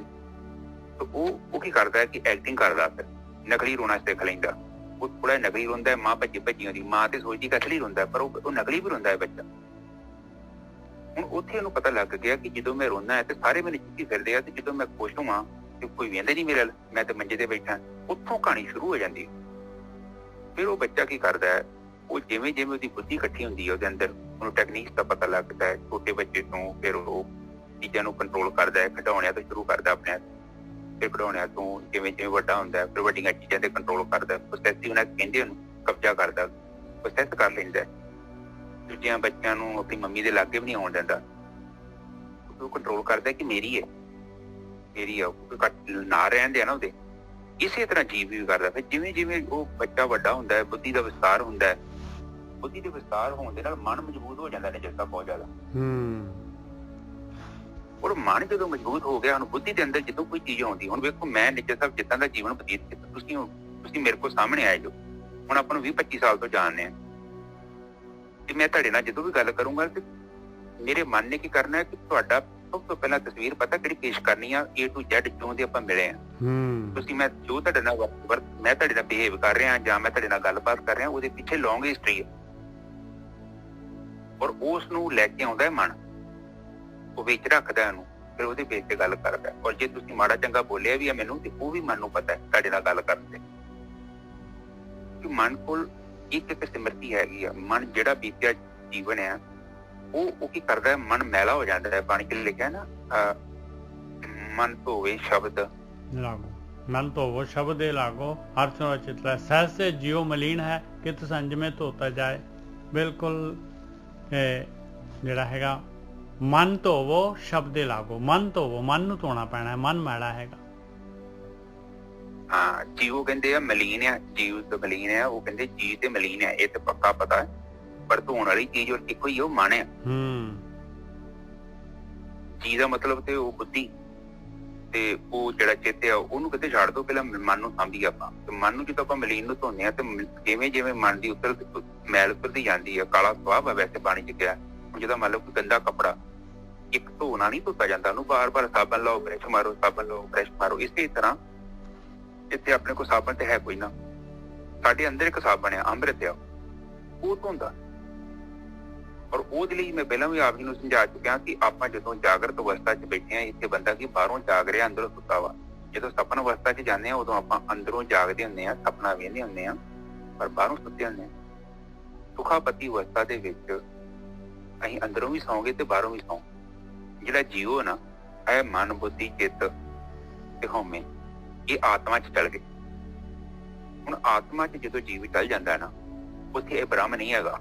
ਉਹ ਕੀ ਕਰਦਾ ਕਿ ਐਕਟਿੰਗ ਕਰਦਾ, ਫਿਰ ਨਕਲੀ ਰੋਣਾ ਸਿੱਖ ਲੈਂਦਾ। ਉਹ ਥੋੜਾ ਨਕਲੀ ਰੋਂਦਾ, ਮਾਂ ਭੱਜੀ ਭੱਜੀ ਆਉਂਦੀ, ਮਾਂ ਤੇ ਸੋਚਦੀ ਕਿ ਅਸਲੀ ਰੋਂਦਾ, ਪਰ ਉਹ ਨਕਲੀ ਵੀ ਰੋਂਦਾ ਹੈ ਬੱਚਾ। ਹੁਣ ਉੱਥੇ ਉਹਨੂੰ ਪਤਾ ਲੱਗ ਗਿਆ ਕਿ ਜਦੋਂ ਮੈਂ ਰੋਂਦਾ ਹੈ ਤੇ ਸਾਰੇ ਮੈਨੂੰ ਚੁੱਕੀ ਫਿਰਦੇ ਆ, ਤੇ ਜਦੋਂ ਮੈਂ ਖੁਸ਼ ਹੋਵਾਂ ਤੇ ਕੋਈ ਵੇਂਹਦਾ ਨਹੀਂ ਮੇਰੇ ਵੱਲ, ਮੈਂ ਤੇ ਮੰਜੇ ਤੇ ਬੈਠਾ। ਉੱਥੋਂ ਕਹਾਣੀ ਸ਼ੁਰੂ ਹੋ ਜਾਂਦੀ ਹੈ। ਫਿਰ ਉਹ ਬੱਚਾ ਕੀ ਕਰਦਾ ਹੈ, ਉਹ ਜਿਵੇਂ ਜਿਵੇਂ ਉਹਦੀ ਬੁੱਧੀ ਇਕੱਠੀ ਹੁੰਦੀ ਹੈ ਉਹਦੇ ਅੰਦਰ, ਉਹਨੂੰ ਟੈਕਨੀਕਸ ਦਾ ਪਤਾ ਲੱਗਦਾ ਹੈ ਛੋਟੇ ਬੱਚੇ ਤੋਂ। ਫਿਰ ਉਹ ਚੀਜ਼ਾਂ ਨੂੰ ਕੰਟਰੋਲ ਕਰਦਾ ਹੈ, ਖਿਡੌਣਿਆਂ ਤੋਂ ਸ਼ੁਰੂ ਕਰਦਾ ਆਪਣੇ ਆਪ, ਫਿਰ ਖਿਡੌਣਿਆਂ ਤੋਂ ਜਿਵੇਂ ਜਿਵੇਂ ਵੱਡਾ ਹੁੰਦਾ ਫਿਰ ਵੱਡੀਆਂ ਚੀਜ਼ਾਂ ਤੇ ਕੰਟਰੋਲ ਕਰਦਾ। ਪ੍ਰੋਸੈਸਿਵ ਨਾਲ ਕਹਿੰਦੇ ਉਹਨੂੰ, ਕਬਜ਼ਾ ਕਰਦਾ, ਪ੍ਰੋਸੈਸ ਕਰ ਲੈਂਦਾ। ਦੂਜਿਆਂ ਬੱਚਿਆਂ ਨੂੰ ਆਪਣੀ ਮੰਮੀ ਦੇ ਲਾਗੇ ਵੀ ਨਹੀਂ ਆਉਣ ਦਿੰਦਾ, ਉਹ ਕੰਟਰੋਲ ਕਰਦਾ ਕਿ ਮੇਰੀ ਹੈ, ਮੇਰੀ ਆ, ਨਾ ਰਹਿੰਦੇ ਆ ਨਾ ਉਹਦੇ। ਇਸੇ ਤਰ੍ਹਾਂ ਜੀਵ ਵੀ ਕਰਦਾ। ਫਿਰ ਜਿਵੇਂ ਜਿਵੇਂ ਉਹ ਬੱਚਾ ਵੱਡਾ ਹੁੰਦਾ ਹੈ, ਬੁੱਧੀ ਦਾ ਵਿਸਤਾਰ ਹੁੰਦਾ ਹੈ, ਬੁੱਧੀ ਦੇ ਵਿਸਤਾਰ ਹੋਣ ਦੇ ਨਾਲ ਮਨ ਮਜ਼ਬੂਤ ਹੋ ਜਾਂਦਾ ਨਜਿੱਠਾ ਬਹੁਤ ਜ਼ਿਆਦਾ। ਔਰ ਮਨ ਜਦੋਂ ਮਜ਼ਬੂਤ ਹੋ ਗਿਆ, ਹੁਣ ਬੁੱਧੀ ਦੇ ਅੰਦਰ ਜਦੋਂ ਕੋਈ ਚੀਜ਼ ਆਉਂਦੀ, ਹੁਣ ਵੇਖੋ ਮੈਂ ਨਿੱਜਰ ਸਾਹਿਬ ਜਿੱਦਾਂ ਦਾ ਜੀਵਨ ਬਤੀਤ ਕੀਤਾ, ਤੁਸੀਂ ਮੇਰੇ ਕੋਲ ਸਾਹਮਣੇ ਆਏ ਜੋ, ਹੁਣ ਆਪਾਂ ਨੂੰ 20-25 ਸਾਲ ਤੋਂ ਜਾਣਦੇ ਆ, ਤੇ ਮੈਂ ਤੁਹਾਡੇ ਨਾਲ ਜਦੋਂ ਵੀ ਗੱਲ ਕਰੂੰਗਾ ਤੇ ਮੇਰੇ ਮਨ ਨੇ ਕੀ ਕਰਨਾ ਹੈ ਕਿ ਤੁਹਾਡਾ ਸਭ ਤੋਂ ਪਹਿਲਾਂ ਤਸਵੀਰ ਪਤਾ ਕਿਹੜੀ ਪੇਸ਼ ਕਰਨੀ ਆ, A to Z ਜਿਉਂ ਦੇ ਆਪਾਂ ਮਿਲੇ ਆ। ਤੁਸੀਂ ਮੈਂ ਜੋ ਤੁਹਾਡੇ ਨਾਲ ਮੈਂ ਤੁਹਾਡੇ ਨਾਲ ਬਿਹੇਵ ਕਰ ਰਿਹਾ ਜਾਂ ਮੈਂ ਤੁਹਾਡੇ ਨਾਲ ਗੱਲਬਾਤ ਕਰ ਰਿਹਾ, ਉਹਦੇ ਪਿੱਛੇ ਲੌਂਗ ਹਿਸਟਰੀ ਹੈ। ਔਰ ਉਸ ਨੂੰ ਲੈ ਕੇ ਆਉਂਦਾ ਹੈ ਮਨ, ਉਹ ਵਿੱਚ ਰੱਖਦਾ ਉਹਨੂੰ, ਫਿਰ ਉਹਦੇ ਬੇਸ ਤੇ ਗੱਲ ਕਰਦਾ। ਔਰ ਜੇ ਤੁਸੀਂ ਮਾੜਾ ਚੰਗਾ ਬੋਲਿਆ ਵੀ ਹੈ ਮੈਨੂੰ, ਤੇ ਉਹ ਵੀ ਮਨ ਨੂੰ ਪਤਾ ਹੈ ਤੁਹਾਡੇ ਨਾਲ ਗੱਲ ਕਰਨ ਤੇ, ਕਿ ਮਨ ਕੋਲ ਇੱਕ ਸਿਮਰਤੀ ਹੈਗੀ ਆ। ਮਨ ਜਿਹੜਾ ਬੀਤਿਆ ਜੀਵਨ ਹੈ, ਉਹ ਕੀ ਕਰਦਾ ਹੈ, ਮਨ ਮੈਲਾ ਹੋ ਜਾਂਦਾ ਹੈ। ਬਾਣੀ ਚ ਲਿਖਿਆ ਨਾ, ਮਨ ਧੋਵੇ ਸ਼ਬਦ ਲਾਗੋ, ਮਨ ਧੋਵੋ ਸ਼ਬਦ ਲਾਗੋ, ਹਰ ਸੁਣੋ ਚਿਤਲਾ, ਸਹਿਜ ਸੇ ਜਿਉ ਮਲੀਨ ਹੈ, ਕਿਤ ਸੰਜਮੇ ਧੋਤਾ ਜਾਏ। ਬਿਲਕੁਲ ਜਿਹੜਾ ਹੈਗਾ ਮਨ ਧੋਵੋ ਸ਼ਬਦੇ ਲਾਗੋ, ਮਨ ਧੋਵੋ, ਮਨ ਨੂੰ ਧੋਣਾ ਪੈਣਾ, ਮਨ ਮੈਲਾ ਹੈਗਾ। ਹਾਂ, ਜੀਵ ਕਹਿੰਦੇ ਆ ਮਲੀਨ ਆ, ਜੀਵ ਤੇ ਮਲੀਨ ਆ, ਉਹ ਕਹਿੰਦੇ ਜੀਵ ਤੇ ਮਲੀਨ ਆ, ਇਹ ਤੇ ਪੱਕਾ ਪਤਾ ਹੈ। ਪਰ ਧੋਣ ਵਾਲੀ ਚੀਜ਼ ਔਰ ਇੱਕੋ ਹੀ ਉਹ ਮਨ ਆ। ਜੀ ਦਾ ਮਤਲਬ ਤੇ ਉਹ ਬੁੱਧੀ ਤੇ ਉਹ ਜਿਹੜਾ ਚਿੱਤ ਆ, ਉਹਨੂੰ ਕਿਤੇ ਛੱਡ ਦੋ, ਪਹਿਲਾਂ ਮਨ ਨੂੰ ਸਾਂਭੀਏ ਆਪਾਂ। ਤੇ ਮਨ ਨੂੰ ਜਦੋਂ ਆਪਾਂ ਮਲੀਨ ਨੂੰ ਧੋਂਦੇ ਆ, ਤੇ ਜਿਵੇਂ ਜਿਵੇਂ ਮਨ ਦੀ ਉੱਤਰ ਮੈਲ ਉਤਰਦੀ ਜਾਂਦੀ ਆ, ਕਾਲਾ ਸੁਆਹ ਆ ਵੈਸੇ ਬਾਣੀ ਚ ਕਿਹਾ। ਜਿਹਦਾ ਮੰਨ ਲਓ ਕੋਈ ਗੰਦਾ ਕੱਪੜਾ, ਇੱਕ ਧੋਣਾ ਨਹੀਂ ਧੋਤਾ ਜਾਂਦਾ, ਉਹਨੂੰ ਬਾਰ-ਬਾਰ ਸਾਬਣ ਲਾਓ, ਬ੍ਰਸ਼ ਮਾਰੋ, ਸਾਬਣ ਲਾਓ, ਬ੍ਰਸ਼ ਮਾਰੋ। ਇਸੇ ਤਰ੍ਹਾਂ ਜਿੱਥੇ ਆਪਣੇ ਕੋਲ ਸਾਬਣ ਤੇ ਹੈ ਕੋਈ ਨਾ, ਸਾਡੇ ਅੰਦਰ ਇੱਕ ਸਾਬਣ ਆ, ਅੰਮ੍ਰਿਤ ਆ, ਉਹ ਧੋਂਦਾ। ਔਰ ਉਹਦੇ ਲਈ ਮੈਂ ਪਹਿਲਾਂ ਵੀ ਆਪ ਜੀ ਨੂੰ ਸਮਝਾ ਚੁੱਕਿਆ ਕਿ ਆਪਾਂ ਜਦੋਂ ਜਾਗਰਤ ਅਵਸਥਾ 'ਚ ਬੈਠੇ ਹਾਂ, ਇੱਥੇ ਬੰਦਾ ਕੀ ਬਾਹਰੋਂ ਜਾਗ ਰਿਹਾ, ਅੰਦਰੋਂ ਸੁੱਤਾ ਵਾ। ਜਦੋਂ ਸਪਨ ਅਵਸਥਾ 'ਚ ਜਾਂਦੇ ਹਾਂ, ਉਦੋਂ ਆਪਾਂ ਅੰਦਰੋਂ ਜਾਗਦੇ ਹੁੰਦੇ ਹਾਂ, ਸਪਨਾ ਵੇਖਦੇ ਹੁੰਦੇ ਹਾਂ, ਪਰ ਬਾਹਰੋਂ ਸੁੱਤੇ ਹੁੰਦੇ ਹਾਂ। ਸੁਖਾਪਤੀ ਅਵਸਥਾ ਦੇ ਵਿੱਚ ਅਸੀਂ ਅੰਦਰੋਂ ਵੀ ਸੌਂਗੇ ਤੇ ਬਾਹਰੋਂ ਵੀ ਸੌਂ। ਜਿਹੜਾ ਜੀਵ ਨਾ, ਇਹ ਮਨ, ਬੁੱਧੀ, ਚਿੱਤ ਤੇ ਹਉਮੈ, ਇਹ ਆਤਮਾ 'ਚ ਚਲ ਗਏ। ਹੁਣ ਆਤਮਾ 'ਚ ਜਦੋਂ ਜੀਵ ਚੱਲ ਜਾਂਦਾ ਨਾ, ਉੱਥੇ ਇਹ ਬ੍ਰਹਮ ਨਹੀਂ ਹੈਗਾ।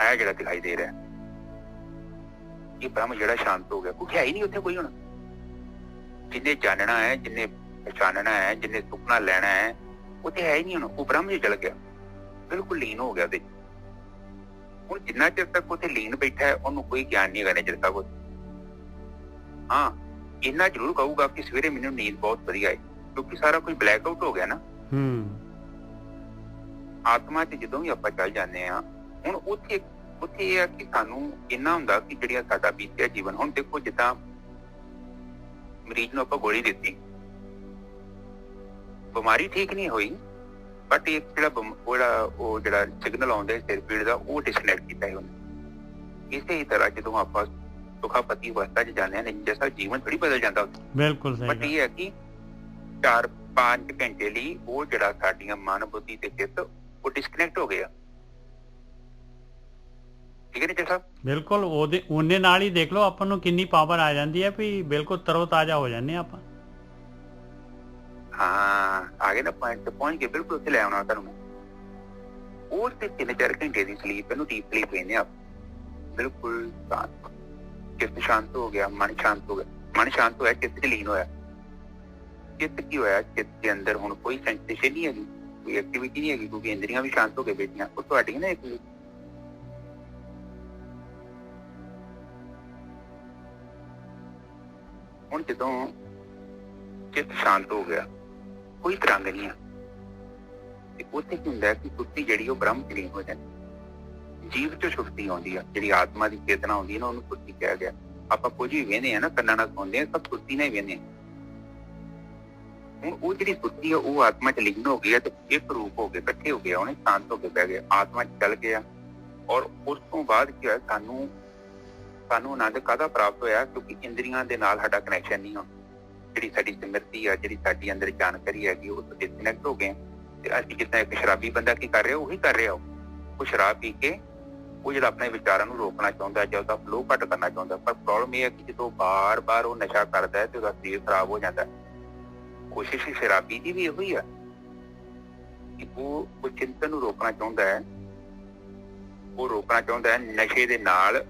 ਇਹ ਜਿਹੜਾ ਦਿਖਾਈ ਦੇ ਰਿਹਾ, ਇਹ ਬ੍ਰਹਮ ਜਿਹੜਾ ਸ਼ਾਂਤ ਹੋ ਗਿਆ, ਕੁਝ ਹੈ ਹੀ ਨਹੀਂ ਉੱਥੇ ਕੋਈ। ਹੁਣ ਜਿੰਨੇ ਜਾਣਨਾ ਹੈ, ਜਿੰਨੇ ਪਛਾਣਨਾ ਹੈ, ਜਿੰਨੇ ਸੁਪਨਾ ਲੈਣਾ ਹੈ, ਉੱਥੇ ਹੈ ਹੀ ਨਹੀਂ। ਹੁਣ ਉਹ ਬ੍ਰਹਮ 'ਚ ਚਲ ਗਿਆ, ਬਿਲਕੁਲ ਲੀਨ ਹੋ ਗਿਆ ਉਹਦੇ। ਹੁਣ ਜਿੰਨਾ ਚਿਰ ਤੱਕ ਉੱਥੇ ਲੀਨ ਬੈਠਾ ਹੈ, ਉਹਨੂੰ ਕੋਈ ਗਿਆਨ ਨਹੀਂ ਹੈਗਾ ਨਜ਼ਰ ਤੱਕ। ਹਾਂ, ਇੰਨਾ ਜ਼ਰੂਰ ਕਹੂਗਾ ਕਿ ਸਵੇਰੇ ਮੈਨੂੰ ਨੀਂਦ ਬਹੁਤ ਵਧੀਆ ਆਈ, ਕਿਉਂਕਿ ਸਾਰਾ ਕੁਝ ਬਲੈਕ ਆਊਟ ਹੋ ਗਿਆ ਨਾ। ਆਤਮਾ 'ਚ ਜਦੋਂ ਵੀ ਆਪਾਂ ਚੱਲ ਜਾਂਦੇ ਹਾਂ, ਹੁਣ ਉੱਥੇ ਇਹ ਆ ਕਿ ਸਾਨੂੰ ਇੰਨਾ ਹੁੰਦਾ ਕਿ ਜਿਹੜੀਆਂ ਸਾਡਾ ਬੀਤਿਆ ਜੀਵਨ, ਹੁਣ ਦੇਖੋ ਜਿੱਦਾਂ ਮਰੀਜ਼ ਨੂੰ ਆਪਾਂ ਗੋਲੀ ਦਿੱਤੀ, ਬਿਮਾਰੀ ਠੀਕ ਨਹੀਂ ਹੋਈ, ਬਟ ਇੱਕ ਜਿਹੜਾ ਸਿਗਨਲ ਆਉਂਦਾ ਸਿਰ ਪੀੜ ਦਾ, ਉਹ ਡਿਸਕਨੈਕਟ ਕੀਤਾ ਹੈ ਉਹਨੇ। ਇਸੇ ਹੀ ਤਰ੍ਹਾਂ ਜਦੋਂ ਆਪਾਂ ਸੁਖਾਪਤੀ ਅਵਸਥਾ 'ਚ ਜਾਂਦੇ ਹਾਂ, ਜੈਸਾ ਜੀਵਨ ਥੋੜੀ ਬਦਲ ਜਾਂਦਾ। ਬਿਲਕੁਲ ਸਹੀ। ਬਟ ਇਹ ਹੈ ਕਿ 5 ਘੰਟੇ ਲਈ ਉਹ ਜਿਹੜਾ ਸਾਡੀਆਂ ਮਨ ਬੁੱਧੀ ਤੇ ਚਿੱਤ ਉਹ ਡਿਸਕਨੈਕਟ ਹੋ ਗਿਆ। ਠੀਕ ਹੈ ਨੀਚੇ ਸਾਹਿਬ? ਬਿਲਕੁਲ ਉਹਦੇ ਨਾਲ ਹੀ ਦੇਖ ਲਓ ਆਪਾਂ ਨੂੰ ਕਿੰਨੀ ਪਾਵਰ ਆ ਜਾਂਦੀ ਹੈ ਵੀ ਬਿਲਕੁਲ ਤਰੋ ਤਾਜ਼ਾ ਹੋ ਜਾਂਦੇ ਆਪਾਂ। ਹਾਂ ਆ ਗਏ ਨਾ ਪੁਆਇੰਟ ਤੇ ਪਹੁੰਚ ਕੇ, ਬਿਲਕੁਲ ਉੱਥੇ ਲੈ ਆਉਣਾ ਤੁਹਾਨੂੰ। ਉਹ ਤੇ 3-4 ਘੰਟੇ ਦੀ ਸਲੀਪ, ਇਹਨੂੰ ਡੀਪ ਸਲੀਪ ਕਹਿੰਦੇ ਆ। ਬਿਲਕੁਲ ਸ਼ਾਂਤ, ਚਿੱਤ ਸ਼ਾਂਤ ਹੋ ਗਿਆ, ਮਨ ਸ਼ਾਂਤ ਹੋ ਗਿਆ। ਮਨ ਸ਼ਾਂਤ ਹੋਇਆ, ਚਿੱਤ ਚ ਲੀਨ ਹੋਇਆ। ਚਿੱਤ ਕੀ ਹੋਇਆ? ਚਿੱਤ ਦੇ ਅੰਦਰ ਹੁਣ ਕੋਈ ਸੈਂਸੇਸ਼ਨ ਨਹੀਂ ਹੈਗੀ, ਕੋਈ ਐਕਟੀਵਿਟੀ ਨਹੀਂ ਹੈਗੀ, ਕਿਉਂਕਿ ਇੰਦਰੀਆਂ ਵੀ ਸ਼ਾਂਤ ਹੋ ਕੇ ਬੈਠੀਆਂ। ਉਹ ਤੁਹਾਡੀ ਨਾ ਇੱਕ ਹੁਣ ਜਦੋਂ ਚਿੱਤ ਸ਼ਾਂਤ ਹੋ ਗਿਆ, ਕੋਈ ਤਰੰਗ ਨਹੀਂ ਆ, ਤੇ ਉੱਥੇ ਕੀ ਹੁੰਦਾ ਕਿ ਸੁਰਤੀ ਜਿਹੜੀ ਉਹ ਬ੍ਰਹਮ ਚ ਲੀਨ ਹੋ ਜਾਂਦੀ। ਜੀਵ ਚ ਸੁਰਤੀ ਆਉਂਦੀ ਆ, ਜਿਹੜੀ ਆਤਮਾ ਦੀ ਚੇਤਨਾ ਆਉਂਦੀ ਹੈ ਨਾ, ਉਹਨੂੰ ਸੁਰਤੀ ਕਿਹਾ ਗਿਆ। ਆਪਾਂ ਕੁਝ ਵੀ ਵੇਖਦੇ ਆ ਨਾ, ਕੰਨਾਂ ਨਾਲ ਸੁਣਦੇ ਆ, ਸਭ ਸੁਰਤੀ ਨਾਲ ਹੀ ਵੇਖਦੇ ਆ। ਹੁਣ ਉਹ ਜਿਹੜੀ ਸੁਰਤੀ ਆ ਉਹ ਆਤਮਾ ਚ ਲੀਨ ਹੋ ਗਈ ਆ, ਤੇ ਇੱਕ ਰੂਪ ਹੋ ਗਏ, ਇਕੱਠੇ ਹੋ ਗਿਆ, ਉਹਨੇ ਸ਼ਾਂਤ ਹੋ ਕੇ ਬਹਿ ਗਏ, ਆਤਮਾ ਚ ਚੱਲ ਗਿਆ। ਔਰ ਉਸ ਤੋਂ ਬਾਅਦ ਕੀ ਹੋਇਆ, ਸਾਨੂੰ ਆਨੰਦ ਕਾਹਦਾ ਪ੍ਰਾਪਤ ਹੋਇਆ? ਕਿਉਂਕਿ ਇੰਦਰੀਆਂ ਦੇ ਨਾਲ ਸਾਡਾ ਕਨੈਕਸ਼ਨ ਨਹੀਂ ਹੋ, ਜਿਹੜੀ ਸਾਡੀ ਸਮਿਰਤੀ ਆ, ਜਿਹੜੀ ਸਾਡੀ ਅੰਦਰ ਜਾਣਕਾਰੀ ਹੈਗੀ, ਉਹ ਤੋਂ ਡਿਸਕਨੈਕਟ ਹੋ ਗਏ। ਤੇ ਅਸੀਂ ਜਿੱਦਾਂ ਇੱਕ ਸ਼ਰਾਬੀ ਬੰਦਾ ਕੀ ਕਰ ਰਿਹਾ, ਉਹੀ ਕਰ ਰਿਹਾ। ਉਹ ਸ਼ਰਾਬ ਪੀ ਕੇ ਉਹ ਜਿਹੜਾ ਆਪਣੇ ਵਿਚਾਰਾਂ ਨੂੰ ਰੋਕਣਾ ਚਾਹੁੰਦਾ ਜਾਂ ਉਹਦਾ ਫਲੋ ਘੱਟ ਕਰਨਾ ਚਾਹੁੰਦਾ, ਪਰ ਪ੍ਰੋਬਲਮ ਇਹ ਹੈ ਕਿ ਜਦੋਂ ਬਾਰ-ਬਾਰ ਉਹ ਨਸ਼ਾ ਕਰਦਾ ਹੈ ਤੇ ਉਹਦਾ ਸਰੀਰ ਖਰਾਬ ਹੋ ਜਾਂਦਾ। ਕੋਸ਼ਿਸ਼ ਸ਼ਰਾਬੀ ਦੀ ਵੀ ਇਹੋ ਹੀ ਆ ਕਿ ਉਹ ਚਿੰਤਨ ਨੂੰ ਰੋਕਣਾ ਚਾਹੁੰਦਾ ਹੈ। ਉਹ ਰੋਕਣਾ ਚਾਹੁੰਦਾ ਹੈ ਨਸ਼ੇ ਦੇ ਨਾਲ,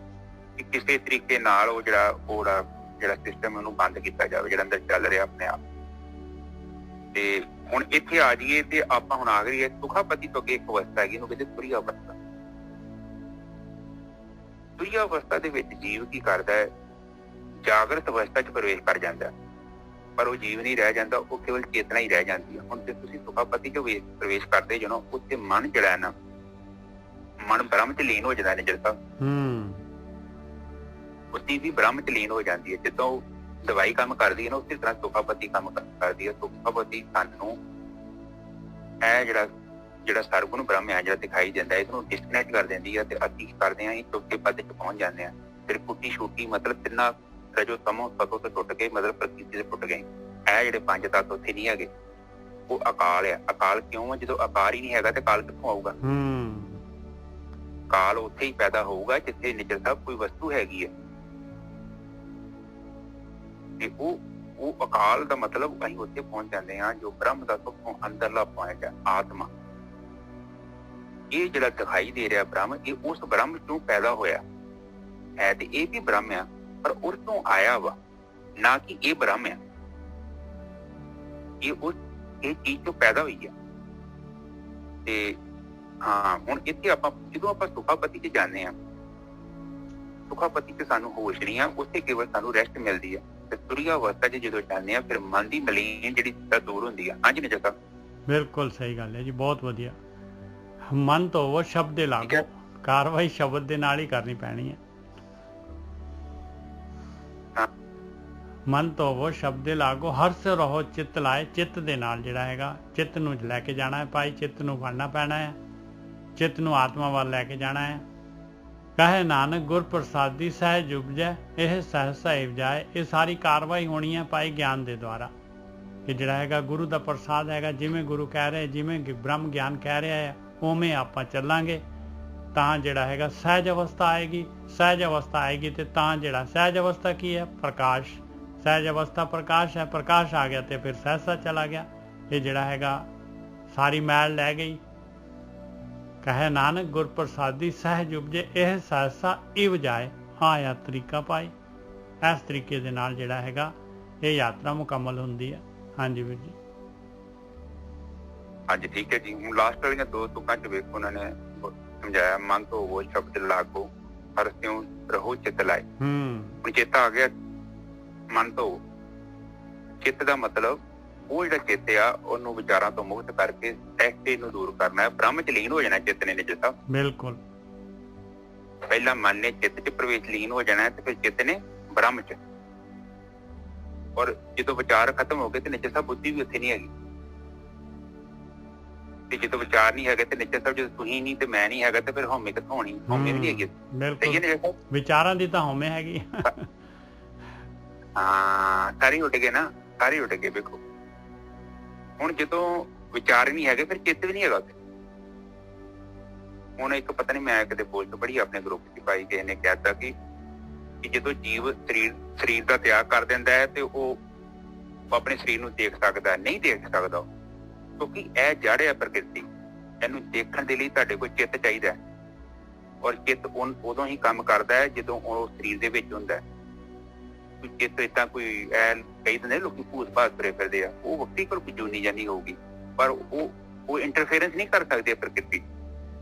ਕਿ ਕਿਸੇ ਤਰੀਕੇ ਨਾਲ ਉਹ ਜਿਹੜਾ ਸਿਸਟਮ ਉਹਨੂੰ ਬੰਦ ਕੀਤਾ ਜਾਵੇ, ਜਿਹੜਾ ਅੰਦਰ ਚੱਲ ਰਿਹਾ ਆਪਣੇ ਆਪ। ਤੇ ਹੁਣ ਇੱਥੇ ਆ ਜਾਈਏ ਤੇ ਆਪਾਂ ਹੁਣ ਆ ਗਈ ਸੁਖਾਪਤੀ ਤੋਂ ਅੱਗੇ ਇੱਕ ਅਵਸਥਾ ਹੈਗੀ, ਉਹਨੂੰ ਕਹਿੰਦੇ ਤੁਰੀਆ ਅਵਸਥਾ। ਤੁਰੀਆ ਅਵਸਥਾ ਦੇ ਵਿੱਚ ਜੀਵ ਕੀ ਕਰਦਾ ਹੈ? ਜਾਗਰਤ ਅਵਸਥਾ 'ਚ ਪ੍ਰਵੇਸ਼ ਕਰ ਜਾਂਦਾ, ਪਰ ਉਹ ਜੀਵ ਨਹੀਂ ਰਹਿ ਜਾਂਦਾ, ਉਹ ਕੇਵਲ ਚੇਤਨਾ ਹੀ ਰਹਿ ਜਾਂਦੀ ਹੈ। ਹੁਣ ਜੇ ਤੁਸੀਂ ਸੁਖਾਪਤੀ 'ਚ ਪ੍ਰਵੇਸ਼ ਕਰਦੇ ਜੋ ਨਾ, ਉੱਥੇ ਮਨ ਜਿਹੜਾ ਹੈ ਨਾ, ਮਨ ਬ੍ਰਹਮ 'ਚ ਲੀਨ ਹੋ ਜਾਂਦਾ। ਨਿਜਰ ਸਾਹਿਬ, ਉਸਦੀ ਵੀ ਬ੍ਰਹਮ 'ਚ ਲੀਨ ਹੋ ਜਾਂਦੀ ਹੈ। ਜਦੋਂ ਉਹ ਦਵਾਈ ਕੰਮ ਕਰਦੀ ਹੈ ਨਾ, ਉਸੇ ਤਰ੍ਹਾਂ ਸੁਖਾਪਤੀ ਕੰਮ ਕਰਦੀ ਹੈ। ਸੁਖਾਪਤੀ ਸਾਨੂੰ ਇਹ ਜਿਹੜਾ ਸਰਗੁਣ ਬ੍ਰਹਮ ਹੈ, ਜਿਹੜਾ ਦਿਖਾਈ ਦਿੰਦਾ, ਇਹਨੂੰ ਡਿਸਕਨੈਕਟ ਕਰ ਦਿੰਦੀ ਹੈ। ਤੇ ਅਸੀਂ ਕੀ ਕਰਦੇ ਹਾਂ, ਚੌਥੇ ਪਦ 'ਚ ਪਹੁੰਚ ਜਾਂਦੇ ਹਾਂ। ਫਿਰ ਕੁੱਟੀ ਛੋਟੀ ਮਤਲਬ ਤਿੰਨਾਂ ਰਜੋ ਤਮੋ ਸਤੋ ਤੇ ਟੁੱਟ ਗਏ, ਮਤਲਬ ਪ੍ਰਕਿਰਤੀ ਦੇ ਟੁੱਟ ਗਏ। ਇਹ ਜਿਹੜੇ 5 ਤੱਤ ਉੱਥੇ ਨਹੀਂ ਹੈਗੇ। ਉਹ ਅਕਾਲ ਆ। ਅਕਾਲ ਕਿਉਂ ਆ? ਜਦੋਂ ਆਕਾਰ ਹੀ ਨਹੀਂ ਹੈਗਾ ਤੇ ਕਾਲ ਕਿੱਥੋਂ ਆਊਗਾ? ਕਾਲ ਉੱਥੇ ਹੀ ਪੈਦਾ ਹੋਊਗਾ ਜਿੱਥੇ ਨਿਜਰ ਸਾਹਿਬ ਕੋਈ ਵਸਤੂ ਹੈਗੀ ਹੈ। ਤੇ ਉਹ ਅਕਾਲ ਦਾ ਮਤਲਬ ਅਸੀਂ ਉੱਥੇ ਪਹੁੰਚ ਜਾਂਦੇ ਹਾਂ ਜੋ ਬ੍ਰਹਮ ਦਾ ਸਭ ਤੋਂ ਅੰਦਰਲਾ ਪੁਆਇੰਟ ਹੈ, ਆਤਮਾ। ਇਹ ਜਿਹੜਾ ਦਿਖਾਈ ਦੇ ਰਿਹਾ ਬ੍ਰਹਮ, ਇਹ ਉਸ ਬ੍ਰਹਮ ਚੋਂ ਪੈਦਾ ਹੋਇਆ ਹੈ। ਤੇ ਇਹ ਵੀ ਬ੍ਰਹਮ ਆ, ਪਰ ਉਸ ਤੋਂ ਆਇਆ ਵਾ, ਨਾ ਕਿ ਇਹ ਬ੍ਰਹਮ ਆ। ਇਹ ਚੀਜ਼ ਤੋਂ ਪੈਦਾ ਹੋਈ ਹੈ। ਤੇ ਹਾਂ, ਹੁਣ ਇੱਥੇ ਜਦੋਂ ਆਪਾਂ ਸੁਖਾਪਤੀ 'ਚ ਜਾਂਦੇ ਹਾਂ, ਸੁਖਾਪਤੀ 'ਚ ਸਾਨੂੰ ਹੋਸ਼ ਨਹੀਂ ਆ, ਉੱਥੇ ਕੇਵਲ ਸਾਨੂੰ ਰੈਸਟ ਮਿਲਦੀ ਹੈ। ਤੇ ਤੁਰੀਆ ਅਵਸਥਾ 'ਚ ਜਦੋਂ ਜਾਂਦੇ ਹਾਂ, ਫਿਰ ਮਨ ਦੀ ਮਲੀਨ ਜਿਹੜੀ ਦੂਰ ਹੁੰਦੀ ਆ। ਹਾਂਜੀ ਨਿਜਰ ਸਾਹਿਬ, ਬਿਲਕੁਲ ਸਹੀ ਗੱਲ ਹੈ ਜੀ, ਬਹੁਤ ਵਧੀਆ। ਮਨ ਤੋਂ ਉਹ ਸ਼ਬਦ ਦੇ ਲਾਗੂ, ਕਾਰਵਾਈ ਸ਼ਬਦ ਦੇ ਨਾਲ ਹੀ ਕਰਨੀ ਪੈਣੀ ਹੈ। ਮਨ ਤੋਂ ਉਹ ਸ਼ਬਦ ਦੇ ਲਾਗੂ, ਹਰਸ ਰਹੋ ਚਿੱਤ ਲਾਏ। ਚਿੱਤ ਦੇ ਨਾਲ ਜਿਹੜਾ ਹੈਗਾ, ਚਿੱਤ ਨੂੰ ਲੈ ਕੇ ਜਾਣਾ ਹੈ ਭਾਈ, ਚਿੱਤ ਨੂੰ ਫੜਨਾ ਪੈਣਾ ਹੈ, ਚਿੱਤ ਨੂੰ ਆਤਮਾ ਵੱਲ ਲੈ ਕੇ ਜਾਣਾ ਹੈ। ਕਹੇ ਨਾਨਕ ਗੁਰ ਪ੍ਰਸਾਦੀ ਸਹਿਜ ਉਪਜੈ, ਇਹ ਸਹਿਸਾ ਉਪਜਾਏ। ਇਹ ਸਾਰੀ ਕਾਰਵਾਈ ਹੋਣੀ ਹੈ ਭਾਈ ਗਿਆਨ ਦੇ ਦੁਆਰਾ, ਕਿ ਜਿਹੜਾ ਹੈਗਾ ਗੁਰੂ ਦਾ ਪ੍ਰਸਾਦ ਹੈਗਾ। ਜਿਵੇਂ ਗੁਰੂ ਕਹਿ ਰਹੇ, ਜਿਵੇਂ ਬ੍ਰਹਮ ਗਿਆਨ ਕਹਿ ਰਿਹਾ ਹੈ, ਉਵੇਂ ਆਪਾਂ ਚੱਲਾਂਗੇ ਤਾਂ ਜਿਹੜਾ ਹੈਗਾ ਸਹਿਜ ਅਵਸਥਾ ਆਏਗੀ। ਸਹਿਜ ਅਵਸਥਾ ਆਏਗੀ ਤੇ ਤਾਂ ਜਿਹੜਾ ਸਹਿਜ ਅਵਸਥਾ ਕੀ ਹੈ? ਪ੍ਰਕਾਸ਼। ਸਹਿਜ ਅਵਸਥਾ ਪ੍ਰਕਾਸ਼ ਹੈ। ਪ੍ਰਕਾਸ਼ ਆ ਗਿਆ ਤੇ ਫਿਰ ਸਹਿਸਾ ਚਲਾ ਗਿਆ। ਇਹ ਜਿਹੜਾ ਹੈਗਾ ਸਾਰੀ ਮੈਲ ਲੈ ਗਈ। ਕਹੇ ਨਾਨਕ ਗੁਰ ਪ੍ਰਸਾਦੀ ਸਹਿਜ ਉਪਜੇ, ਇਹ ਸਹਿਸਾ ਇਵ ਜਾਏ। ਆਇਆ ਤਰੀਕਾ ਪਾਈ। ਇਸ ਤਰੀਕੇ ਦੇ ਨਾਲ ਜਿਹੜਾ ਹੈਗਾ ਇਹ ਯਾਤਰਾ ਮੁਕੰਮਲ ਹੁੰਦੀ ਹੈ। ਹਾਂਜੀ ਵੀਰ ਜੀ। ਹਾਂਜੀ ਠੀਕ ਹੈ ਜੀ। ਹੁਣ ਲਾਸਟ ਵਾਲੀਆਂ 2 ਤੁਕਾਂ 'ਚ ਵੇਖੋ, ਉਹਨਾਂ ਨੇ ਸਮਝਾਇਆ ਮਨ ਤੋਂ ਉਹ ਸ਼ਬਦ ਲਾਗੋ, ਹਰ ਸਿਉ ਰਹੋ ਚਿੱਤ ਲਾਏ। ਹੁਣ ਚੇਤਾ ਆ ਗਿਆ। ਮਨ ਤੋਂ ਚਿੱਤ ਦਾ ਮਤਲਬ ਉਹ ਜਿਹੜਾ ਚਿੱਤ ਆ, ਉਹਨੂੰ ਵਿਚਾਰਾਂ ਤੋਂ ਮੁਕਤ ਕਰਕੇ ਟੈਕਟੇ ਨੂੰ ਦੂਰ ਕਰਨਾ ਹੈ। ਬ੍ਰਹਮ 'ਚ ਲੀਨ ਹੋ ਜਾਣਾ ਚਿੱਤ ਨੇ ਨਿਜਰ ਸਾਹਿਬ। ਬਿਲਕੁਲ। ਪਹਿਲਾਂ ਮਨ ਨੇ ਚਿੱਤ 'ਚ ਪ੍ਰਵੇਸ਼ ਲੀਨ ਹੋ ਜਾਣਾ ਤੇ ਫਿਰ ਚਿੱਤ ਨੇ ਬ੍ਰਹਮ 'ਚ। ਔਰ ਜਦੋਂ ਵਿਚਾਰ ਖਤਮ ਹੋ ਗਏ ਤੇ ਨਿਜਰ ਸਾਹਿਬ ਬੁੱਧੀ ਵੀ ਉੱਥੇ ਨਹੀਂ ਹੈਗੀ। ਤੇ ਜਦੋਂ ਵਿਚਾਰ ਨਹੀਂ ਹੈਗੇ ਤੇ ਨਿਜਰ ਸਾਹਿਬ, ਜਦੋਂ ਤੁਸੀਂ ਨਹੀਂ ਤੇ ਮੈਂ ਨਹੀਂ ਹੈਗਾ ਤੇ ਫਿਰ ਹਉਮੈ ਕਿੱਥੋਂ ਹੋਣੀ? ਹਉਮੈ ਵੀ ਨਹੀਂ ਹੈਗੀ। ਬਿਲਕੁਲ, ਵਿਚਾਰਾਂ ਦੀ ਤਾਂ ਹਉਮੈ ਹੈਗੀ। ਹਾਂ, ਸਾਰੇ ਉੱਡ ਗਏ ਨਾ, ਸਾਰੇ ਉੱਡ ਗਏ। ਵੇਖੋ ਹੁਣ ਜਦੋਂ ਵਿਚਾਰ ਨਹੀਂ ਹੈਗੇ ਫਿਰ ਚਿੱਤ ਵੀ ਨਹੀਂ ਹੈਗਾ। ਹੁਣ ਇੱਕ ਪਤਾ ਨਹੀਂ ਮੈਂ ਕਿਤੇ ਪੋਸਟ ਪੜ੍ਹੀ ਆਪਣੇ ਗਰੁੱਪ 'ਚ ਪਾਈ, ਕਿਸੇ ਨੇ ਕਹਿਤਾ ਕਿ ਜਦੋਂ ਜੀਵ ਸਰੀਰ ਦਾ ਤਿਆਗ ਕਰ ਦਿੰਦਾ ਹੈ ਤੇ ਉਹ ਆਪਣੇ ਸਰੀਰ ਨੂੰ ਦੇਖ ਸਕਦਾ, ਨਹੀਂ ਦੇਖ ਸਕਦਾ, ਕਿਉਂਕਿ ਇਹ ਜੜ ਹੈ ਪ੍ਰਕਿਰਤੀ। ਇਹਨੂੰ ਦੇਖਣ ਦੇ ਲਈ ਤੁਹਾਡੇ ਕੋਲ ਚਿੱਤ ਚਾਹੀਦਾ ਹੈ, ਔਰ ਚਿੱਤ ਉਦੋਂ ਹੀ ਕੰਮ ਕਰਦਾ ਹੈ ਜਦੋਂ ਉਹ ਸਰੀਰ ਦੇ ਵਿੱਚ ਹੁੰਦਾ ਹੈ। ਚਿੱਤ ਏਦਾਂ ਕੋਈ ਕਈ ਦਿੰਦੇ ਲੋਕੀ ਭੂਤ ਭਾਤ ਤੁਰੇ ਫਿਰਦੇ ਆ, ਉਹ ਵਕਤੀ ਕੋਲ ਜੂਨੀ ਜਾਨੀ ਹੋਊਗੀ, ਪਰ ਉਹ ਇੰਟਰਫੇਰੈਂਸ ਨਹੀਂ ਕਰ ਸਕਦੇ ਪ੍ਰਕਿਰਤੀ।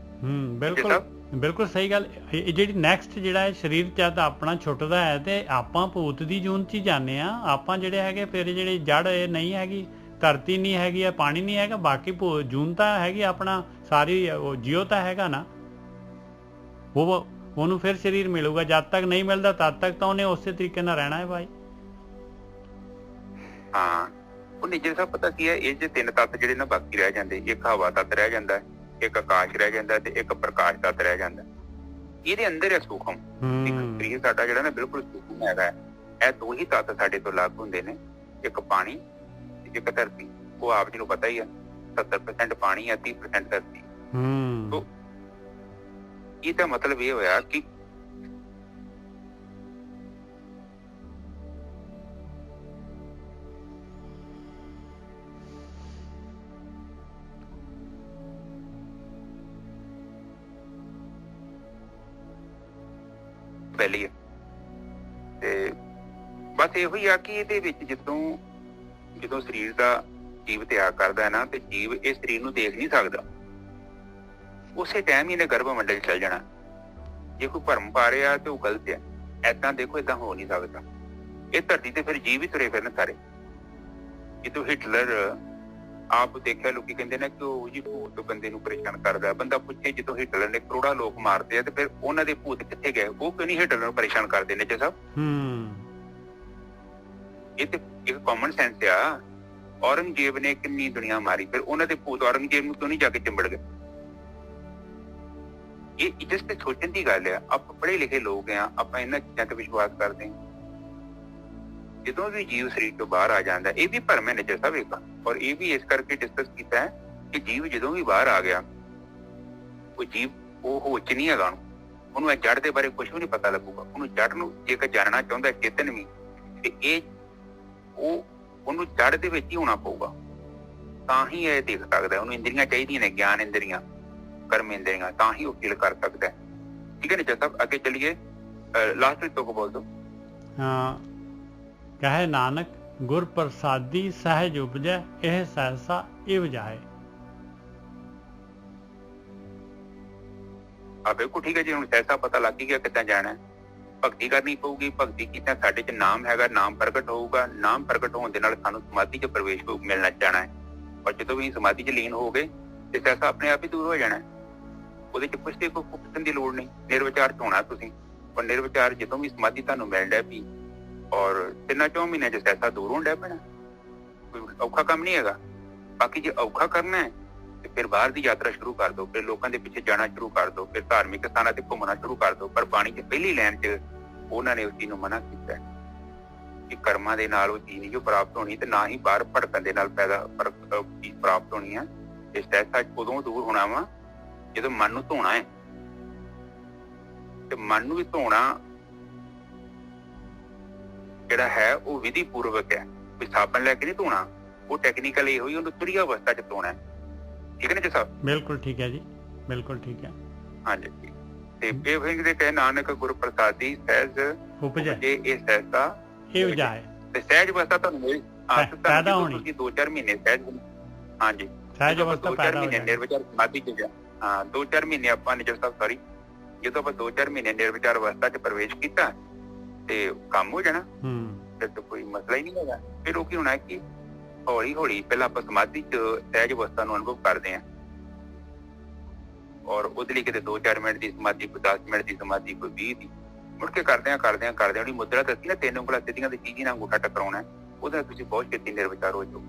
ਬਿਲਕੁਲ ਬਿਲਕੁਲ ਸਹੀ ਗੱਲ। ਜਿਹੜੀ ਨੈਕਸਟ ਜਿਹੜਾ ਸਰੀਰ ਜਦ ਆਪਣਾ ਛੁੱਟਦਾ ਹੈ ਤੇ ਆਪਾਂ ਭੂਤ ਦੀ ਜੂਨ 'ਚ ਹੀ ਜਾਂਦੇ ਆ। ਆਪਾਂ ਜਿਹੜੇ ਹੈਗੇ ਫਿਰ ਜਿਹੜੀ ਜੜ ਇਹ ਨਹੀਂ ਹੈਗੀ, ਧਰਤੀ ਨਹੀਂ ਹੈਗੀ, ਪਾਣੀ ਨਹੀਂ ਹੈਗਾ, ਬਾਕੀ ਜੂਨ ਤਾਂ ਹੈਗੀ ਆਪਣਾ ਸਾਰੀ, ਉਹ ਜੀਓ ਤਾਂ ਹੈਗਾ ਨਾ, ਉਹਨੂੰ ਫਿਰ ਸਰੀਰ ਮਿਲੂਗਾ। ਜਦ ਤੱਕ ਨਹੀਂ ਮਿਲਦਾ ਤਦ ਤੱਕ ਤਾਂ ਉਹਨੇ ਉਸੇ ਤਰੀਕੇ ਨਾਲ ਰਹਿਣਾ ਹੈ ਭਾਈ। ਹਾਂ, ਉਹ ਨਿੱਜਰ ਸਾਹਿਬ ਪਤਾ ਕੀ ਹੈ, ਇਹ 'ਚ 3 ਤੱਤ ਜਿਹੜੇ ਨਾ ਬਾਕੀ ਰਹਿ ਜਾਂਦੇ। ਇੱਕ ਹਵਾ ਤੱਤ ਰਹਿ ਜਾਂਦਾ, ਇੱਕ ਆਕਾਸ਼ ਰਹਿ ਜਾਂਦਾ ਤੇ ਇੱਕ ਪ੍ਰਕਾਸ਼ ਤੱਤ ਰਹਿ ਜਾਂਦਾ। ਇਹਦੇ ਅੰਦਰ ਹੈ ਸੂਖਮ। ਸਰੀਰ ਸਾਡਾ ਜਿਹੜਾ ਨਾ ਬਿਲਕੁਲ ਸੂਖਮ ਹੈਗਾ। ਇਹ 2 ਹੀ ਤੱਤ ਸਾਡੇ ਤੋਂ ਅਲੱਗ ਹੁੰਦੇ ਨੇ, ਇੱਕ ਪਾਣੀ ਤੇ ਇੱਕ ਧਰਤੀ। ਉਹ ਆਪ ਜੀ ਨੂੰ ਪਤਾ ਹੀ ਆ, 70% ਪਾਣੀ ਹੈ, 30% ਧਰਤੀ। ਇਹਦਾ ਮਤਲਬ ਇਹ ਹੋਇਆ ਕਿ ਪਹਿਲੀ ਤੇ ਬਸ ਇਹੋ ਹੀ ਆ ਕਿ ਇਹਦੇ ਵਿੱਚ ਜਦੋਂ ਸਰੀਰ ਦਾ ਜੀਵ ਤਿਆਗ ਕਰਦਾ ਹੈ ਨਾ, ਤੇ ਜੀਵ ਇਸ ਸਰੀਰ ਨੂੰ ਦੇਖ ਨਹੀਂ ਸਕਦਾ। ਉਸੇ ਟਾਈਮ ਹੀ ਇਹਨੇ ਗਰਭ ਮੰਡਲ ਚ ਚੱਲ ਜਾਣਾ। ਜੇ ਕੋਈ ਭਰਮ ਪਾ ਰਿਹਾ ਤੇ ਉਹ ਗਲਤ ਹੈ। ਏਦਾਂ ਦੇਖੋ, ਏਦਾਂ ਹੋ ਨਹੀਂ ਸਕਦਾ। ਇਹ ਧਰਤੀ ਤੇ ਫਿਰ ਜੀਵ ਹੀ ਤੁਰੇ ਫਿਰਨ ਸਾਰੇ। ਜਦੋਂ ਹਿਟਲਰ ਆਪ ਦੇਖਿਆ, ਲੋਕੀ ਕਹਿੰਦੇ ਨੇ ਕਿ ਉਹ ਜੀ ਭੂਤ ਬੰਦੇ ਨੂੰ ਪਰੇਸ਼ਾਨ ਕਰਦਾ। ਬੰਦਾ ਪੁੱਛੇ, ਜਦੋਂ ਹਿਟਲਰ ਨੇ ਕਰੋੜਾਂ ਲੋਕ ਮਾਰਦੇ ਆ ਤੇ ਫਿਰ ਉਹਨਾਂ ਦੇ ਭੂਤ ਕਿੱਥੇ ਗਏ? ਉਹ ਕਿਉਂ ਨਹੀਂ ਹਿਟਲਰ ਨੂੰ ਪਰੇਸ਼ਾਨ ਕਰਦੇ ਨੇ? ਸਾਹਿਬ ਇਹ ਤੇ ਇੱਕ ਕਾਮਨ ਸੈਂਸ ਆ। ਔਰੰਗਜ਼ੇਬ ਨੇ ਕਿੰਨੀ ਦੁਨੀਆ ਮਾਰੀ, ਫਿਰ ਉਹਨਾਂ ਦੇ ਭੂਤ ਔਰੰਗਜ਼ੇਬ ਨੂੰ ਕਿਉਂ ਨਹੀਂ ਜਾ ਕੇ ਚਿੰਬੜ ਗਏ? ਇਹ ਜਿਸ ਤੇ ਸੋਚਣ ਦੀ ਗੱਲ ਆ। ਆਪਾਂ ਪੜ੍ਹੇ ਲਿਖੇ ਲੋਕ ਆ, ਆਪਾਂ ਇਹਨਾਂ ਚੀਜ਼ਾਂ ਤੇ ਵਿਸ਼ਵਾਸ ਕਰਦੇ ਹਾਂ। ਜਦੋਂ ਵੀ ਜੀਵ ਸਰੀਰ ਤੋਂ ਬਾਹਰ ਆ ਜਾਂਦਾ, ਇਹ ਵੀ ਭਰਮ ਹੈ ਨਿੱਜਰ ਸਾਹਿਬ ਇੱਕ, ਔਰ ਇਹ ਵੀ ਇਸ ਕਰਕੇ ਡਿਸਕਸ ਕੀਤਾ ਹੈ ਕਿ ਜੀਵ ਜਦੋਂ ਵੀ ਬਾਹਰ ਆ ਗਿਆ, ਉਹ ਜੀਵ ਉਹ ਹੋਚ ਨਹੀਂ ਹੈਗਾ। ਉਹਨੂੰ ਇਹ ਜੜ ਦੇ ਬਾਰੇ ਕੁਝ ਵੀ ਨਹੀਂ ਪਤਾ ਲੱਗੂਗਾ। ਉਹਨੂੰ ਜੜ ਨੂੰ ਜੇਕਰ ਜਾਣਨਾ ਚਾਹੁੰਦਾ ਚੇਤਨ ਵੀ, ਤੇ ਉਹਨੂੰ ਜੜ ਦੇ ਵਿੱਚ ਹੀ ਹੋਣਾ ਪਊਗਾ, ਤਾਂ ਹੀ ਇਹ ਦੇਖ ਸਕਦਾ। ਉਹਨੂੰ ਇੰਦਰੀਆਂ ਚਾਹੀਦੀਆਂ ਨੇ, ਗਿਆਨ ਇੰਦਰੀਆਂ, ਕਰਮ ਇੰਦਰੀਆਂ, ਤਾਂ ਹੀ ਉਹ ਫੀਲ ਕਰ ਸਕਦਾ। ਠੀਕ ਹੈ ਨਿੱਜਰ ਸਾਹਿਬ, ਅੱਗੇ ਚਲੀਏ। ਲਾਸਟ ਵਿੱਚ ਤੋਂ ਬੋਲ ਦੋ। ਹਾਂ, ਕਹੇ ਨਾਨਕ ਗੁਰ ਪ੍ਰਸਾਦੀ ਸਹਿਜ ਉਪਜੈ, ਇਹ ਸਹਿਸਾ ਇਵ ਜਾਏ। ਬਿਲਕੁਲ ਠੀਕ ਹੈ ਜੀ। ਹੁਣ ਸਹਿਸਾ ਪਤਾ ਲੱਗ ਹੀ ਗਿਆ ਕਿੱਦਾਂ ਜਾਣਾ। ਭਗਤੀ ਕਰਨੀ ਪਊਗੀ। ਭਗਤੀ ਕੀਤਾ ਸਾਡੇ ਚ ਨਾਮ ਹੈਗਾ, ਨਾਮ ਪ੍ਰਗਟ ਹੋਊਗਾ। ਨਾਮ ਪ੍ਰਗਟ ਹੋਣ ਦੇ ਨਾਲ ਸਾਨੂੰ ਸਮਾਧੀ ਚ ਪ੍ਰਵੇਸ਼ ਮਿਲਣਾ ਜਾਣਾ ਹੈ। ਔਰ ਜਦੋਂ ਵੀ ਸਮਾਧੀ ਚ ਲੀਨ ਹੋ ਗਏ ਤੇ ਸਹਿਸਾ ਆਪਣੇ ਆਪ ਹੀ ਦੂਰ ਹੋ ਜਾਣਾ। ਉਹਦੇ ਚ ਕੁਛ ਤੇ ਕੋਈ ਪੁੱਛਣ ਦੀ ਲੋੜ ਨਹੀਂ। ਨਿਰਵਿਚਾਰ ਚ ਹੋਣਾ ਤੁਸੀਂ। ਔਰ ਨਿਰਵਿਚਾਰ ਜਦੋਂ ਵੀ ਸਮਾਧੀ ਤੁਹਾਨੂੰ ਮਿਲ ਡੈ ਪਈ, ਔਰ 3-4 ਮਹੀਨਿਆਂ ਚ ਸਹਿਸਾ ਦੂਰ ਹੋਣ ਡੈ ਪੈਣਾ। ਕੋਈ ਔਖਾ ਕੰਮ ਨਹੀਂ ਹੈਗਾ। ਬਾਕੀ ਜੇ ਔਖਾ ਕਰਨਾ ਹੈ ਤੇ ਫਿਰ ਬਾਹਰ ਦੀ ਯਾਤਰਾ ਸ਼ੁਰੂ ਕਰ ਦਿਓ, ਫਿਰ ਲੋਕਾਂ ਦੇ ਪਿੱਛੇ ਜਾਣਾ ਸ਼ੁਰੂ ਕਰ ਦਿਓ, ਫਿਰ ਧਾਰਮਿਕ ਸਥਾਨਾਂ ਤੇ ਘੁੰਮਣਾ ਸ਼ੁਰੂ ਕਰ ਦਿਓ। ਪਰ ਬਾਣੀ ਚ ਪਹਿਲੀ ਲਾਈਨ ਚ ਉਹਨਾਂ ਨੇ ਉਸ ਚੀਜ਼ ਨੂੰ ਮਨਾ ਕੀਤਾ ਕਿ ਕਰਮਾਂ ਦੇ ਨਾਲ ਉਹ ਚੀਜ਼ ਨਹੀਂ ਜੋ ਪ੍ਰਾਪਤ ਹੋਣੀ, ਤੇ ਨਾ ਹੀ ਬਾਹਰ ਭਟਕਣ ਦੇ ਨਾਲ ਚੀਜ਼ ਪ੍ਰਾਪਤ ਹੋਣੀ ਆ। ਇਸ ਸਹਿਸਾ ਉਦੋਂ ਦੂਰ ਹੋਣਾ ਵਾ ਜਦੋਂ ਮਨ ਨੂੰ ਧੋਣਾ ਹੈ। ਤੇ ਮਨ ਨੂੰ ਵੀ ਧੋਣਾ ਜਿਹੜਾ ਹੈ ਉਹ ਵਿਧੀ ਪੂਰਵਕ ਹੈ। ਕੋਈ ਸਾਬਣ ਲੈ ਕੇ ਨਹੀਂ ਧੋਣਾ, ਉਹ ਟੈਕਨੀਕਲ ਇਹੋ ਹੀ ਉਹਨੂੰ ਤੁਰੀ ਅਵਸਥਾ ਚ ਧੋਣਾ। ਠੀਕ ਹੈ ਨਾ ਜੀ ਸਾਹਿਬ? ਬਿਲਕੁਲ ਠੀਕ ਹੈ ਜੀ, ਬਿਲਕੁਲ ਠੀਕ ਹੈ। ਹਾਂਜੀ, ਤੇ ਬੇਵਿੰਗ ਦੇ ਕਹਿ ਨਾਨਕ ਗੁਰ ਪ੍ਰਸਾਦੀ ਸਹਿਜ ਉਪਜੈ, ਇਹ ਸਹਿਜਤਾ ਇਵ ਜਾਏ। ਤੇ ਸਹਿਜ ਅਵਸਥਾ ਤੁਹਾਨੂੰ ਪੈਦਾ ਹੋਣੀ 2-4 ਮਹੀਨੇ ਸਹਿਜ। ਹਾਂਜੀ, ਸਹਿਜ ਅਵਸਥਾ 2-4 ਮਹੀਨੇ ਨਿਰਵਿਚਾਰ ਸਮਾਧੀ ਚ ਗਿਆ। ਹਾਂ, 2-4 ਮਹੀਨੇ ਆਪਾਂ ਨਿੱਜਰ ਸਾਹਿਬ ਸਾਰੀ ਜਦੋਂ ਆਪਾਂ 2-4 ਮਹੀਨੇ ਨਿਰਵਿਚਾਰ ਅਵਸਥਾ ਚ ਪ੍ਰਵੇਸ਼ ਕੀਤਾ ਤੇ ਕੰਮ ਹੋ ਜਾਣਾ। ਫਿਰ ਤਾਂ ਕੋਈ ਮਸਲਾ ਹੀ ਨਹੀਂ ਹੈਗਾ। ਫਿਰ ਉਹ ਕੀ ਹੋਣਾ ਕਿ ਹੌਲੀ ਹੌਲੀ ਪਹਿਲਾਂ ਆਪਾਂ ਸਮਾਧੀ ਚ ਸਹਿਜ ਅਵਸਥਾ ਨੂੰ ਅਨੁਭਵ ਕਰਦੇ ਹਾਂ, ਔਰ ਉਹਦੇ ਲਈ ਕਿਤੇ 2-4 ਮਿੰਟ ਦੀ ਸਮਾਧੀ, ਕੋਈ 10 ਮਿੰਟ ਦੀ ਸਮਾਧੀ, ਕੋਈ 20 ਦੀ, ਮੁੜ ਕੇ ਕਰਦਿਆਂ ਉਹਦੀ ਮੁਦਰਾ ਦੱਸੀ ਨਾ 3 ਉਂਗਲਾਂ ਸਿੱਧੀਆਂ ਤੇ ਚੀਜ਼ ਨਾਲ ਅੰਗੂਠਾ ਟਕਰਾਉਣਾ, ਉਹਦੇ ਨਾਲ ਤੁਸੀਂ ਬਹੁਤ ਛੇਤੀ ਨਿਰਵਿਚਾਰ ਹੋ ਜਾਓ।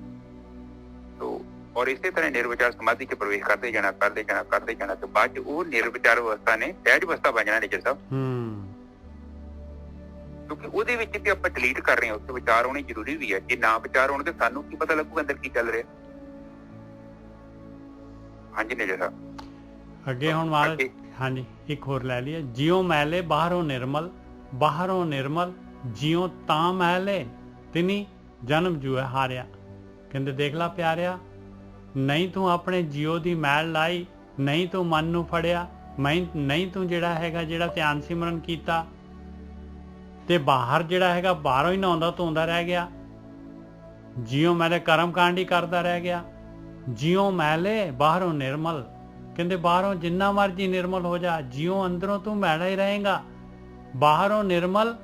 ਔਰ ਇਸੇ ਤਰ੍ਹਾਂ ਨਿਰਵਿਚਾਰ ਸਮਾਧੀ ਚ ਪ੍ਰਵੇਸ਼ ਕਰਦੇ ਜਾਣਾ ਤੇ ਬਾਅਦ ਚ ਉਹ ਨਿਰਵਿਚਾਰ ਅਵਸਥਾ ਨੇ ਸਹਿਜ ਅਵਸਥਾ ਬਣ ਜਾਣਾ ਨਿੱਜਰ ਸਾਹਿਬ। ਕਿਉਂਕਿ ਉਹਦੇ ਵਿੱਚ ਤੇ ਆਪਾਂ ਡਿਲੀਟ ਕਰ ਰਹੇ ਹਾਂ, ਉੱਥੇ ਵਿਚਾਰ ਹੋਣੇ ਜ਼ਰੂਰੀ ਵੀ ਹੈ। ਜੇ ਨਾ ਵਿਚਾਰ ਹੋਣ ਤੇ ਸਾਨੂੰ ਕੀ ਪਤਾ ਲੱਗੂਗਾ ਅੰਦਰ ਕੀ ਚੱਲ ਰਿਹਾ। ਹਾਂਜੀ ਨੇਜਾ ਸਾਹਿਬ ਅੱਗੇ ਹੁਣ ਮਹਾਰਾਜ ਹਾਂਜੀ ਇੱਕ ਹੋਰ ਲੈ ਲਈਏ। ਜਿਉ ਮੈਲੇ ਬਾਹਰੋਂ ਨਿਰਮਲ ਜਿਉ ਤਾਂ ਮੈਲੇ ਤਿਨੀ ਜਨਮ ਜੂਏ ਹਾਰਿਆ। ਕਹਿੰਦੇ ਦੇਖ ਲਾ ਪਿਆਰਿਆ, ਨਹੀਂ ਤੂੰ ਆਪਣੇ ਜਿਉ ਦੀ ਮੈਲ ਲਾਈ, ਨਹੀਂ ਤੂੰ ਮਨ ਨੂੰ ਫੜਿਆ, ਨਹੀਂ ਤੂੰ ਜਿਹੜਾ ਹੈਗਾ ਜਿਹੜਾ ਧਿਆਨ ਸਿਮਰਨ ਕੀਤਾ, ਤੇ ਬਾਹਰ ਜਿਹੜਾ ਹੈਗਾ ਬਾਹਰੋਂ ਹੀ ਨਹਾਉਂਦਾ ਧੋਂਦਾ ਰਹਿ ਗਿਆ। ਜਿਉ ਮੈਲੇ ਕਰਮ ਕਾਂਡ ਹੀ ਕਰਦਾ ਰਹਿ ਗਿਆ। ਜਿਉ ਮੈਲੇ ਬਾਹਰੋਂ ਨਿਰਮਲ, ਕਹਿੰਦੇ ਬਾਹਰੋਂ ਜਿੰਨਾ ਮਰਜੀ ਨਿਰਮਲ ਹੋ ਜਾ, ਜਿਉ ਅੰਦਰੋਂ ਤੂੰ ਮੈਲਾ ਹੀ ਰਹੇਗਾ। ਬਾਹਰੋਂ ਨਿਰਮਲ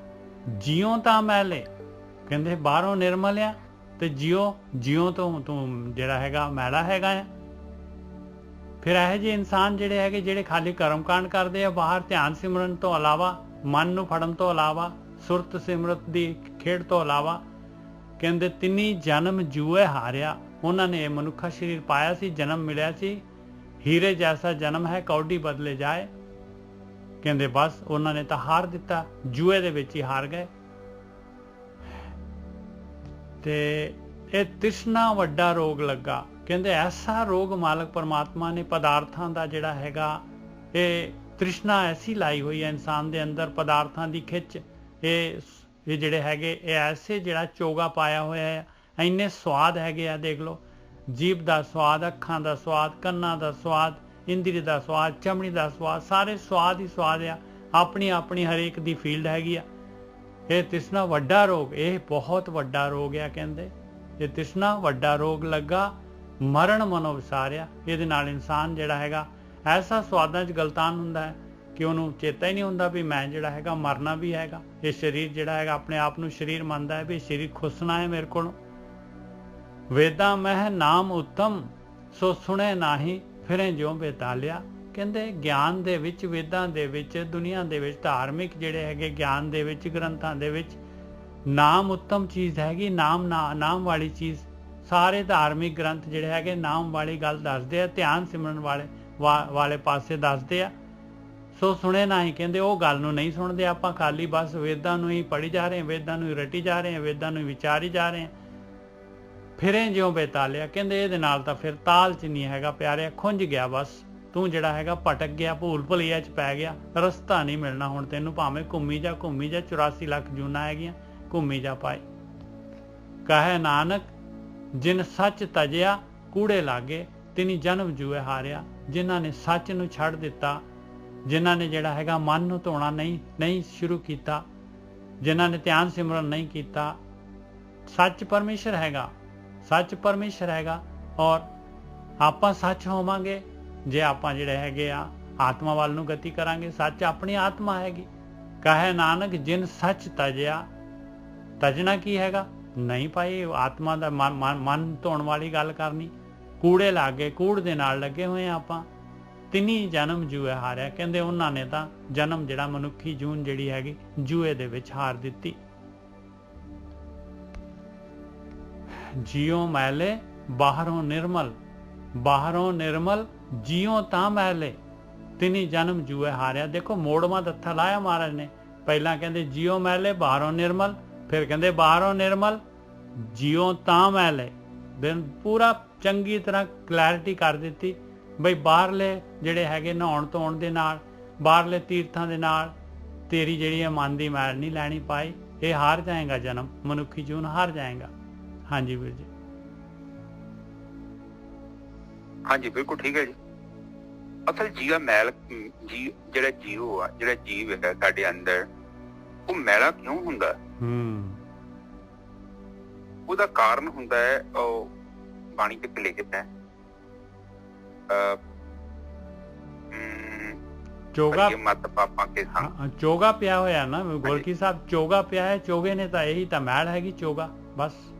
ਜਿਉ ਤਾਂ ਮੈਲੇ, ਕਹਿੰਦੇ ਬਾਹਰੋਂ ਨਿਰਮਲ ਆ ਤੇ ਜਿਉ ਤੋਂ ਤੂੰ ਜਿਹੜਾ ਹੈਗਾ ਮੈਲਾ ਹੈਗਾ ਆ। ਫਿਰ ਇਹੋ ਜਿਹੇ ਇਨਸਾਨ ਜਿਹੜੇ ਹੈਗੇ ਜਿਹੜੇ ਖਾਲੀ ਕਰਮ ਕਾਂਡ ਕਰਦੇ ਆ, ਬਾਹਰ ਧਿਆਨ ਸਿਮਰਨ ਤੋਂ ਇਲਾਵਾ, ਮਨ ਨੂੰ ਫੜਨ ਤੋਂ ਇਲਾਵਾ, ਸੁਰਤ ਸਿਮਰਤ ਦੀ ਖੇਡ ਤੋਂ ਇਲਾਵਾ, ਕਹਿੰਦੇ ਤਿੰਨੀ ਜਨਮ ਜੂਏ ਹਾਰਿਆ। ਉਹਨਾਂ ਨੇ ਇਹ ਮਨੁੱਖਾ ਸਰੀਰ ਪਾਇਆ ਸੀ, ਜਨਮ ਮਿਲਿਆ ਸੀ, ਹੀਰੇ ਜੈਸਾ ਜਨਮ ਹੈ ਕੌਡੀ ਬਦਲੇ ਜਾਏ। ਕਹਿੰਦੇ ਬਸ ਉਹਨਾਂ ਨੇ ਤਾਂ ਹਾਰ ਦਿੱਤਾ, ਜੂਏ ਦੇ ਵਿੱਚ ਹੀ ਹਾਰ ਗਏ। ਤੇ ਇਹ ਤ੍ਰਿਸ਼ਨਾ ਵੱਡਾ ਰੋਗ ਲੱਗਾ। ਕਹਿੰਦੇ ਐਸਾ ਰੋਗ ਮਾਲਕ ਪਰਮਾਤਮਾ ਨੇ ਪਦਾਰਥਾਂ ਦਾ ਜਿਹੜਾ ਹੈਗਾ, ਇਹ ਤ੍ਰਿਸ਼ਨਾ ਐਸੀ ਲਾਈ ਹੋਈ ਹੈ ਇਨਸਾਨ ਦੇ ਅੰਦਰ, ਪਦਾਰਥਾਂ ਦੀ ਖਿੱਚ। ਇਹ ਜਿਹੜੇ ਹੈਗੇ ਇਹ ਐਸੇ ਜਿਹੜਾ ਚੋਗਾ ਪਾਇਆ ਹੋਇਆ ਹੈ। ਇੰਨੇ ਸਵਾਦ ਹੈਗੇ ਆ, ਦੇਖ ਲਓ, ਜੀਭ ਦਾ ਸਵਾਦ, ਅੱਖਾਂ ਦਾ ਸਵਾਦ, ਕੰਨਾਂ ਦਾ ਸਵਾਦ, ਇੰਦਰੀ ਦਾ ਸਵਾਦ, ਚਮੜੀ ਦਾ ਸਵਾਦ, ਸਾਰੇ ਸਵਾਦ ਹੀ ਸਵਾਦ ਆ। ਆਪਣੀ ਆਪਣੀ ਹਰੇਕ ਦੀ ਫੀਲਡ ਹੈਗੀ ਆ। ਇਹ ਤ੍ਰਿਸ਼ਨਾ ਵੱਡਾ ਰੋਗ, ਇਹ ਬਹੁਤ ਵੱਡਾ ਰੋਗ ਆ। ਕਹਿੰਦੇ ਇਹ ਤ੍ਰਿਸ਼ਨਾ ਵੱਡਾ ਰੋਗ ਲੱਗਾ, ਮਰਨ ਮਨੋਂ ਵਿਸਾਰਿਆ। ਇਹਦੇ ਨਾਲ ਇਨਸਾਨ ਜਿਹੜਾ ਹੈਗਾ ਐਸਾ ਸਵਾਦਾਂ 'ਚ ਗਲਤਾਨ ਹੁੰਦਾ ਹੈ ਕਿ ਉਹਨੂੰ ਚੇਤਾ ਹੀ ਨਹੀਂ ਹੁੰਦਾ ਵੀ ਮੈਂ ਜਿਹੜਾ ਹੈਗਾ ਮਰਨਾ ਵੀ ਹੈਗਾ। ਇਹ ਸਰੀਰ ਜਿਹੜਾ ਹੈਗਾ ਆਪਣੇ ਆਪ ਨੂੰ ਸਰੀਰ ਮੰਨਦਾ ਹੈ ਵੀ ਸਰੀਰ ਖੁੱਸਣਾ ਹੈ ਮੇਰੇ ਕੋਲੋਂ। ਵੇਦਾਂ ਮਹਿ ਨਾਮ ਉੱਤਮ ਸੋ ਸੁਣੇ ਨਾਹੀ ਫਿਰੇ ਜਿਉ ਬੇਤਾਲਿਆ। ਕਹਿੰਦੇ ਗਿਆਨ ਦੇ ਵਿੱਚ, ਵੇਦਾਂ ਦੇ ਵਿੱਚ, ਦੁਨੀਆ ਦੇ ਵਿੱਚ, ਧਾਰਮਿਕ ਜਿਹੜੇ ਹੈਗੇ ਗਿਆਨ ਦੇ ਵਿੱਚ, ਗ੍ਰੰਥਾਂ ਦੇ ਵਿੱਚ ਨਾਮ ਉੱਤਮ ਚੀਜ਼ ਹੈਗੀ। ਨਾਮ ਵਾਲੀ ਚੀਜ਼, ਸਾਰੇ ਧਾਰਮਿਕ ਗ੍ਰੰਥ ਜਿਹੜੇ ਹੈਗੇ ਨਾਮ ਵਾਲੀ ਗੱਲ ਦੱਸਦੇ ਆ, ਧਿਆਨ ਸਿਮਰਨ ਵਾਲੇ ਪਾਸੇ ਦੱਸਦੇ ਆ। ਸੋ ਸੁਣੇ ਨਹੀਂ, ਕਹਿੰਦੇ ਉਹ ਗੱਲ ਨੂੰ ਨਹੀਂ ਸੁਣਦੇ ਆਪਾਂ, ਖਾਲੀ ਬਸ ਵੇਦਾਂ ਨੂੰ ਹੀ ਪੜ੍ਹੀ ਜਾ ਰਹੇ ਹਾਂ, ਵੇਦਾਂ ਨੂੰ ਹੀ ਰਟੀ ਜਾ ਰਹੇ ਹਾਂ, ਵੇਦਾਂ ਨੂੰ ਹੀ ਵਿਚਾਰੀ ਜਾ ਰਹੇ ਹਾਂ। ਫਿਰੇ ਜਿਉਂ ਬੇਤਾਲਿਆ, ਕਹਿੰਦੇ ਇਹਦੇ ਨਾਲ ਤਾਂ ਫਿਰ ਤਾਲ 'ਚ ਨਹੀਂ ਹੈਗਾ ਪਿਆਰਿਆ, ਖੁੰਝ ਗਿਆ ਬਸ ਤੂੰ, ਜਿਹੜਾ ਹੈਗਾ ਭਟਕ ਗਿਆ, ਭੂਲ ਭੁਲਈਆ 'ਚ ਪੈ ਗਿਆ, ਰਸਤਾ ਨਹੀਂ ਮਿਲਣਾ ਹੁਣ ਤੈਨੂੰ, ਭਾਵੇਂ ਘੁੰਮੀ ਜਾ 84 ਲੱਖ ਜੂਨਾਂ ਹੈਗੀਆਂ, ਘੁੰਮੀ ਜਾ ਪਾਏ। ਕਹੇ ਨਾਨਕ ਜਿਨ ਸੱਚ ਤਜਿਆ ਕੂੜੇ ਲਾਗੇ ਤਿਨੀ ਜਨਮ ਜੂਏ ਹਾਰਿਆ। ਜਿਨ੍ਹਾਂ ਨੇ ਸੱਚ ਨੂੰ ਛੱਡ ਦਿੱਤਾ, ਜਿਨ੍ਹਾਂ ਨੇ ਜਿਹੜਾ ਹੈਗਾ ਮਨ ਨੂੰ ਧੋਣਾ ਨਹੀਂ ਸ਼ੁਰੂ ਕੀਤਾ, ਜਿਨ੍ਹਾਂ ਨੇ ਧਿਆਨ ਸਿਮਰਨ ਨਹੀਂ ਕੀਤਾ। ਸੱਚ ਪਰਮੇਸ਼ਰ ਹੈਗਾ, ਸੱਚ ਪਰਮੇਸ਼ਰ ਹੈਗਾ, ਔਰ ਆਪਾਂ ਸੱਚ ਹੋਵਾਂਗੇ ਜੇ ਆਪਾਂ ਜਿਹੜੇ ਹੈਗੇ ਆ ਆਤਮਾ ਵੱਲ ਨੂੰ ਗਤੀ ਕਰਾਂਗੇ। ਸੱਚ ਆਪਣੀ ਆਤਮਾ ਹੈਗੀ। ਕਹੇ ਨਾਨਕ ਜਿਨ ਸੱਚ ਤਜਿਆ, ਤਜਣਾ ਕੀ ਹੈਗਾ ਨਹੀਂ ਭਾਈ, ਆਤਮਾ ਦਾ ਮਨ ਧੋਣ ਵਾਲੀ ਗੱਲ ਕਰਨੀ। ਕੂੜੇ ਲਾਗੇ, ਕੂੜ ਦੇ ਨਾਲ ਲੱਗੇ ਹੋਏ ਆ ਆਪਾਂ। ਤਿੰਨੀ ਜਨਮ ਜੂਏ ਹਾਰਿਆ, ਕਹਿੰਦੇ ਉਹਨਾਂ ਨੇ ਤਾਂ ਜਨਮ ਜਿਹੜਾ ਮਨੁੱਖੀ ਜੂਨ ਜਿਹੜੀ ਹੈਗੀ ਜੂਏ ਦੇ ਵਿੱਚ ਹਾਰ ਦਿੱਤੀ। ਜਿਉ ਮੈਲੇ ਬਾਹਰੋਂ ਨਿਰਮਲ ਜਿਉ ਤਾਂ ਮੈਲੇ ਤਿੰਨੀ ਜਨਮ ਜੂਏ ਹਾਰਿਆ। ਦੇਖੋ ਮੋੜਵਾਂ ਦੱਥਾ ਲਾਇਆ ਮਹਾਰਾਜ ਨੇ। ਪਹਿਲਾਂ ਕਹਿੰਦੇ ਜਿਉ ਮੈਲੇ ਬਾਹਰੋਂ ਨਿਰਮਲ, ਫਿਰ ਕਹਿੰਦੇ ਬਾਹਰੋਂ ਨਿਰਮਲ ਜਿਉ ਤਾਂ ਮੈਲੇ। ਦਿਨ ਪੂਰਾ ਚੰਗੀ ਤਰ੍ਹਾਂ ਕਲੈਰਿਟੀ ਕਰ ਦਿੱਤੀ ਬਈ ਬਾਹਰਲੇ ਜਿਹੜੇ ਹੈਗੇ ਨਹਾਉਣ ਧੋਣ ਦੇ ਨਾਲ, ਬਾਹਰਲੇ ਤੀਰਥਾਂ ਦੇ ਨਾਲ ਤੇਰੀ ਜਿਹੜੀ ਹੈ ਮਨ ਦੀ ਮੈਲ ਨਹੀਂ ਲੈਣੀ ਪਾਈ। ਇਹ ਹਾਰ ਜਾਏਗਾ ਜਨਮ, ਮਨੁੱਖੀ ਜੀਵਨ ਹਾਰ ਜਾਏਗਾ। ਹਾਂਜੀ ਵੀਰ ਜੀ। ਹਾਂਜੀ ਬਿਲਕੁਲ ਠੀਕ ਹੈ ਜੀ। ਅਸਲ ਜੀਵਾ ਮੈਲ ਜਿਹੜਾ ਜੀਵ ਆ, ਜਿਹੜਾ ਜੀਵ ਹੈ ਸਾਡੇ ਅੰਦਰ, ਉਹ ਮੈਲਾ ਕਿਉਂ ਹੁੰਦਾ? ਉਹਦਾ ਕਾਰਨ ਹੁੰਦਾ ਹੈ, ਉਹ ਬਾਣੀ ਚ ਲਿਖਿਤ ਹੈ, ਮਤ ਪਾਪਾਂ ਕੇ ਸੰਗ। ਚੋਗਾ ਪਿਆ ਹੋਇਆ ਨਾ ਗੋਲਕੀ ਸਾਹਿਬ, ਚੋਗਾ ਪਿਆ ਹੈ। ਚੋਗੇ ਨੇ ਤਾਂ ਇਹੀ ਤਾਂ ਮੈਲ ਹੈਗੀ, ਚੋਗਾ ਬਸ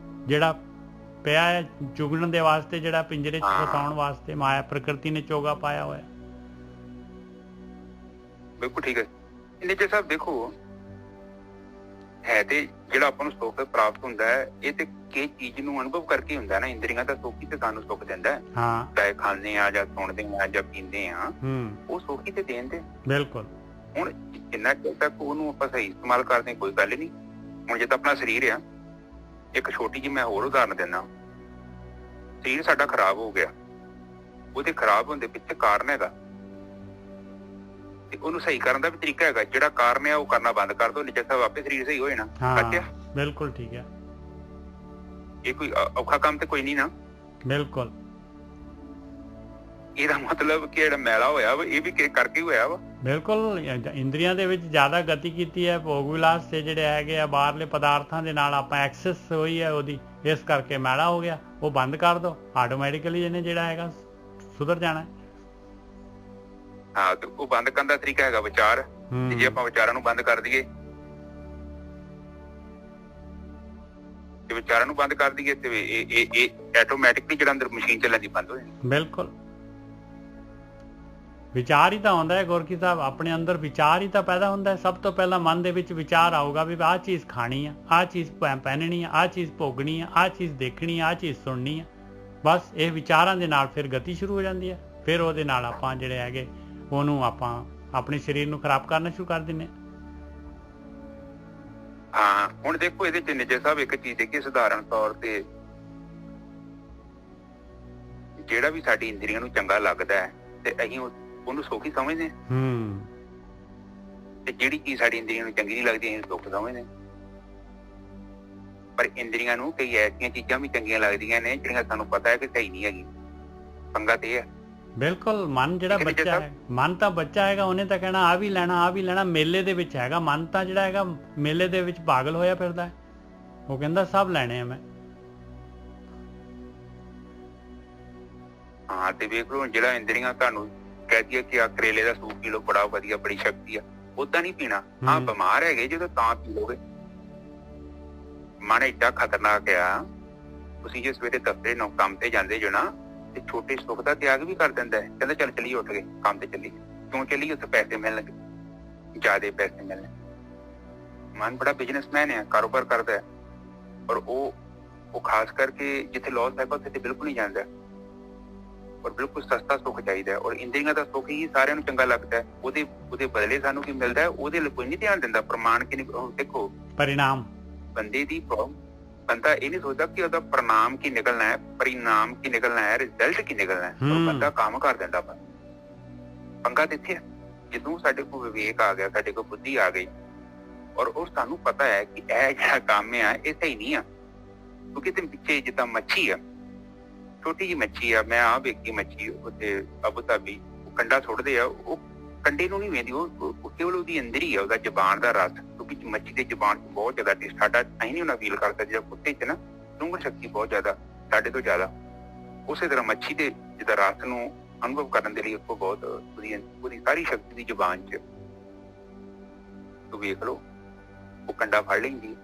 ਜਿਹੜਾ ਪਿਆ ਹੈ ਚੁਗਣ ਦੇ ਵਾਸਤੇ, ਜਿਹੜਾ ਪਿੰਜਰੇ ਚ ਫਸਾਉਣ ਵਾਸਤੇ ਮਾਇਆ ਪ੍ਰਕਿਰਤੀ ਨੇ ਚੋਗਾ ਪਾਇਆ ਹੋਇਆ। ਬਿਲਕੁਲ ਠੀਕ ਹੈ। ਨੀਚੇ ਸਾਹਿਬ ਦੇਖੋ, ਹੈ ਤੇ ਜਿਹੜਾ ਆਪਾਂ ਨੂੰ ਸੁੱਖ ਪ੍ਰਾਪਤ ਹੁੰਦਾ ਹੈ, ਇਹ ਤੇ ਕਿਸ ਚੀਜ਼ ਨੂੰ ਅਨੁਭਵ ਕਰਕੇ ਹੁੰਦਾ ਨਾ। ਇੰਦਰੀਆਂ ਦਾ ਸੁੱਖ ਹੀ ਤੇ ਸਾਨੂੰ ਸੁੱਖ ਦਿੰਦਾ ਹੈ। ਚਾਹੇ ਖਾਂਦੇ ਆ ਜਾਂ ਸੁਣਦੇ ਆ ਜਾਂ ਪੀਂਦੇ ਆ, ਉਹ ਸੁੱਖ ਹੀ ਤੇ ਦੇਂਦੇ। ਬਿਲਕੁਲ। ਹੁਣ ਜਿੰਨਾ ਚਿਰ ਤੱਕ ਉਹਨੂੰ ਆਪਾਂ ਸਹੀ ਇਸਤੇਮਾਲ ਕਰਦੇ ਕੋਈ ਗੱਲ ਨਹੀਂ। ਹੁਣ ਜਿੱਦਾਂ ਆਪਣਾ ਸਰੀਰ ਆ, ਇੱਕ ਛੋਟੀ ਜਿਹੀ ਮੈਂ ਹੋਰ ਉਦਾਹਰਨ ਦਿੰਦਾ। ਸਰੀਰ ਸਾਡਾ ਖਰਾਬ ਹੋ ਗਿਆ, ਉਹਦੇ ਖਰਾਬ ਹੋਣ ਦੇ ਪਿੱਛੇ ਕਾਰਨ ਹੈਗਾ ਤੇ ਉਹਨੂੰ ਸਹੀ ਕਰਨ ਦਾ ਵੀ ਤਰੀਕਾ ਹੈਗਾ। ਜਿਹੜਾ ਕਾਰਨ ਹੈ ਉਹ ਕਰਨਾ ਬੰਦ ਕਰ ਦੋ, ਨਿੱਜਰ ਸਾਹਿਬ ਆਪੇ ਸਰੀਰ ਸਹੀ ਹੋ ਜਾਣਾ। ਹਾਂ ਬਿਲਕੁਲ ਠੀਕ ਹੈ। ਇਹ ਕੋਈ ਔਖਾ ਕੰਮ ਤੇ ਕੋਈ ਨਹੀਂ ਨਾ। ਬਿਲਕੁਲ। ਇਹਦਾ ਮਤਲਬ ਕਿ ਜਿਹੜਾ ਮੈਲਾ ਹੋਇਆ ਵਾ ਇਹ ਵੀ ਕਰਕੇ ਹੋਇਆ ਵਾ। ਬਿਲਕੁਲ। ਇੰਦਰੀਆਂ ਦੇ ਵਿੱਚ ਜ਼ਿਆਦਾ ਗਤੀ ਕੀਤੀ ਹੈ, ਭੋਗ ਵਿਲਾਸ ਤੇ ਜਿਹੜੇ ਹੈਗੇ ਆ ਬਾਹਰਲੇ ਪਦਾਰਥਾਂ ਦੇ ਨਾਲ ਆਪਾਂ ਐਕਸੈਸ ਹੋਈ ਹੈ ਉਹਦੀ, ਇਸ ਕਰਕੇ ਮੈਲਾ ਹੋ ਗਿਆ। ਉਹ ਬੰਦ ਕਰ ਦੋ, ਆਟੋਮੈਟਿਕਲੀ ਇਹਨੇ ਜਿਹੜਾ ਹੈਗਾ ਸੁਧਰ ਜਾਣਾ। ਹਾਂ ਤੇ ਉਹ ਬੰਦ ਕਰਨ ਦਾ ਤਰੀਕਾ ਹੈਗਾ ਵਿਚਾਰ। ਤੇ ਜੇ ਆਪਾਂ ਵਿਚਾਰਾਂ ਨੂੰ ਬੰਦ ਕਰ ਦਈਏ ਤੇ ਵਿਚਾਰਾਂ ਨੂੰ ਬੰਦ ਕਰ ਦਈਏ ਤੇ ਇਹ ਆਟੋਮੈਟਿਕਲੀ ਜਿਹੜਾ ਅੰਦਰ ਮਸ਼ੀਨ ਚੱਲਣ ਦੀ ਬੰਦ ਹੋ ਜਾਂਦੀ। ਬਿਲਕੁਲ। ਵਿਚਾਰ ਹੀ ਤਾਂ ਆਉਂਦਾ ਹੈ ਗੁਰਕੀ ਸਾਹਿਬ, ਆਪਣੇ ਅੰਦਰ ਵਿਚਾਰ ਹੀ ਤਾਂ ਪੈਦਾ ਹੁੰਦਾ ਹੈ। ਸਭ ਤੋਂ ਪਹਿਲਾਂ ਮਨ ਦੇ ਵਿੱਚ ਵਿਚਾਰ ਆਊਗਾ ਵੀ ਆਹ ਚੀਜ਼ ਖਾਣੀ ਆ, ਆਹ ਚੀਜ਼ ਪਹਿਨਣੀ ਆ, ਆਹ ਚੀਜ਼ ਭੋਗਣੀ ਆ, ਆਹ ਚੀਜ਼ ਦੇਖਣੀ ਆ, ਆਹ ਚੀਜ਼ ਸੁਣਨੀ ਆ। ਬਸ ਇਹ ਵਿਚਾਰਾਂ ਦੇ ਨਾਲ ਫਿਰ ਗਤੀ ਸ਼ੁਰੂ ਹੋ ਜਾਂਦੀ ਹੈ। ਫਿਰ ਉਹਦੇ ਨਾਲ ਆਪਾਂ ਜਿਹੜੇ ਹੈਗੇ ਉਹਨੂੰ ਆਪਾਂ ਆਪਣੇ ਸਰੀਰ ਨੂੰ ਖਰਾਬ ਕਰਨਾ ਸ਼ੁਰੂ ਕਰ ਦਿੰਦੇ ਹਾਂ। ਹੁਣ ਦੇਖੋ ਇਹਦੇ ਚ ਨਿੱਜਰ ਸਾਹਿਬ ਇੱਕ ਚੀਜ਼ ਦੇਖੀ, ਸਧਾਰਨ ਤੌਰ ਤੇ ਜਿਹੜਾ ਵੀ ਸਾਡੀ ਇੰਦਰੀਆਂ ਨੂੰ ਚੰਗਾ ਲੱਗਦਾ ਹੈ ਤੇ ਅਸੀਂ ਉਹਨੂੰ ਸੁੱਖ ਹੀ ਸਮਝਦੇ ਹਾਂ। ਤੇ ਜਿਹੜੀ ਚੀਜ਼ ਸਾਡੀ ਇੰਦਰੀਆਂ ਨੂੰ ਚੰਗੀ ਨਹੀਂ ਲੱਗਦੀ ਅਸੀਂ ਸੁੱਖ ਸਮਝਦੇ। ਪਰ ਇੰਦਰੀਆਂ ਨੂੰ ਕਈ ਐਸੀਆਂ ਚੀਜ਼ਾਂ ਵੀ ਚੰਗੀਆਂ ਲੱਗਦੀਆਂ ਨੇ ਜਿਹੜੀਆਂ ਸਾਨੂੰ ਪਤਾ ਹੈ ਕਿ ਸਹੀ ਨਹੀਂ ਹੈਗੀ। ਪੰਗਾ ਤੇ ਹੈ। ਬਿਲਕੁਲ। ਮਨ ਜਿਹੜਾ ਬੱਚਾ ਹੈ, ਮਨ ਤਾਂ ਬੱਚਾ ਹੈਗਾ, ਉਹਨੇ ਤਾਂ ਕਹਿਣਾ ਆ ਵੀ ਲੈਣਾ, ਆ ਵੀ ਲੈਣਾ। ਮੇਲੇ ਦੇ ਵਿੱਚ ਹੈਗਾ ਮਨ ਤਾਂ ਜਿਹੜਾ ਹੈਗਾ ਮੇਲੇ ਦੇ ਵਿੱਚ ਪਾਗਲ ਹੋਇਆ ਫਿਰਦਾ ਹੈ। ਉਹ ਕਹਿੰਦਾ ਸਭ ਲੈਣੇ ਆ ਮੈਂ। ਹਾਂ ਤੇ ਵੇਖ ਲਓ ਜਿਹੜਾ ਇੰਦਰੀਆਂ ਤੁਹਾਨੂੰ कहती है कि आ करेले का सूप पी लो, बड़ा वधिया, बड़ी शक्ति है, उदा नहीं पीना। हाँ बीमार है जो तां पी लोगे। मन एडा खतरनाक आ, तुसीं जे सवेरे दफ्तर नौ काम ते जांदे जो ना ते छोटे सुख दा त्याग भी कर दिंदा है। कहंदा चल चलिए उठ गए काम ते चलिए। क्यों चलिए? उत्थे पैसे मिलणगे, ज्यादा पैसे मिलने। मन बड़ा बिजनेसमैन है, कारोबार करता है। और वो खास करके जिथे लॉस है उत्थे ते बिल्कुल नहीं जांदा और बिल्कुल सस्ता सुख चाहिए। और इंद्रियां दा सुख ही सारियां नूं चंगा लगदा है। ਉਹਦੇ ਬਦਲੇ ਸਾਨੂੰ ਕੀ ਮਿਲਦਾ ਹੈ ਉਹਦੇ ਲਈ ਕੋਈ ਨਹੀਂ ਧਿਆਨ ਦਿੰਦਾ। ਪ੍ਰਮਾਣ ਕੀ ਦੇਖੋ, परिणाम ਬੰਦੇ ਦੀ ਬੰਦਾ ਇਹ ਨਹੀਂ ਸੋਚਦਾ ਕਿ ਉਹਦਾ ਪ੍ਰਣਾਮ ਕੀ ਨਿਕਲਣਾ ਹੈ, परिणाम ਕੀ ਨਿਕਲਣਾ ਹੈ, ਰਿਜ਼ਲਟ ਕੀ ਨਿਕਲਣਾ ਹੈ। ਉਹ ਬੰਦਾ ਕੰਮ ਕਰ ਦਿੰਦਾ। ਪੰਗਾ ਤੇ ਇੱਥੇ ਹੈ ਜਦੋਂ ਸਾਡੇ ਕੋਲ ਵਿਵੇਕ ਆ ਗਿਆ, ਸਾਡੇ ਕੋਲ ਬੁੱਧੀ ਆ ਗਈ ਔਰ ਉਹ ਸਾਨੂੰ ਪਤਾ ਹੈ ਕਿ ਇਹ ਜਿਹੜਾ ਕੰਮ ਆ ਇਹ ਸਹੀ ਨਹੀਂ ਆ। ਕਿਉਂਕਿ ਤੇ ਪਿੱਛੇ ਜਿੱਦਾਂ ਮੱਛੀ ਆ, ਛੋਟੀ ਜਿਹੀ ਮੱਛੀ ਆ, ਮੈਂ ਆ ਵੇਖੀ ਮੱਛੀ ਉੱਥੇ ਅਬੂ ਧਾਬੀ, ਉਹ ਕੰਡਾ ਸੁੱਟਦੇ ਆ, ਉਹ ਕੰਡੇ ਨੂੰ ਨਹੀਂ ਵੇਂਦੀ, ਉਹ ਕੇਵਲ ਉਹਦੀ ਅੰਦਰ ਹੀ ਆ, ਉਹਦਾ ਜ਼ਬਾਨ ਦਾ ਰਸ। ਕਿਉਂਕਿ ਮੱਛੀ ਦੇ ਜ਼ਬਾਨ ਚ ਬਹੁਤ ਜ਼ਿਆਦਾ ਟੇਸਟ, ਸਾਡਾ ਅਸੀਂ ਨਹੀਂ ਉਹਨਾਂ ਫੀਲ ਕਰਦਾ। ਜਿਹੜਾ ਕੁੱਤੇ ਚ ਨਾ ਸੁੰਘਣ ਸ਼ਕਤੀ ਬਹੁਤ ਜ਼ਿਆਦਾ, ਸਾਡੇ ਤੋਂ ਜ਼ਿਆਦਾ। ਉਸੇ ਤਰ੍ਹਾਂ ਮੱਛੀ ਦੇ ਜਿੱਦਾਂ ਰਸ ਨੂੰ ਅਨੁਭਵ ਕਰਨ ਦੇ ਲਈ ਉਹ ਬਹੁਤ ਉਹਦੀ ਸਾਰੀ ਸ਼ਕਤੀ ਦੀ ਜ਼ਬਾਨ ਚ। ਤੂੰ ਵੇਖ ਲਓ ਉਹ ਕੰਡਾ ਫੜ ਲੈਂਦੀ।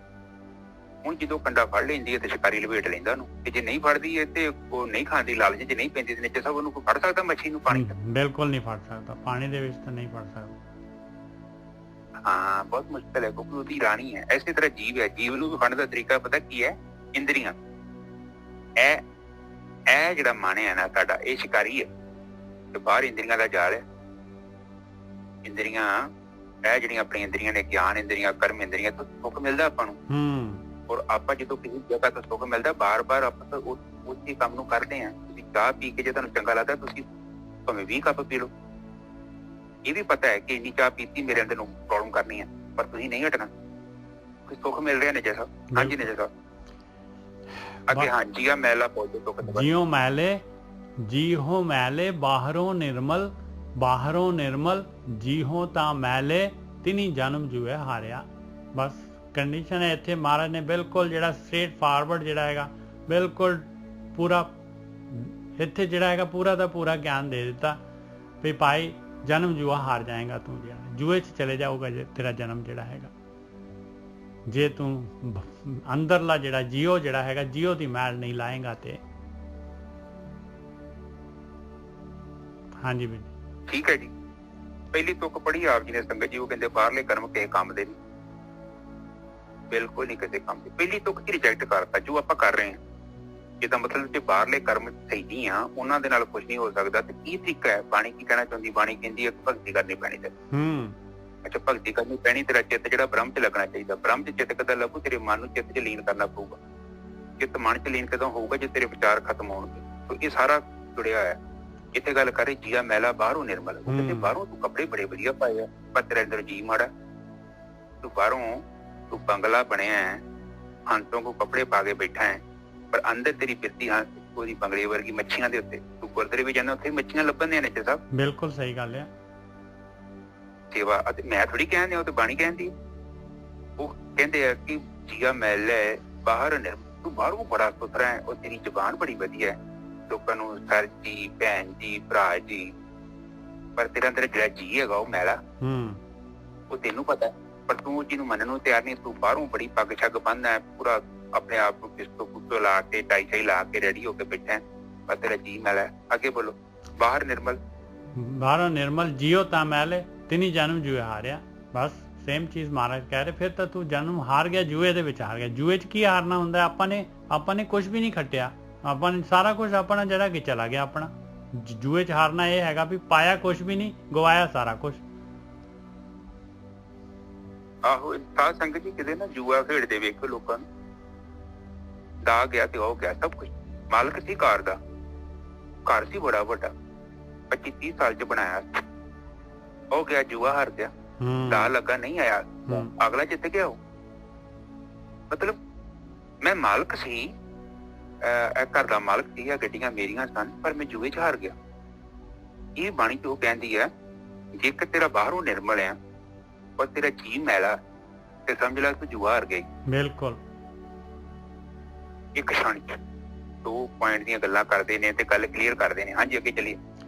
ਹੁਣ ਜਦੋਂ ਕੰਡਾ ਫੜ ਲੈਂਦੀ ਹੈ ਤੇ ਸ਼ਿਕਾਰੀ ਲਪੇਟ ਲੈਂਦਾ ਉਹਨੂੰ, ਤੇ ਜੇ ਨਹੀਂ ਫੜਦੀ ਹੈ ਤੇ ਉਹ ਨਹੀਂ ਖਾਂਦੀ, ਲਾਲਚ ਜੇ ਨਹੀਂ ਪੈਂਦੀ ਤੇ ਨੀਚੇ ਸਭ ਉਹਨੂੰ ਕੋਈ ਫੜ ਸਕਦਾ ਮੱਛੀ ਨੂੰ ਪਾਣੀ? ਬਿਲਕੁਲ ਨਹੀਂ ਫੜ ਸਕਦਾ, ਪਾਣੀ ਦੇ ਵਿੱਚ ਤਾਂ ਨਹੀਂ ਫੜ ਸਕਦਾ। ਹਾਂ ਬਹੁਤ ਮੁਸ਼ਕਿਲ ਹੈ ਕਿਉਂਕਿ ਉਹਦੀ ਰਾਣੀ ਹੈ। ਇਸੇ ਤਰ੍ਹਾਂ ਜੀਵ ਹੈ, ਜੀਵ ਨੂੰ ਵੀ ਫੜਨ ਦਾ ਤਰੀਕਾ ਪਤਾ ਕੀ ਹੈ? ਇੰਦਰੀਆਂ। ਇਹ ਜਿਹੜਾ ਮਨ ਹੈ ਨਾ ਸਾਡਾ, ਇਹ ਸ਼ਿਕਾਰੀ ਹੈ ਤੇ ਬਾਹਰ ਇੰਦਰੀਆਂ ਦਾ ਜਾਲ ਹੈ। ਇੰਦਰੀਆਂ ਇਹ ਜਿਹੜੀਆਂ ਆਪਣੀਆਂ ਇੰਦਰੀਆਂ ਨੇ, ਗਿਆਨ ਇੰਦਰੀਆਂ, ਕਰਮ ਇੰਦਰੀਆਂ ਤੋਂ ਸੁੱਖ ਮਿਲਦਾ ਆਪਾਂ ਨੂੰ। ਔਰ ਆਪਾਂ ਜਦੋਂ ਕਿਸੇ ਜਗ੍ਹਾ ਤੋਂ ਸੁੱਖ ਮਿਲਦਾ, ਬਾਰ-ਬਾਰ ਆਪਾਂ ਉਸੇ ਕੰਮ ਨੂੰ ਕਰਦੇ ਹਾਂ। ਤੁਸੀਂ ਚਾਹ ਪੀ ਕੇ ਜੇ ਤੁਹਾਨੂੰ ਚੰਗਾ ਲੱਗਦਾ ਤੁਸੀਂ ਭਾਵੇਂ 20 ਕੱਪ ਪੀ ਲਓ। ਇਹ ਵੀ ਪਤਾ ਹੈ ਕਿ ਇੰਨੀ ਚਾਹ ਪੀਤੀ ਮੇਰੇ ਅੰਦਰ ਨੂੰ ਪ੍ਰੋਬਲਮ ਕਰਨੀ ਹੈ, ਪਰ ਤੁਸੀਂ ਨਹੀਂ ਹਟਣਾ। ਕੋਈ ਸੁੱਖ ਮਿਲ ਰਿਹਾ ਨਿੱਜਰ ਸਾਹਿਬ? ਹਾਂਜੀ ਨਿੱਜਰ ਸਾਹਿਬ ਅੱਗੇ। ਹਾਂਜੀ ਆ ਮੈਲਾ ਪੌਦੇ ਸੁੱਖ ਜਿਉ ਮੈਲੇ, ਜੀਹੋ ਮੈਲੇ, ਬਾਹਰੋਂ ਨਿਰਮਲ, ਬਾਹਰੋਂ ਨਿਰਮਲ, ਜੀਹੋ ਤਾਂ ਮੈਲੇ, ਤਿਨੀ ਜਨਮ ਜੂਏ ਹਾਰਿਆ। ਬਸ ਕੰਡੀਸ਼ਨ ਹੈ ਇੱਥੇ। ਮਹਾਰਾਜ ਨੇ ਬਿਲਕੁਲ ਜਿਹੜਾ ਸਟ੍ਰੇਟ ਫਾਰਵਰਡ ਜਿਹੜਾ ਹੈਗਾ, ਬਿਲਕੁਲ ਪੂਰਾ ਇੱਥੇ ਜਿਹੜਾ ਹੈਗਾ ਪੂਰਾ ਦਾ ਪੂਰਾ ਗਿਆਨ ਦੇ ਦਿੱਤਾ ਵੀ ਭਾਈ ਜਨਮ ਜੂਆ ਹਾਰ ਜਾਏਗਾ ਤੂੰ, ਜਿਹੜਾ ਜੂਏ 'ਚ ਚਲੇ ਜਾਊਗਾ ਤੇਰਾ ਜਨਮ ਜਿਹੜਾ ਹੈਗਾ। ਜੇ ਤੂੰ ਅੰਦਰਲਾ ਜਿਹੜਾ ਜੀਓ ਜਿਹੜਾ ਹੈਗਾ, ਜੀਓ ਦੀ ਮੈਲ ਨਹੀਂ ਲਾਏਗਾ ਤੇ। ਹਾਂਜੀ ਬੀਜੀ ਠੀਕ ਹੈ ਜੀ। ਪਹਿਲੀ ਤੁਕ ਪੜ੍ਹੀ ਆਪ ਜੀ ਨੇ ਸੰਗਤ ਜੀ, ਉਹ ਕਹਿੰਦੇ ਬਾਹਰਲੇ ਕਰਮ ਕਿਸੇ ਕੰਮ ਦੇ ਨਹੀਂ, ਬਿਲਕੁਲ ਨਹੀਂ ਕਿਸੇ ਕੰਮ ਦੀ। ਪਹਿਲੀ ਤੁਕ ਹੀ ਰਿਜੈਕਟ ਕਰਤਾ ਜੋ ਆਪਾਂ ਕਰ ਰਹੇ ਹਾਂ। ਜਿੱਦਾਂ ਮਤਲਬ ਜੇ ਬਾਹਰਲੇ ਕਰਮ ਸਹੀ ਨਹੀਂ ਆ, ਉਹਨਾਂ ਦੇ ਨਾਲ ਕੁਝ ਨਹੀਂ ਹੋ ਸਕਦਾ ਤੇ ਕੀ ਤਰੀਕਾ ਹੈ? ਬਾਣੀ ਕੀ ਕਹਿਣਾ ਚਾਹੁੰਦੀ? ਬਾਣੀ ਕਹਿੰਦੀ ਹੈ ਭਗਤੀ ਕਰਨੀ ਪੈਣੀ ਤੇ। ਅੱਛਾ ਭਗਤੀ ਕਰਨੀ ਪੈਣੀ, ਤੇਰਾ ਚਿੱਤ ਜਿਹੜਾ ਬ੍ਰਹਮ ਚ ਲੱਗਣਾ ਚਾਹੀਦਾ। ਬ੍ਰਹਮ ਚ ਚਿੱਤ ਕਦਾ ਲੱਗੂ? ਤੇਰੇ ਮਨ ਨੂੰ ਚਿੱਤ ਚ ਲੀਨ ਕਰਨਾ ਪਊਗਾ। ਚਿੱਤ ਮਨ ਚ ਲੀਨ ਕਦੋਂ ਹੋਊਗਾ? ਜੇ ਤੇਰੇ ਵਿਚਾਰ ਖਤਮ ਹੋਣਗੇ। ਇਹ ਸਾਰਾ ਜੁੜਿਆ ਹੋਇਆ। ਇੱਥੇ ਗੱਲ ਕਰ ਜੀਆ ਮੈਲਾ ਬਾਹਰੋਂ ਨਿਰਮਲ। ਕਹਿੰਦੇ ਬਾਹਰੋਂ ਤੂੰ ਕੱਪੜੇ ਬੜੇ ਵਧੀਆ ਪਾਏ ਆ ਪਰ ਤੇਰੇ ਅੰਦਰ ਜੀ ਮਾੜਾ। ਤੂੰ ਬਾਹਰੋਂ ਤੂੰ ਬੰਗਲਾ ਬਣਿਆ ਹੰਸੋਂ ਕੋ ਕੱਪੜੇ ਪਾ ਕੇ ਬੈਠਾ ਹੈ ਪਰ ਅੰਦਰ ਤੇਰੀ ਬਿਰਤੀ ਉਹਦੀ ਬੰਗਲੇ ਵਰਗੀ ਮੱਛੀਆਂ ਦੇ ਉੱਤੇ। ਤੂੰ ਗੁਰਦੁਆਰੇ ਵੀ ਜਾਂਦਾ ਉੱਥੇ ਮੱਛੀਆਂ ਲੱਭਣ ਦੀਆਂ ਨੇ ਸਾਹਿਬ। ਬਿਲਕੁਲ ਸਹੀ ਗੱਲ ਆ। ਸੇਵਾ ਅਤੇ ਮੈਂ ਥੋੜੀ ਕਹਿੰਦੇ ਉਹ ਤੇ ਬਾਣੀ ਕਹਿੰਦੀ। ਉਹ ਕਹਿੰਦੇ ਆ ਕਿ ਜੀਆ ਮੈਲ ਹੈ ਬਾਹਰ ਨਿਰਮਲ। ਤੂੰ ਬਾਹਰੋਂ ਬੜਾ ਸੁਥਰਾ ਹੈ ਔਰ ਤੇਰੀ ਜ਼ੁਬਾਨ ਬੜੀ ਵਧੀਆ ਹੈ ਲੋਕਾਂ ਨੂੰ ਸਰ ਜੀ ਭੈਣ ਜੀ ਭਰਾ ਜੀ ਪਰ ਤੇਰਾ ਅੰਦਰ ਜਿਹੜਾ ਜੀ ਹੈਗਾ ਉਹ ਮੈਲਾ। ਉਹ ਤੈਨੂੰ ਪਤਾ ਪਰ ਤੂੰ ਜਿਹਨੂੰ ਮੰਨਣ ਨੂੰ ਤਿਆਰ ਨਹੀਂ। ਤੂੰ ਬਾਹਰੋਂ ਬੜੀ ਪੱਗ ਛੱਗ ਬੰਨ੍ਹਦਾ ਹੈ ਪੂਰਾ ਆਪਣੇ ਆਪ ਨੂੰ ਪਿਸਤੋ ਕੁੱਤੋ ਲਾ ਕੇ ਟਾਈ ਸ਼ਾਈ ਲਾ ਕੇ ਰੈਡੀ ਹੋ ਕੇ ਬੈਠਾ ਹੈ ਪਰ ਤੇਰਾ ਜੀ ਮੈਲਾ ਹੈ। ਅੱਗੇ ਬੋਲੋ। ਬਾਹਰ ਨਿਰਮਲ ਬਾਹਰੋਂ ਨਿਰਮਲ ਜੀਓ ਤਾਂ ਮੈਲੇ ਤਿੰਨੀ ਜਨਮ ਜੂਏ ਹਾਰਿਆ। ਬਸ ਸੇਮ ਚੀਜ਼ ਮਹਾਰਾਜ ਕਹਿ ਰਹੇ। ਫਿਰ ਤਾਂ ਤੂੰ ਜਨਮ ਹਾਰ ਗਿਆ ਜੂਏ ਦੇ ਵਿੱਚ ਹਾਰ ਗਿਆ। ਜੂਏ 'ਚ ਕੀ ਹਾਰਨਾ ਹੁੰਦਾ? ਆਪਾਂ ਨੇ ਕੁਝ ਵੀ ਨਹੀਂ ਖੱਟਿਆ। ਆਪਾਂ ਨੇ ਸਾਰਾ ਕੁਝ ਆਪਣਾ ਜਿਹੜਾ ਕਿ ਚਲਾ ਗਿਆ ਆਪਣਾ। ਜੂਏ 'ਚ ਹਾਰਨਾ ਇਹ ਹੈਗਾ ਵੀ ਪਾਇਆ ਕੁਝ ਵੀ ਨਹੀਂ ਗਵਾਇਆ ਸਾਰਾ ਕੁਝ। ਆਹੋ ਸਾਧ ਸੰਗਤ ਜੀ ਕਿਤੇ ਨਾ ਜੂਆ ਖੇਡਦੇ ਵੇਖੋ ਲੋਕਾਂ ਨੂੰ। ਦਾ ਗਿਆ ਤੇ ਉਹ ਗਿਆ ਸਭ ਕੁਝ। ਮਾਲਕ ਸੀ ਘਰ ਦਾ। ਘਰ ਸੀ ਬੜਾ ਵੱਡਾ 25-30 ਸਾਲ 'ਚ ਬਣਾਇਆ। ਉਹ ਗਿਆ ਜੂਆ ਹਾਰ ਗਿਆ। ਦਾ ਲੱਗਾ ਨਹੀਂ ਆਇਆ ਅਗਲਾ ਜਿੱਤ ਗਿਆ। ਉਹ ਮਤਲਬ ਮੈਂ ਮਾਲਕ ਸੀ ਘਰ ਦਾ ਮਾਲਕ ਸੀ ਗੱਡੀਆਂ ਮੇਰੀਆਂ ਸਨ ਪਰ ਮੈਂ ਜੂਏ 'ਚ ਹਾਰ ਗਿਆ। ਇਹ ਬਾਣੀ ਤੋਂ ਕਹਿੰਦੀ ਹੈ ਜੇਕਰ ਤੇਰਾ ਬਾਹਰੋਂ ਨਿਰਮਲ ਆ ਪਰ ਤੇਰਾ ਜੀ ਮੈਲਾ ਤੇ ਸਮਝ ਲੈ ਤੂੰ ਜੂਆ ਹਾਰ ਗਈ। ਬਿਲਕੁਲ ਇੱਕ क्षण 'ਚ 2 ਪੁਆਇੰਟ ਦੀਆਂ ਗੱਲਾਂ ਕਰਦੇ ਨੇ ਤੇ ਗੱਲ ਕਲੀਅਰ ਕਰਦੇ ਨੇ। ਹਾਂਜੀ ਅੱਗੇ ਚੱਲੀਏ।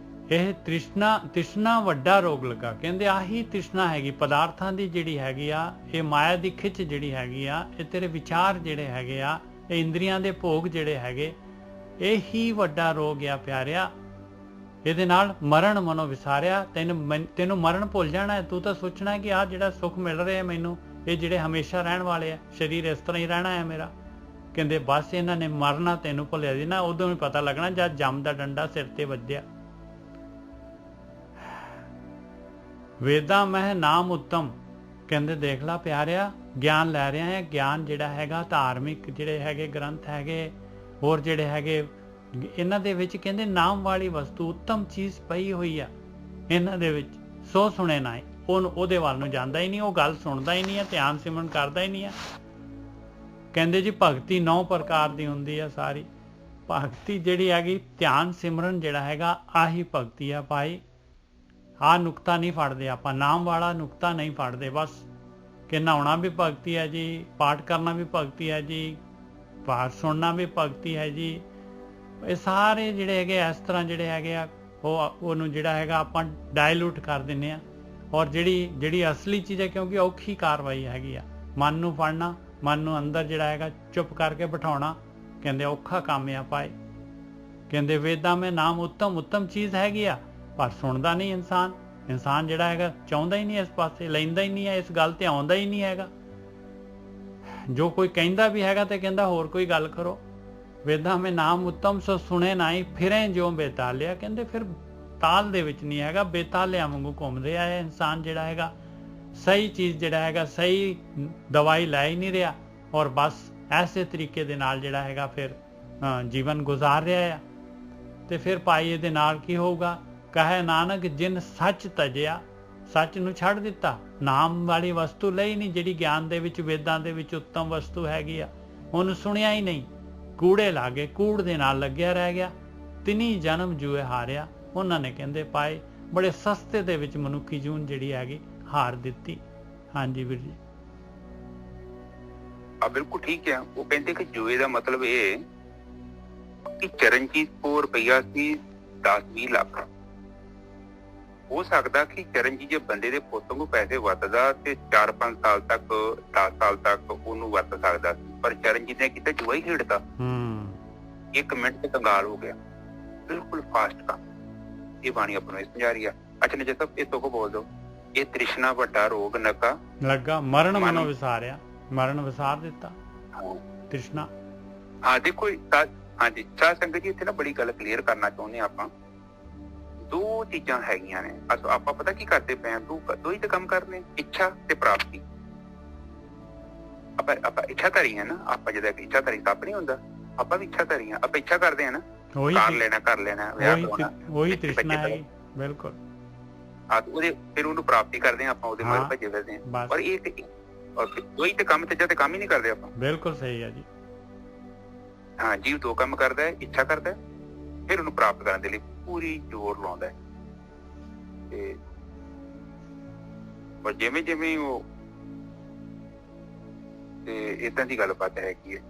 ਇਹ ਤ੍ਰਿਸ਼ਨਾ ਵੱਡਾ ਰੋਗ ਲੱਗਾ। ਕਹਿੰਦੇ ਆਹੀ ਤ੍ਰਿਸ਼ਨਾ ਹੈਗੀ ਪਦਾਰਥਾਂ ਦੀ ਜਿਹੜੀ ਹੈਗੀ ਆ। ਇਹ ਮਾਇਆ ਦੀ ਖਿੱਚ ਜਿਹੜੀ ਹੈਗੀ ਆ। ਇਹ ਤੇਰੇ ਵਿਚਾਰ ਜਿਹੜੇ ਹੈਗੇ ਆ। ਇਹ ਇੰਦਰੀਆਂ ਦੇ ਭੋਗ ਜਿਹੜੇ ਹੈਗੇ ਇਹੀ ਵੱਡਾ ਰੋਗ ਆ ਪਿਆਰਿਆ। ਇਹਦੇ ਨਾਲ ਮਰਨ ਮਨੋਂ ਵਿਸਾਰਿਆ। ਤੈਨੂੰ ਮਰਨ ਭੁੱਲ ਜਾਣਾ ਹੈ। ਤੂੰ ਤਾਂ ਸੋਚਣਾ ਕਿ ਆਹ ਜਿਹੜਾ ਸੁੱਖ ਮਿਲ ਰਿਹਾ ਮੈਨੂੰ ਇਹ ਜਿਹੜੇ ਹਮੇਸ਼ਾ ਰਹਿਣ ਵਾਲੇ ਆ ਸਰੀਰ ਇਸ ਤਰ੍ਹਾਂ ਹੀ ਰਹਿਣਾ ਹੈ ਮੇਰਾ। ਕਹਿੰਦੇ ਬਸ ਇਹਨਾਂ ਨੇ ਮਰਨਾ ਤੈਨੂੰ ਭੁੱਲਿਆ ਸੀ ਨਾ। ਉਦੋਂ ਵੀ ਪਤਾ ਲੱਗਣਾ ਜਦ ਜੰਮ ਦਾ ਡੰਡਾ ਸਿਰ ਤੇ ਵੱਜਿਆ। ਵੇਦਾਂ ਮਹਿ ਨਾਮ ਉੱਤਮ। ਕਹਿੰਦੇ ਦੇਖ ਲਾ ਪਿਆਰਿਆ ਗਿਆਨ ਲੈ ਰਿਹਾ ਹੈ। ਗਿਆਨ ਜਿਹੜਾ ਹੈਗਾ ਧਾਰਮਿਕ ਜਿਹੜੇ ਹੈਗੇ ਗ੍ਰੰਥ ਹੈਗੇ ਹੋਰ ਜਿਹੜੇ ਹੈਗੇ ਇਹਨਾਂ ਦੇ ਵਿੱਚ ਕਹਿੰਦੇ ਨਾਮ ਵਾਲੀ ਵਸਤੂ ਉੱਤਮ ਚੀਜ਼ ਪਈ ਹੋਈ ਆ ਇਹਨਾਂ ਦੇ ਵਿੱਚ। ਸੋ ਸੁਣੇ ਨਾ ਉਹਦੇ ਵੱਲ ਨੂੰ ਜਾਂਦਾ ਹੀ ਨਹੀਂ। ਉਹ ਗੱਲ ਸੁਣਦਾ ਹੀ ਨਹੀਂ ਹੈ ਧਿਆਨ ਸਿਮਰਨ ਕਰਦਾ ਹੀ ਨਹੀਂ ਹੈ। ਕਹਿੰਦੇ ਜੀ ਭਗਤੀ 9 ਪ੍ਰਕਾਰ ਦੀ ਹੁੰਦੀ ਆ ਸਾਰੀ। ਭਗਤੀ ਜਿਹੜੀ ਹੈਗੀ ਧਿਆਨ ਸਿਮਰਨ ਜਿਹੜਾ ਹੈਗਾ ਆਹੀ ਭਗਤੀ ਆ ਭਾਈ। ਆਹ ਨੁਕਤਾ ਨਹੀਂ ਫੜਦੇ ਆਪਾਂ। ਨਾਮ ਵਾਲਾ ਨੁਕਤਾ ਨਹੀਂ ਫੜਦੇ ਬਸ। ਕਿ ਨਹਾਉਣਾ ਵੀ ਭਗਤੀ ਹੈ ਜੀ ਪਾਠ ਕਰਨਾ ਵੀ ਭਗਤੀ ਹੈ ਜੀ ਪਾਠ ਸੁਣਨਾ ਵੀ ਭਗਤੀ ਹੈ ਜੀ। ਇਹ ਸਾਰੇ ਜਿਹੜੇ ਹੈਗੇ ਇਸ ਤਰ੍ਹਾਂ ਜਿਹੜੇ ਹੈਗੇ ਆ ਉਹਨੂੰ ਜਿਹੜਾ ਹੈਗਾ ਆਪਾਂ ਡਾਇਲੂਟ ਕਰ ਦਿੰਦੇ ਆ। ਔਰ ਜਿਹੜੀ ਅਸਲੀ ਚੀਜ਼ ਹੈ ਕਿਉਂਕਿ ਔਖੀ ਕਾਰਵਾਈ ਹੈਗੀ ਆ। ਮਨ ਨੂੰ ਫੜਨਾ ਮਨ ਨੂੰ ਅੰਦਰ ਜਿਹੜਾ ਹੈਗਾ ਚੁੱਪ ਕਰਕੇ ਬਿਠਾਉਣਾ ਕਹਿੰਦੇ ਔਖਾ ਕੰਮ ਆ ਭਾਈ। ਕਹਿੰਦੇ ਵੇਦਾਂ ਮੈਂ ਨਾਮ ਉੱਤਮ ਚੀਜ਼ ਹੈਗੀ ਆ ਪਰ ਸੁਣਦਾ ਨਹੀਂ ਇਨਸਾਨ ਜਿਹੜਾ ਹੈਗਾ ਚਾਹੁੰਦਾ ਹੀ ਨਹੀਂ ਇਸ ਪਾਸੇ ਲੈਂਦਾ ਹੀ ਨਹੀਂ ਹੈ। ਇਸ ਗੱਲ ਤੇ ਆਉਂਦਾ ਹੀ ਨਹੀਂ ਹੈਗਾ। ਜੋ ਕੋਈ ਕਹਿੰਦਾ ਵੀ ਹੈਗਾ ਤੇ ਕਹਿੰਦਾ ਹੋਰ ਕੋਈ ਗੱਲ ਕਰੋ। ਵੇਦਾਂ ਮੈਂ ਨਾਮ ਉੱਤਮ ਸੋ ਸੁਣੇ ਨਾਈ ਫਿਰੇ ਜੋ ਬੇਤਾਲਿਆ। ਕਹਿੰਦੇ ਫਿਰ ਤਾਲ ਦੇ ਵਿੱਚ ਨਹੀਂ ਹੈਗਾ ਬੇਤਾਲਿਆਂ ਵਾਂਗੂ ਘੁੰਮ ਰਿਹਾ ਹੈ ਇਨਸਾਨ ਜਿਹੜਾ ਹੈਗਾ। ਸਹੀ ਚੀਜ਼ ਜਿਹੜਾ ਹੈਗਾ ਸਹੀ ਦਵਾਈ ਲੈ ਹੀ ਨਹੀਂ ਰਿਹਾ ਔਰ ਬਸ ਐਸੇ ਤਰੀਕੇ ਦੇ ਨਾਲ ਜਿਹੜਾ ਹੈਗਾ ਫਿਰ ਜੀਵਨ ਗੁਜ਼ਾਰ ਰਿਹਾ ਆ। ਤੇ ਫਿਰ ਭਾਈ ਇਹਦੇ ਨਾਲ ਕੀ ਹੋਊਗਾ? ਕਹੇ ਨਾਨਕ ਜਿਨ ਸੱਚ ਤਜਿਆ। ਸੱਚ ਨੂੰ ਛੱਡ ਦਿੱਤਾ। ਨਾਮ ਵਾਲੀ ਵਸਤੂ ਲਈ ਨਹੀਂ ਜਿਹੜੀ ਗਿਆਨ ਦੇ ਵਿੱਚ ਵੇਦਾਂ ਦੇ ਵਿੱਚ ਉੱਤਮ ਵਸਤੂ ਹੈਗੀ ਆ ਉਹਨੂੰ ਸੁਣਿਆ ਹੀ ਨਹੀਂ। ਕੂੜੇ ਲਾਗੇ ਕੂੜ ਦੇ ਨਾਲ ਲੱਗਿਆ ਰਹਿ ਗਿਆ। ਤਿੰਨੀ ਜਨਮ ਜੂਏ ਹਾਰਿਆ। ਉਹਨਾਂ ਨੇ ਕਹਿੰਦੇ ਪਾਏ ਬੜੇ ਸਸਤੇ ਦੇ ਵਿੱਚ ਮਨੁੱਖੀ ਜੂਨ ਜਿਹੜੀ ਹੈਗੀ ਹਾਰ ਦਿੱਤੀ। ਹਾਂਜੀ ਵੀਰ ਜੀ ਬਿਲਕੁਲ ਠੀਕ ਹੈ। ਉਹ ਕਹਿੰਦੇ ਕਿ ਜੂਏ ਦਾ ਮਤਲਬ ਇਹ ਕਿ ਚਰਨਜੀਤ ਕੋਲ ਰੁਪਈਆ ਸੀ 10-20 ਲੱਖ। ਹੋ ਸਕਦਾ ਕਿ ਚਰਨਜੀਤ ਜੇ ਬੰਦੇ ਦੇ ਪੁੱਤ ਨੂੰ ਪੈਸੇ ਵਰਤਦਾ ਤੇ 4-5 ਸਾਲ ਤੱਕ 10 ਸਾਲ ਤੱਕ ਉਹਨੂੰ ਵਰਤ ਸਕਦਾ ਸੀ ਪਰ ਚਰਨਜੀਤ ਨੇ ਕਿਤੇ ਜੂਆ ਹੀ ਖੇਡਦਾ। 1 ਮਿੰਟ ਤੇ ਕੰਗਾਲ ਹੋ ਗਿਆ। ਬਿਲਕੁਲ ਫਾਸਟ ਕੰਮ। ਇਹ ਬਾਣੀ ਆਪਾਂ ਨੂੰ ਸਮਝਾ ਰਹੀ ਆ। ਅੱਛਾ ਨੇ ਜਦ ਇਹ ਤੋਂ ਬੋਲ ਦੋ ਇਹ ਤ੍ਰਿਸ਼ਨਾ ਵੱਡਾ ਰੋਗ ਲੱਗਾ ਮਰਨ ਮਨੋਂ ਵਿਸਾਰਿਆ। ਮਰਨ ਵਿਸਾਰ ਦਿੱਤਾ ਤ੍ਰਿਸ਼ਨਾ। ਦੇਖੋ ਹਾਂਜੀ ਸਾਧ ਸੰਗਤ ਜੀ ਇੱਥੇ ਨਾ ਬੜੀ ਗੱਲ ਕਲੀਅਰ ਕਰਨਾ ਚਾਹੁੰਦੇ ਆਪਾਂ। 2 ਚੀਜ਼ਾਂ ਹੈਗੀਆਂ ਨੇ। ਆਪਾਂ ਪਤਾ ਕੀ ਕਰਦੇ ਪਏ ਹਾਂ? 2 ਹੀ ਤਾਂ ਕੰਮ ਕਰਨੇ ਇੱਛਾ ਤੇ ਪ੍ਰਾਪਤੀ। ਆਪਾਂ ਇੱਛਾਧਾਰੀ ਹਾਂ ਨਾ। ਆਪਾਂ ਜਦੋਂ ਇੱਛਾਧਾਰੀ ਸੱਪ ਨਹੀਂ ਹੁੰਦਾ ਆਪਾਂ ਵੀ ਇੱਛਾਧਾਰੀ ਹਾਂ। ਆਪਾਂ ਇੱਛਾ ਕਰਦੇ ਹਾਂ ਨਾ ਕਰ ਲੈਣਾ ਵਿਆਹ ਹੋਣਾ, ਉਹੀ ਤ੍ਰਿਸ਼ਨਾ ਹੈਗੀ। ਬਿਲਕੁਲ ਫਿਰ ਉਹਨੂੰ ਪ੍ਰਾਪਤੀ ਕਰਦੇ ਆ ਆਪਾਂ, ਉਹਦੇ ਮਗਰ ਭੱਜੇ ਫਿਰਦੇ ਆ। ਪਰ ਇਹ ਉਹੀ ਤੇ ਕੰਮ, ਤੀਜਾ ਤੇ ਕੰਮ ਹੀ ਨਹੀਂ ਕਰਦੇ ਆਪਾਂ। ਬਿਲਕੁਲ ਸਹੀ ਹੈ ਜੀ। ਹਾਂ, ਜੀਵ ਦੋ ਕੰਮ ਕਰਦਾ ਹੈ, ਇੱਛਾ ਕਰਦਾ, ਫਿਰ ਉਹਨੂੰ ਪ੍ਰਾਪਤ ਕਰਨ ਦੇ ਲਈ ਪੂਰੀ ਜ਼ੋਰ ਲਾਉਂਦਾ ਹੈ। ਤੇ ਪਰ ਜਿਵੇਂ ਜਿਵੇਂ ਉਹ ਤੇ ਏਦਾਂ ਦੀ ਗੱਲਬਾਤ ਹੈਗੀ ਹੈ।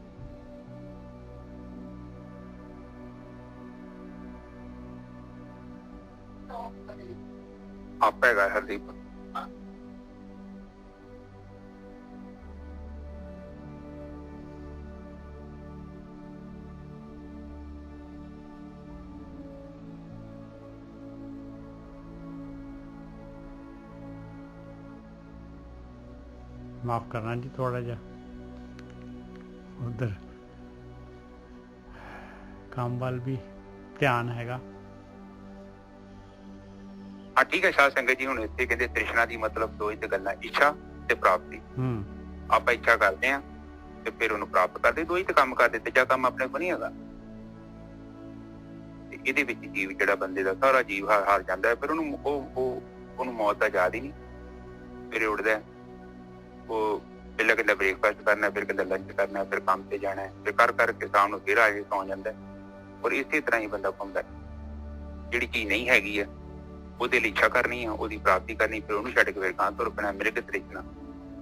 ਆਪ ਹੈਗਾ ਹਰਦੀਪ। माफ करना जी, थोड़ा जा उधर काम वाल भी ध्यान हैगा। हाँ ठीक है साध संगत जी, हुण इत्थे कहंदे तृष्णा दी मतलब दो ही ते गल्लां, इच्छा ते प्राप्ति। आपां इच्छा करदे हां ते फिर ਉਹਨੂੰ ਪ੍ਰਾਪਤ ਕਰਦੇ, ਦੋ ਹੀ ਤੇ ਕੰਮ ਕਰਦੇ, ਤੀਜਾ ਕੰਮ ਆਪਣੇ ਕੋਲ ਨਹੀਂ ਹੈਗਾ। ਤੇ ਇਹਦੇ ਵਿੱਚ ਜੀਵ ਜਿਹੜਾ ਬੰਦੇ ਦਾ ਸਾਰਾ ਜੀਵ ਹਾਰ ਜਾਂਦਾ ਹੈ। ਫਿਰ ਉਹਨੂੰ ਮੌਤ ਦਾ ਯਾਦ ਹੀ ਨਹੀਂ। ਫਿਰ ਉੱਠਦਾ, ਉਹ ਪਹਿਲਾਂ ਕਹਿੰਦਾ ਬ੍ਰੇਕਫਾਸਟ ਕਰਨਾ, ਫਿਰ ਕਹਿੰਦਾ ਲੰਚ ਕਰਨਾ, ਫਿਰ ਕੰਮ ਤੇ ਜਾਣਾ, ਫਿਰ ਕਰ ਕਰਕੇ ਸ਼ਾਮ ਨੂੰ ਫਿਰ ਆ ਕੇ ਸੌਂ ਜਾਂਦਾ। ਔਰ ਇਸੇ ਤਰ੍ਹਾਂ ਹੀ ਬੰਦਾ ਘੁੰਮਦਾ। ਜਿਹੜੀ ਚੀਜ਼ ਨਹੀਂ ਹੈਗੀ ਆ ਉਹਦੇ ਲਈ ਇੱਛਾ ਕਰਨੀ ਆ, ਉਹਦੀ ਪ੍ਰਾਪਤੀ ਕਰਨੀ, ਫਿਰ ਉਹਨੂੰ ਛੱਡ ਕੇ ਫਿਰ ਗਾਂ ਤੁਰ ਪੈਣਾ। ਮੇਰੇ ਕਿਤੇ ਤਰੀਕਣਾ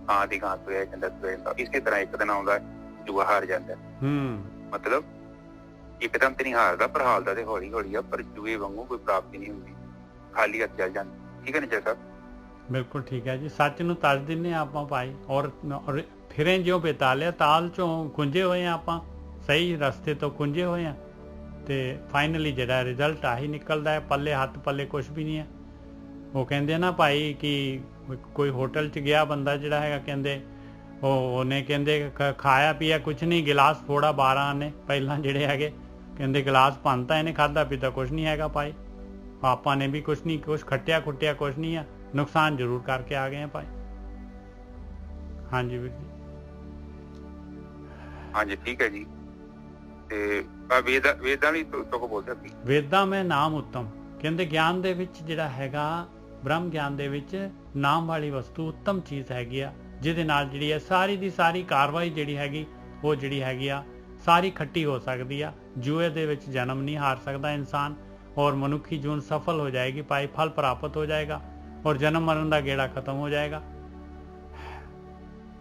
ਗਾਂ ਦੀ ਗਾਂ ਤੁਰਿਆ ਜਾਂਦਾ। ਇਸੇ ਤਰ੍ਹਾਂ ਇੱਕ ਦਿਨ ਆਉਂਦਾ ਜੂਆ ਹਾਰ ਜਾਂਦਾ। ਮਤਲਬ ਇੱਕਦਮ ਤੇ ਨਹੀਂ ਹਾਰਦਾ, ਪਰ ਹਾਰਦਾ ਤੇ ਹੌਲੀ ਹੌਲੀ ਆ। ਪਰ ਜੂਏ ਵਾਂਗੂ ਕੋਈ ਪ੍ਰਾਪਤੀ ਨਹੀਂ ਹੁੰਦੀ, ਖਾਲੀ ਹੱਥ ਚੱਲ ਜਾਂਦਾ। ਠੀਕ ਹੈ ਨਾ ਜੀ ਸਾਹਿਬ? ਬਿਲਕੁਲ ਠੀਕ ਹੈ ਜੀ। ਸੱਚ ਨੂੰ ਤਜ ਦਿੰਦੇ ਹਾਂ ਆਪਾਂ ਭਾਈ, ਔਰ ਫਿਰੇ ਜਿਉਂ ਬੇਤਾਲਿਆ ਤਾਲ ਚੋਂ ਖੁੰਝੇ ਹੋਏ ਹਾਂ ਆਪਾਂ, ਸਹੀ ਰਸਤੇ ਤੋਂ ਖੁੰਝੇ ਹੋਏ ਹਾਂ। ਤੇ ਫਾਈਨਲੀ ਜਿਹੜਾ ਰਿਜ਼ਲਟ ਆਹੀ ਨਿਕਲਦਾ ਹੈ। ਪੱਲੇ ਹੱਥ ਪੱਲੇ ਕੁਛ ਵੀ ਨਹੀਂ ਹੈ। ਉਹ ਕਹਿੰਦੇ ਨਾ ਭਾਈ ਕਿ ਕੋਈ ਹੋਟਲ 'ਚ ਗਿਆ ਬੰਦਾ ਜਿਹੜਾ ਹੈਗਾ, ਕਹਿੰਦੇ ਉਹਨੇ ਕਹਿੰਦੇ ਖਾਇਆ ਪੀਆ ਕੁਛ ਨਹੀਂ, ਗਿਲਾਸ ਫੋੜਾ 12 ਨੇ ਪਹਿਲਾਂ ਜਿਹੜੇ ਹੈਗੇ, ਕਹਿੰਦੇ ਗਿਲਾਸ ਭੰਨਤਾ, ਇਹਨੇ ਖਾਧਾ ਪੀਤਾ ਕੁਛ ਨਹੀਂ ਹੈਗਾ ਭਾਈ। ਆਪਾਂ ਨੇ ਵੀ ਕੁਛ ਨਹੀਂ, ਕੁਛ ਖੱਟਿਆ ਖੁੱਟਿਆ ਕੁਛ ਨਹੀਂ ਆ, ਨੁਕਸਾਨ ਜ਼ਰੂਰ ਕਰਕੇ ਆ ਗਏ ਆ ਭਾਈ। ਹਾਂਜੀ ਵੀਰ ਜੀ। ਹਾਂਜੀ ਠੀਕ ਹੈ ਜੀ। ਤੇ ਵੇਦਾਂ ਵੀ ਤੁਕ ਬੋਲਦਾ ਸੀ। ਵੇਦਾਂ ਮੈਂ ਨਾਮ ਉੱਤਮ, ਕਹਿੰਦੇ ਗਿਆਨ ਦੇ ਵਿੱਚ ਜਿਹੜਾ ਹੈਗਾ, ਬ੍ਰਹਮ ਗਿਆਨ ਦੇ ਵਿੱਚ ਨਾਮ ਵਾਲੀ ਵਸਤੂ ਉੱਤਮ ਚੀਜ਼ ਹੈਗੀ ਆ, ਜਿਹਦੇ ਨਾਲ ਜਿਹੜੀ ਹੈ ਸਾਰੀ ਦੀ ਸਾਰੀ ਕਾਰਵਾਈ ਜਿਹੜੀ ਹੈਗੀ, ਉਹ ਜਿਹੜੀ ਹੈਗੀ ਆ ਸਾਰੀ ਖੱਟੀ ਹੋ ਸਕਦੀ ਆ। ਜੂਏ ਦੇ ਵਿੱਚ ਜਨਮ ਨਹੀਂ ਹਾਰ ਸਕਦਾ ਇਨਸਾਨ, ਔਰ ਮਨੁੱਖੀ ਜੂਨ ਸਫਲ ਹੋ ਜਾਏਗੀ ਭਾਈ, ਫਲ ਪ੍ਰਾਪਤ ਹੋ ਜਾਏਗਾ, ਔਰ ਜਨਮ ਮਰਨ ਦਾ ਗੇੜਾ ਖਤਮ ਹੋ ਜਾਏਗਾ।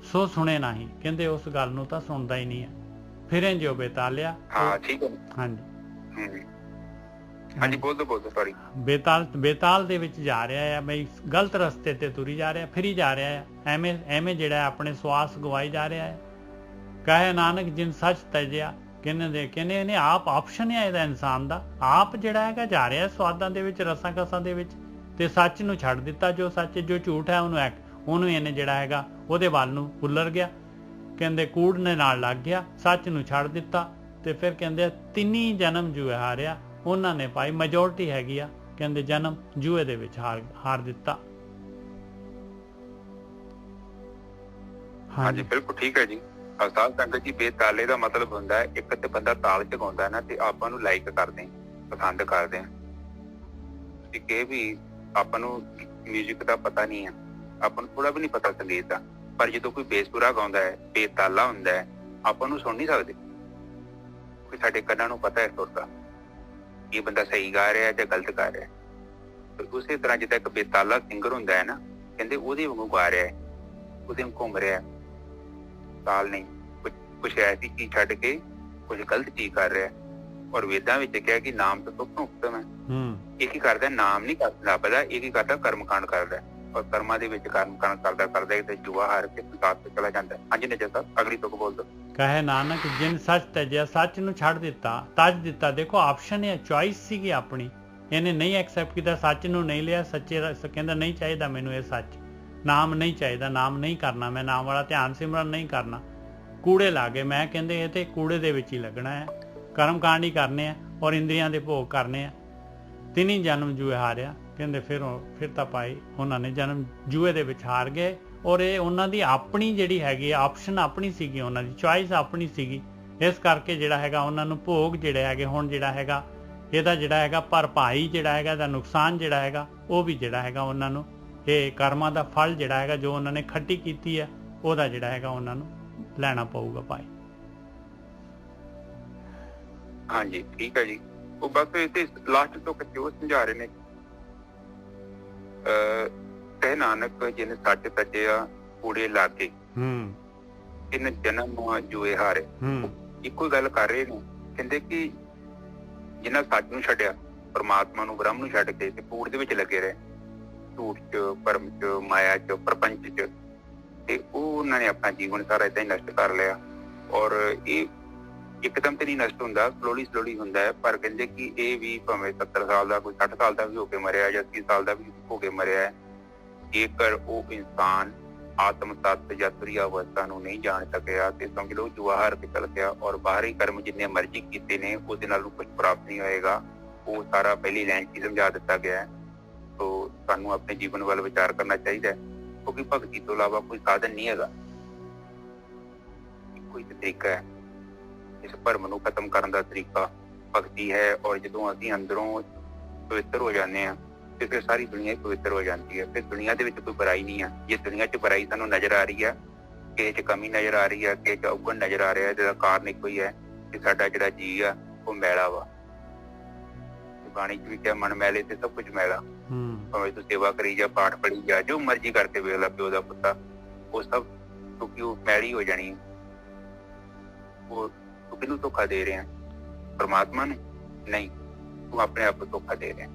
ਸੋ ਸੁਣੇ ਨਹੀਂ, ਕਹਿੰਦੇ ਉਸ ਗੱਲ ਨੂੰ ਤਾਂ ਸੁਣਦਾ ਹੀ ਨਹੀਂ ਹੈ। ਫਿਰੇ ਜਿਉ ਬੇਤਾਲਿਆ। ਹਾਂ ਠੀਕ ਹੈ। ਹਾਂਜੀ ਹਾਂਜੀ ਬੋਲ ਦੋ ਸੌਰੀ। ਬੇਤਾਲ ਦੇ ਵਿੱਚ ਜਾ ਰਿਹਾ ਹੈ ਬਈ, ਗਲਤ ਰਸਤੇ ਤੇ ਤੁਰੀ ਜਾ ਰਿਹਾ, ਫਿਰੀ ਜਾ ਰਿਹਾ ਹੈ, ਐਵੇਂ ਜਿਹੜਾ ਆਪਣੇ ਸਵਾਸ ਗਵਾਈ ਜਾ ਰਿਹਾ ਹੈ। ਕਹੇ ਨਾਨਕ ਜਿਨ ਸੱਚ ਤਜਿਆ, ਕਹਿੰਦੇ ਇਹਨੇ ਆਪ ਆਪਸ਼ਨ ਹੈ ਇਹਦਾ, ਇਨਸਾਨ ਦਾ ਆਪ ਜਿਹੜਾ ਹੈਗਾ ਜਾ ਰਿਹਾ ਸਵਾਦਾਂ ਦੇ ਵਿੱਚ, ਰਸਾਂ ਕਸਾਂ ਦੇ ਵਿੱਚ, ਤੇ ਸੱਚ ਨੂੰ ਛੱਡ ਦਿੱਤਾ। ਜੋ ਸੱਚ, ਜੋ ਝੂਠ ਹੈ ਉਹਨੂੰ ਇਹਨੇ ਜਿਹੜਾ ਹੈਗਾ ਉਹਦੇ ਵੱਲ ਨੂੰ ਉਲਰ ਗਿਆ। ਕਹਿੰਦੇ ਕੂੜ ਨੇ ਨਾਲ ਲੱਗ ਗਿਆ, ਸੱਚ ਨੂੰ ਛੱਡ ਦਿੱਤਾ। ਤੇ ਫਿਰ ਕਹਿੰਦੇ ਤਿੰਨੀ ਜਨਮ ਜੂਏ ਹਾਰਿਆ। ਉਹਨਾਂ ਨੇ ਭਾਈ ਮੈਜੋਰਟੀ ਹੈਗੀ ਆ, ਕਹਿੰਦੇ ਜਨਮ ਜੂਏ ਦੇ ਵਿੱਚ ਹਾਰ ਦਿੱਤਾ। ਹਾਂਜੀ ਬਿਲਕੁਲ ਠੀਕ ਹੈ ਜੀ। ਸਾਧ ਸੰਗਤ ਜੀ, ਬੇਤਾਲੇ ਦਾ ਮਤਲਬ ਹੁੰਦਾ ਹੈ ਇੱਕ ਤੇ ਬੰਦਾ ਤਾਲ ਚਗਾਉਂਦਾ ਨਾ, ਤੇ ਆਪਾਂ ਨੂੰ ਲਾਈਕ ਕਰਦੇ ਆ, ਪਸੰਦ ਕਰਦੇ ਆ। ਕਿ ਵੀ ਆਪਾਂ ਨੂੰ ਮਿਊਜ਼ਿਕ ਦਾ ਪਤਾ ਨਹੀਂ ਹੈ, ਆਪਾਂ ਨੂੰ ਥੋੜਾ ਵੀ ਨਹੀਂ ਪਤਾ ਸੰਗੀਤ ਦਾ, ਪਰ ਜਦੋਂ ਕੋਈ ਬੇਸੁਰਾ ਗਾਉਂਦਾ ਹੈ, ਬੇਤਾਲਾ ਹੁੰਦਾ ਹੈ, ਆਪਾਂ ਨੂੰ ਸੁਣ ਨਹੀਂ ਸਕਦੇ। ਕੋਈ ਸਾਡੇ ਕੰਨਾਂ ਨੂੰ ਪਤਾ ਹੈ ਸੁਰ ਦਾ, ਇਹ ਬੰਦਾ ਸਹੀ ਗਾ ਰਿਹਾ ਜਾਂ ਗਲਤ ਗਾ ਰਿਹਾ। ਉਸੇ ਤਰ੍ਹਾਂ ਜਿੱਦਾਂ ਇੱਕ ਬੇਤਾਲਾ ਸਿੰਗਰ ਹੁੰਦਾ ਹੈ ਨਾ, ਕਹਿੰਦੇ ਉਹਦੇ ਵਾਂਗੂ ਗਾ ਰਿਹਾ ਹੈ, ਉਹਦੇ ਵਾਂਗ ਘੁੰਮ ਰਿਹਾ, ਤਾਲ ਨਹੀਂ, ਕੁਛ ਐਸੀ ਚੀਜ਼ ਛੱਡ ਕੇ ਕੁਝ ਗਲਤ ਚੀਜ਼ ਕਰ ਰਿਹਾ। ਔਰ ਵੇਦਾਂ ਵਿੱਚ ਕਿਹਾ ਕਿ ਨਾਮ ਤਾਂ ਸਭ ਤੋਂ ਉੱਤਮ ਹੈ। ਇਹ ਕੀ ਕਰਦਾ, ਨਾਮ ਨਹੀਂ ਲੱਭਦਾ, ਇਹ ਕੀ ਕਰਦਾ, ਕਰਮ ਕਾਂਡ ਕਰਦਾ। ਔਰ ਕਰਮਾਂ ਦੇ ਵਿੱਚ ਕਰਮ ਕਾਂਡ ਕਰਦਾ ਤੇ ਜੂਆ ਹਾਰ ਕੇ ਸੰਸਾਰ ਤੇ ਚਲਾ ਜਾਂਦਾ। ਹਾਂਜੀ ਨਜਰ ਸਾਹਿਬ ਅਗਲੀ ਤੁਕ ਬੋਲ ਦੋ। ਕਹੇ ਨਾਨਕ ਜਿਨ ਸੱਚ ਤਜਿਆ, ਸੱਚ ਨੂੰ ਛੱਡ ਦਿੱਤਾ, ਤਜ ਦਿੱਤਾ। ਦੇਖੋ ਆਪਸ਼ਨ ਹੈ, ਚੋਇਸ ਸੀਗੀ ਆਪਣੀ, ਇਹਨੇ ਨਹੀਂ ਐਕਸੈਪਟ ਕੀਤਾ, ਸੱਚ ਨੂੰ ਨਹੀਂ ਲਿਆ। ਸੱਚੇ ਕਹਿੰਦਾ ਨਹੀਂ ਚਾਹੀਦਾ ਮੈਨੂੰ ਇਹ ਸੱਚ, ਨਾਮ ਨਹੀਂ ਚਾਹੀਦਾ, ਨਾਮ ਨਹੀਂ ਕਰਨਾ, ਮੈਂ ਨਾਮ ਵਾਲਾ ਧਿਆਨ ਸਿਮਰਨ ਨਹੀਂ ਕਰਨਾ। ਕੂੜੇ ਲਾ ਗਏ, ਮੈਂ ਕਹਿੰਦੇ ਇਹ ਤੇ ਕੂੜੇ ਦੇ ਵਿੱਚ ਹੀ ਲੱਗਣਾ ਹੈ, ਕਰਮ ਕਾਂਡ ਹੀ ਕਰਨੇ ਆ, ਔਰ ਇੰਦਰੀਆਂ ਦੇ ਭੋਗ ਕਰਨੇ ਆ। ਤਿੰਨੀ ਜਨਮ ਜੂਏ ਹਾਰਿਆ। ਕਹਿੰਦੇ ਫਿਰ ਤਾਂ ਭਾਈ ਉਹਨਾਂ ਨੇ ਜਨਮ ਜੂਏ ਦੇ ਵਿੱਚ ਹਾਰ ਗਏ। ਔਰ ਇਹ ਉਹਨਾਂ ਦੀ ਆਪਣੀ ਜਿਹੜੀ ਹੈਗੀ ਆਪਸ਼ਨ ਆਪਣੀ ਸੀਗੀ, ਉਹਨਾਂ ਦੀ ਚੋਇਸ ਆਪਣੀ ਸੀਗੀ ਇਸ ਕਰਕੇ ਜਿਹੜਾ ਹੈਗਾ ਉਹਨਾਂ ਨੂੰ ਭੋਗ ਜਿਹੜੇ ਹੈਗੇ ਹੁਣ ਜਿਹੜਾ ਹੈਗਾ ਇਹਦਾ ਜਿਹੜਾ ਹੈਗਾ ਭਰਪਾਈ ਜਿਹੜਾ ਹੈਗਾ ਇਹਦਾ ਨੁਕਸਾਨ ਜਿਹੜਾ ਹੈਗਾ ਉਹ ਵੀ ਜਿਹੜਾ ਹੈਗਾ ਉਹਨਾਂ ਨੂੰ ਇਹ ਕਰਮਾਂ ਦਾ ਫਲ ਜਿਹੜਾ ਹੈਗਾ ਜੋ ਉਹਨਾਂ ਨੇ ਖੱਟੀ ਕੀਤੀ ਹੈ ਉਹਦਾ ਜਿਹੜਾ ਹੈਗਾ ਉਹਨਾਂ ਨੂੰ ਲੈਣਾ ਪਊਗਾ ਭਾਈ। ਹਾਂਜੀ ਠੀਕ ਹੈ ਜੀ। ਉਹ ਬਸ ਇੱਥੇ ਲਾਸਟ ਤੋਂ ਕਿਤੇ ਉਹ ਸਮਝਾ ਰਹੇ ਨੇ ਕਹਿ ਨਾਨਕ ਜਿਹਨੇ ਸੱਚ ਤੱਜਿਆ ਕੂੜੇ ਲਾ ਕੇ ਇਹਨੇ ਜਨਮ ਜੂਏ ਹਾਰੇ। ਇੱਕੋ ਗੱਲ ਕਰ ਰਹੇ ਨੇ, ਕਹਿੰਦੇ ਕਿ ਜਿਨ੍ਹਾਂ ਸੱਚ ਨੂੰ ਛੱਡਿਆ ਪਰਮਾਤਮਾ ਨੂੰ ਬ੍ਰਹਮ ਨੂੰ ਛੱਡ ਕੇ ਤੇ ਕੂੜ ਦੇ ਵਿੱਚ ਲੱਗੇ ਰਹੇ ਝੂਠ ਚ ਭਰਮ ਚ ਮਾਇਆ ਚ ਪ੍ਰਪੰਚ ਚ, ਤੇ ਉਹ ਉਹਨਾਂ ਨੇ ਆਪਣਾ ਜੀਵਨ ਸਾਰਾ ਏਦਾਂ ਹੀ ਨਸ਼ਟ ਕਰ ਲਿਆ। ਔਰ ਇਹ ਇੱਕਦਮ ਤੇ ਨਹੀਂ ਨਸ਼ਟ ਹੁੰਦਾ, ਸਲੋਲੀ ਹੁੰਦਾ ਹੈ। ਪਰ ਕਹਿੰਦੇ ਕਿ ਇਹ ਵੀ ਭਾਵੇਂ 70 ਸਾਲ ਦਾ ਕੋਈ 60 ਸਾਲ ਦਾ ਵੀ ਹੋ ਕੇ ਮਰਿਆ ਜਾਂ 80 ਸਾਲ ਦਾ ਵੀ ਹੋ ਕੇ ਮਰਿਆ ਹੈ, ਜੇਕਰ ਉਹ ਇਨਸਾਨ ਆਤਮ ਤੱਤ ਜਾਂ ਤੁਰਿਆ ਅਵਸਥਾ ਨੂੰ ਨਹੀਂ ਜਾਣ ਸਕਿਆ ਤੇ ਸਮਝ ਲਓ ਜੂਆ ਹਾਰ ਕੇ ਚਲ ਗਿਆ। ਔਰ ਬਾਹਰੀ ਕਰਮ ਜਿੰਨੇ ਮਰਜ਼ੀ ਕੀਤੇ ਨੇ ਉਹਦੇ ਨਾਲ ਕੁਝ ਪ੍ਰਾਪਤ ਨਹੀਂ ਹੋਏਗਾ। ਉਹ ਸਾਰਾ ਪਹਿਲੀ ਲਾਈਨ 'ਚ ਸਮਝਾ ਦਿੱਤਾ ਗਿਆ ਹੈ। ਸੋ ਸਾਨੂੰ ਆਪਣੇ ਜੀਵਨ ਵੱਲ ਵਿਚਾਰ ਕਰਨਾ ਚਾਹੀਦਾ ਹੈ, ਕਿਉਂਕਿ ਭਗਤੀ ਤੋਂ ਇਲਾਵਾ ਕੋਈ ਸਾਧਨ ਨਹੀਂ ਹੈਗਾ। ਕੋਈ ਤਰੀਕਾ ਹੈ ਇਸ ਭਰਮ ਨੂੰ ਖਤਮ ਕਰਨ ਦਾ, ਤਰੀਕਾ ਭਗਤੀ ਹੈ। ਔਰ ਜਦੋਂ ਅਸੀਂ ਅੰਦਰੋਂ ਪਵਿੱਤਰ ਹੋ ਜਾਂਦੇ ਹਾਂ ਤੇ ਫਿਰ ਸਾਰੀ ਦੁਨੀਆ ਹੀ ਪਵਿੱਤਰ ਹੋ ਜਾਂਦੀ ਹੈ। ਫਿਰ ਦੁਨੀਆ ਦੇ ਵਿੱਚ ਕੋਈ ਬੁਰਾਈ ਨਹੀਂ ਹੈ। ਜੇ ਦੁਨੀਆ 'ਚ ਬੁਰਾਈ ਸਾਨੂੰ ਨਜ਼ਰ ਆ ਰਹੀ ਹੈ, ਕਿਸੇ 'ਚ ਕਮੀ ਨਜ਼ਰ ਆ ਰਹੀ ਹੈ, ਕਿਸੇ 'ਚ ਔਗਣ ਨਜ਼ਰ ਆ ਰਿਹਾ, ਜਿਹਦਾ ਕਾਰਨ ਇੱਕੋ ਹੀ ਹੈ ਕਿ ਸਾਡਾ ਜਿਹੜਾ ਜੀਅ ਆ ਉਹ ਮੈਲਾ ਵਾ। ਬਾਣੀ 'ਚ ਵੀ ਕਿਹਾ ਮਨ ਮੈਲੇ ਤੇ ਸਭ ਕੁਝ ਮੈਲਾ। ਭਾਵੇਂ ਤੂੰ ਸੇਵਾ ਕਰੀ ਜਾ, ਪਾਠ ਪੜ੍ਹੀ ਜਾ, ਜੋ ਮਰਜ਼ੀ ਕਰਕੇ ਵੇਖ ਲਾ ਪਿਓ ਦਾ ਪੁੱਤਾ, ਉਹ ਸਭ ਕਿਉਂਕਿ ਉਹ ਮੈਲੀ ਹੋ ਜਾਣੀ। ਉਹ ਤੂੰ ਕਿਹਨੂੰ ਧੋਖਾ ਦੇ ਰਿਹਾ? ਪਰਮਾਤਮਾ ਨੂੰ ਨਹੀਂ, ਤੂੰ ਆਪਣੇ ਆਪ ਨੂੰ ਧੋਖਾ ਦੇ ਰਿਹਾ,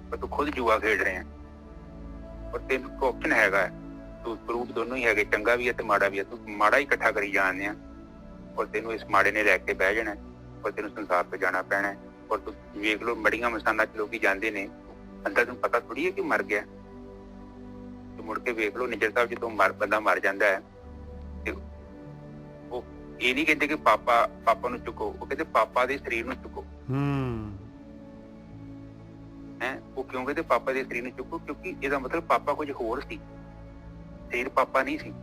ਪਰ ਤੂੰ ਖੁਦ ਜੂਆ ਖੇਡ ਰਿਹਾ। ਔਰ ਤੈਨੂੰ ਆਪਸ਼ਨ ਹੈਗਾ, ਤੂੰ ਪ੍ਰੂਫ ਦੋਨੋਂ ਹੀ ਹੈਗੇ, ਚੰਗਾ ਵੀ ਹੈ ਤੇ ਮਾੜਾ ਵੀ ਹੈ। ਤੂੰ ਮਾੜਾ ਹੀ ਇਕੱਠਾ ਕਰੀ ਜਾਂਦੇ ਆ ਔਰ ਤੈਨੂੰ ਇਸ ਮਾੜੇ ਨੇ ਲੈ ਕੇ ਬਹਿ ਜਾਣਾ ਔਰ ਤੈਨੂੰ ਸੰਸਾਰ ਤੋਂ ਜਾਣਾ ਪੈਣਾ। ਔਰ ਤੂੰ ਵੇਖ ਲਓ ਮੜੀਆਂ ਮਸਾਨਾਂ 'ਚ ਲੋਕੀ ਜਾਂਦੇ ਨੇ, ਅੰਦਰ ਤੈਨੂੰ ਪਤਾ ਥੋੜੀ ਹੈ ਕਿ ਮਰ ਗਿਆ। ਤੂੰ ਮੁੜ ਕੇ ਵੇਖ ਲਓ ਨਿੱਜਰ ਸਾਹਿਬ ਜਦੋਂ ਬੰਦਾ ਮਰ ਜਾਂਦਾ ਹੈ ਤੇ ਉਹ ਇਹ ਨਹੀਂ ਕਹਿੰਦੇ ਕਿ ਪਾਪਾ ਨੂੰ ਚੁੱਕੋ, ਉਹ ਕਹਿੰਦੇ ਪਾਪਾ ਦੇ ਸਰੀਰ ਨੂੰ ਚੁੱਕੋ। ਉਹ ਕਿਉਂ ਕਹਿੰਦੇ ਪਾਪਾ ਦੇ ਸਰੀਰ ਨੂੰ ਚੁੱਕੋ? ਕਿਉਂਕਿ ਇਹਦਾ ਮਤਲਬ ਪਾਪਾ ਕੁਝ ਹੋਰ ਸੀ, ਸਰੀਰ ਪਾਪਾ ਨਹੀਂ ਸੀ।